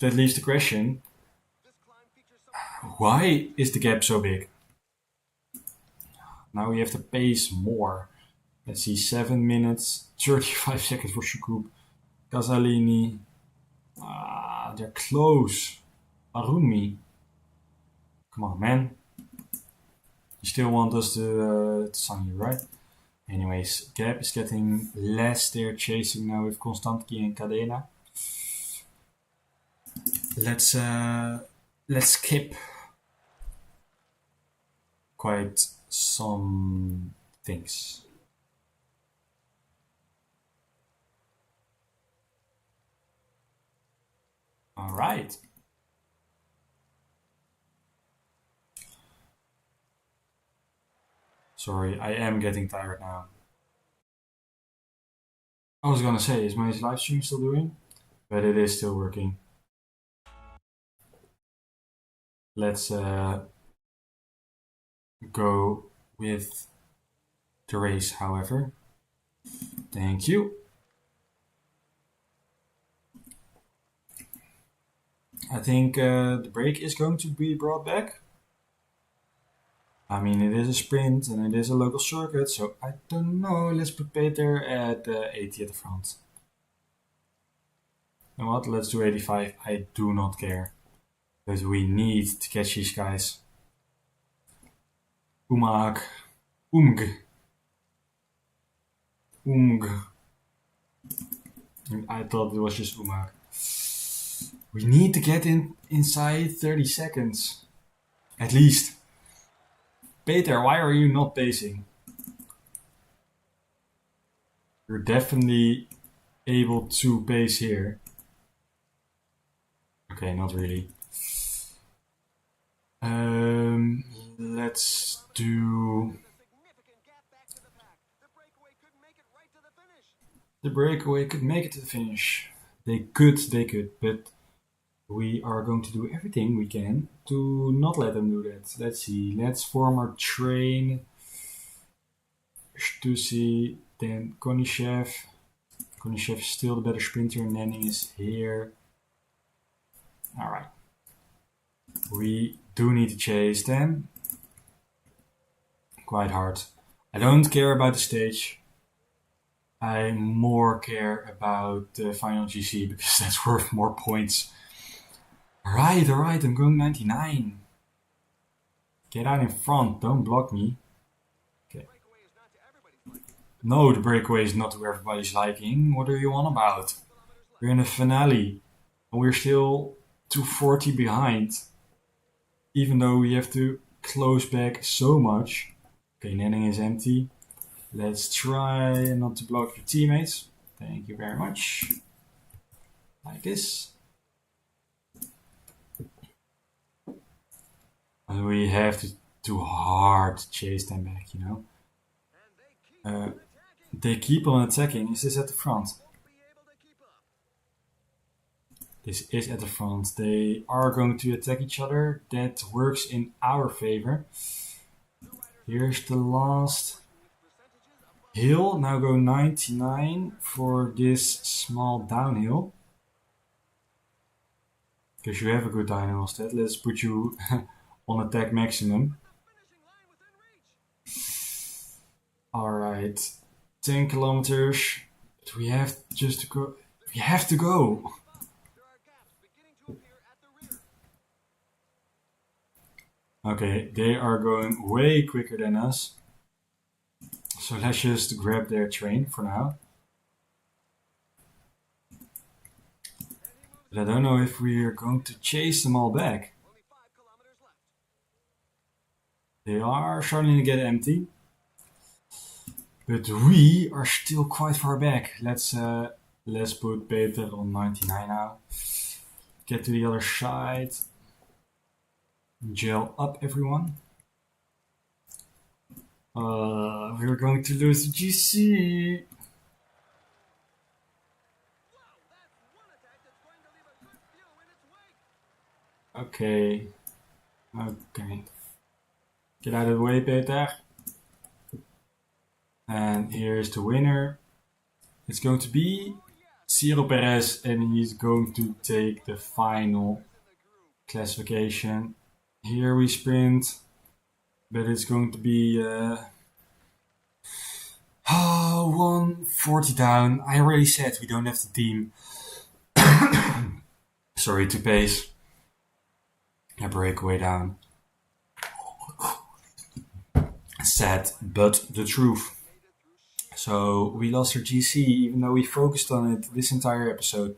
Speaker 1: that leaves the question: why is the gap so big? Now we have to pace more. Let's see, 7 minutes, 35 seconds for Shukub. Casalini. They're close. Arumi. Come on, man. You still want us to sign you, right? Anyways, Gap is getting less. They're chasing now with Konstantin and Cadena. Let's skip quite some things. All right. Sorry, I am getting tired now. I was gonna say, is my live stream still doing? But it is still working. Let's go with the race, however. Thank you. I think the break is going to be brought back. I mean, it is a sprint and it is a local circuit, so I don't know. Let's put Peter at 80 at the front. You know what? Let's do 85. I do not care. Because we need to catch these guys. Umag. I thought it was just Umag. We need to get inside 30 seconds. At least. Peter, why are you not pacing? You're definitely able to pace here. Okay, not really. Let's do... The breakaway could make it to the finish. They could, but we are going to do everything we can to not let them do that. Let's see, let's form our train. Stussy, then Konishev. Konishev is still the better sprinter, and Nenning is here. Alright. We do need to chase them. Quite hard. I don't care about the stage. I more care about the final GC because that's worth more points. Alright, I'm going 99. Get out in front, don't block me. Okay. No, the breakaway is not to everybody's liking. What are you on about? We're in the finale. And we're still 240 behind. Even though we have to close back so much. Okay, Nenning is empty. Let's try not to block your teammates. Thank you very much. Like this. And we have to do hard to chase them back, you know. They keep on attacking. Is this at the front? This is at the front. They are going to attack each other. That works in our favor. Here's the last hill. Now go 99 for this small downhill. Because you have a good downhill instead. Let's put you on attack maximum. Alright. 10 kilometers. But we have just to go. We have to go. Okay, they are going way quicker than us. So let's just grab their train for now. But I don't know if we are going to chase them all back. They are starting to get empty. But we are still quite far back. Let's put Peter on 99 now. Get to the other side. Gel up, everyone. We're going to lose the GC. Okay. Get out of the way, Peter. And here's the winner. It's going to be Ciro Perez, and he's going to take the final classification. Here we sprint, but it's going to be 140 down. I already said we don't have the team. Sorry, to pace. A breakaway down. Sad, but the truth. So we lost our GC, even though we focused on it this entire episode.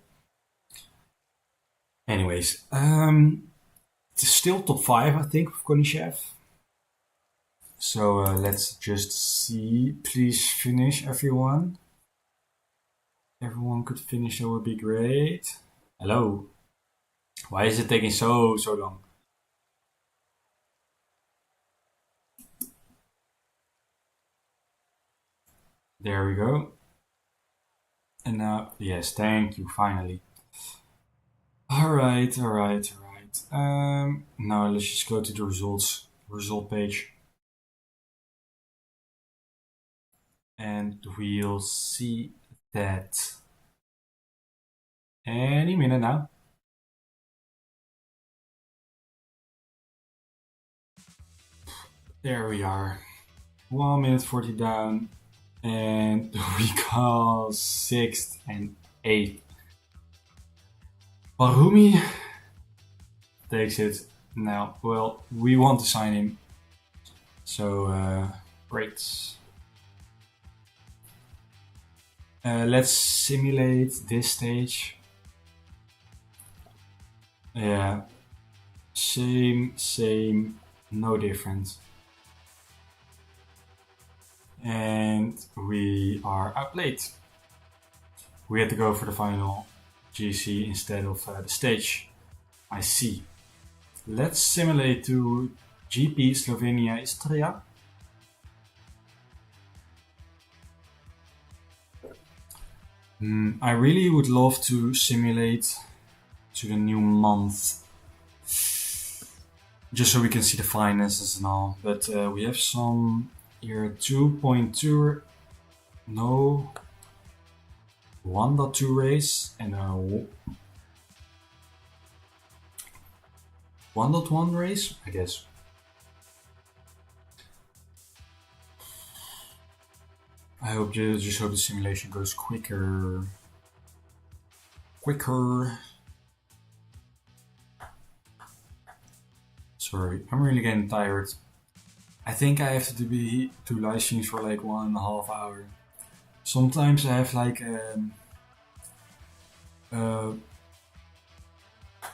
Speaker 1: Anyways, it's still top 5, I think, of Konishev. So let's just see. Please finish, everyone. Everyone could finish, that would be great. Hello. Why is it taking so long? There we go. And now, yes, thank you, finally. Alright. Now let's just go to the result page. And we'll see that any minute now. There we are. 1 minute 40 down. And we call 6th and 8th. Barumi takes it. Now, well, we want to sign him. So, great. Let's simulate this stage. Yeah. Same, no difference. And we are out late. We had to go for the final GC instead of the stage. I see. Let's simulate to GP Slovenia Istria. I really would love to simulate to the new month. Just so we can see the finances and all. But we have some here 2.2, no 1.2 race and a 1.1 race, I guess. I just hope the simulation goes quicker. Sorry, I'm really getting tired. I think I have to do live streams for like 1.5 hours. Sometimes I have like a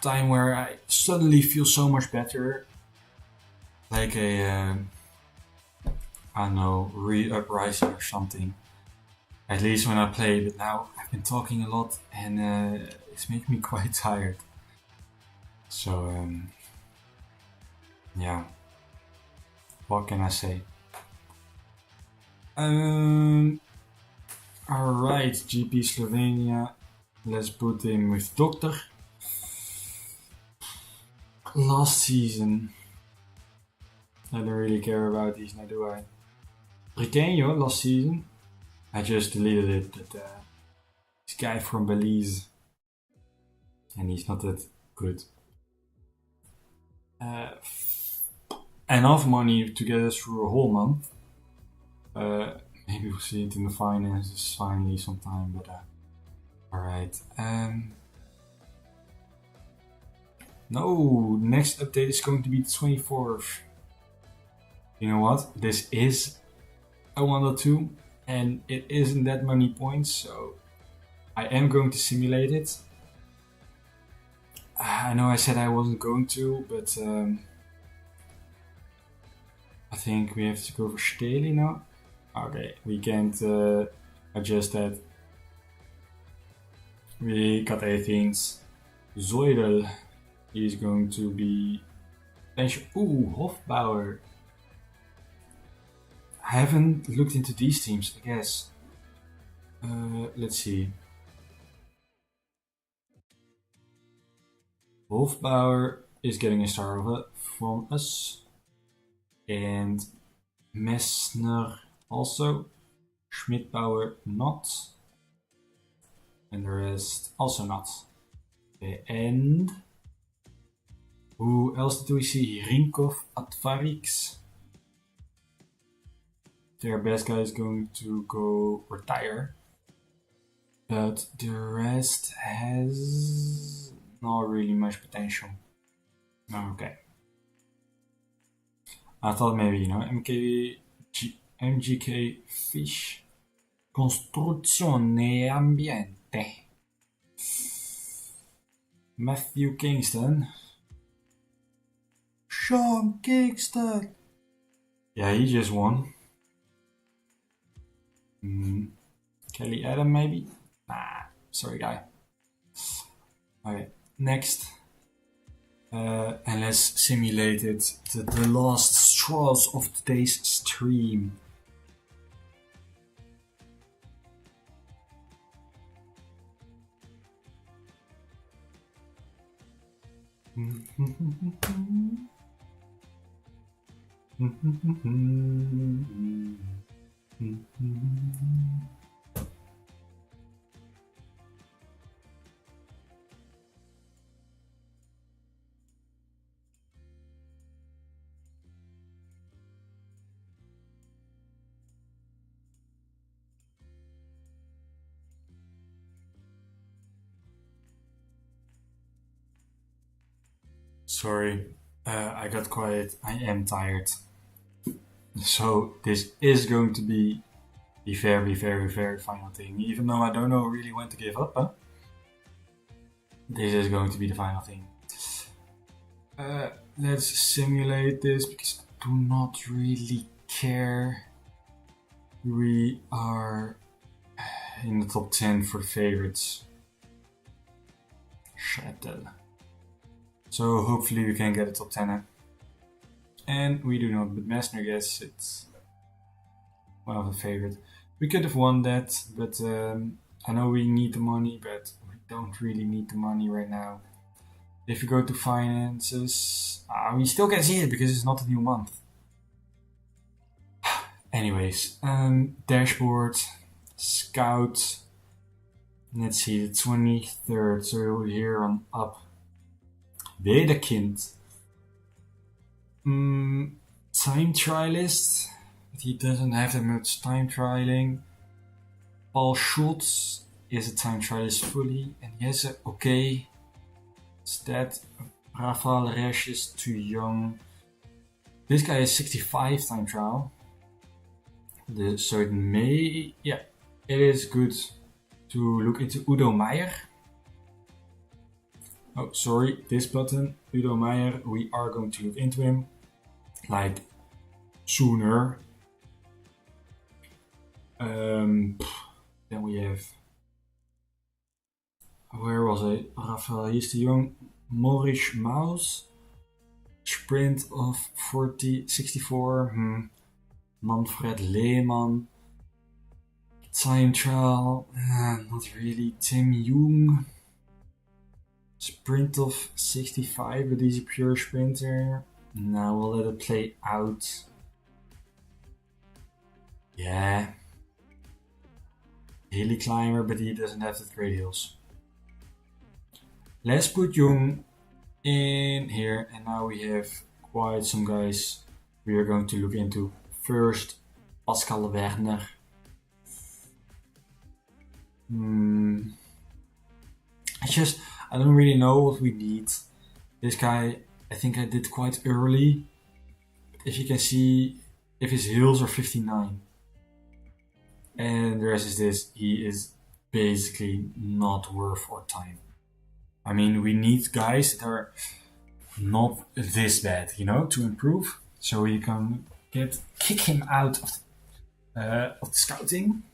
Speaker 1: time where I suddenly feel so much better. Like a, I don't know, re-uprising or something. At least when I play, but now I've been talking a lot and it's making me quite tired. So, yeah. What can I say? Alright, GP Slovenia. Let's put him with Doctor. Last season. I don't really care about these now, do I? Riqueño last season. I just deleted it, but this guy from Belize. And he's not that good. Enough money to get us through a whole month. Maybe we'll see it in the finances finally sometime, but alright. No, next update is going to be the 24th. You know what? This is a 1.2 and it isn't that many points, so I am going to simulate it. I know I said I wasn't going to, but I think we have to go for Staley now. Okay, we can't adjust that. We got 18s. Zoidel is going to be... Ooh, Hofbauer. I haven't looked into these teams, I guess. Let's see. Hofbauer is getting a star from us. And Messner also. Schmidbauer not. And the rest also not. Okay, and who else do we see? Rinkov at Varix. Their best guy is going to go retire. But the rest has not really much potential. Okay. I thought maybe, MK MGK Fish. Costruzione Ambiente. Matthew Kingston. Sean Kingston. Yeah, he just won. Kelly Adam, maybe? Nah, sorry, guy. Okay, next. And let's simulate it. The last straws of today's stream. Sorry, I got quiet. I am tired. So this is going to be the very, very, very final thing. Even though I don't know really when to give up, huh? This is going to be the final thing. Let's simulate this because I do not really care. We are in the top 10 for the favorites. Shuttle. So hopefully we can get a top 10. And we do not, but Messner gets it's one of the favorites. We could have won that, but I know we need the money, but we don't really need the money right now. If you go to finances, we still can see it because it's not a new month. Anyways, dashboard, scout. Let's see, the 23rd, so here on up. Wederkind. Time trialist, but he doesn't have that much time trialing. Paul Schultz is a time trialist fully, and he has a okay stat. Rafael Resch is too young. This guy is 65 time trial. So it may, yeah, it is good to look into Udo Meijer. Oh, sorry, this button, Udo Meijer, we are going to look into him, like, sooner. Then we have, where was I? Rafael, he's the young Maurice Maus, sprint of 64, Manfred Lehmann, time trial, not really, Tim Jung, sprint of 65, but he's a pure sprinter. Now we'll let it play out. Yeah. Hilly climber, but he doesn't have the great hills. Let's put Jung in here, and now we have quite some guys we are going to look into. First, Pascal Werner. I don't really know what we need. This guy, I think I did quite early. If you can see, if his hills are 59. And the rest is this, he is basically not worth our time. I mean, we need guys that are not this bad, to improve. So we can kick him out of the scouting.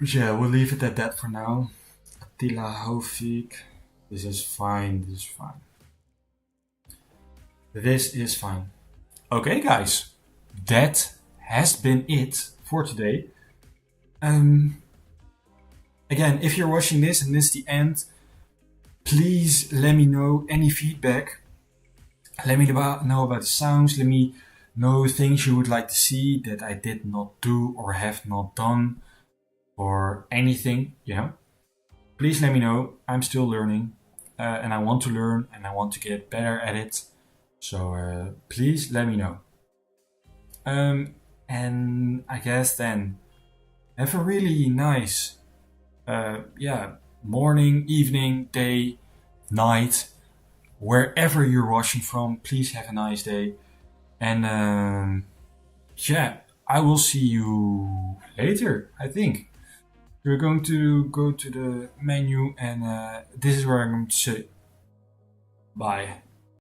Speaker 1: Yeah, we'll leave it at that for now. Attila Hovig. This is fine. This is fine. Okay, guys. That has been it for today. Again, if you're watching this and this is the end, please let me know any feedback. Let me know about the sounds. Let me know things you would like to see that I did not do or have not done. Or anything, please let me know. I'm still learning, and I want to learn, and I want to get better at it. So please let me know. And I guess then have a really nice, morning, evening, day, night, wherever you're watching from, please have a nice day. And yeah, I will see you later, I think. We're going to go to the menu, and this is where I'm going to say bye.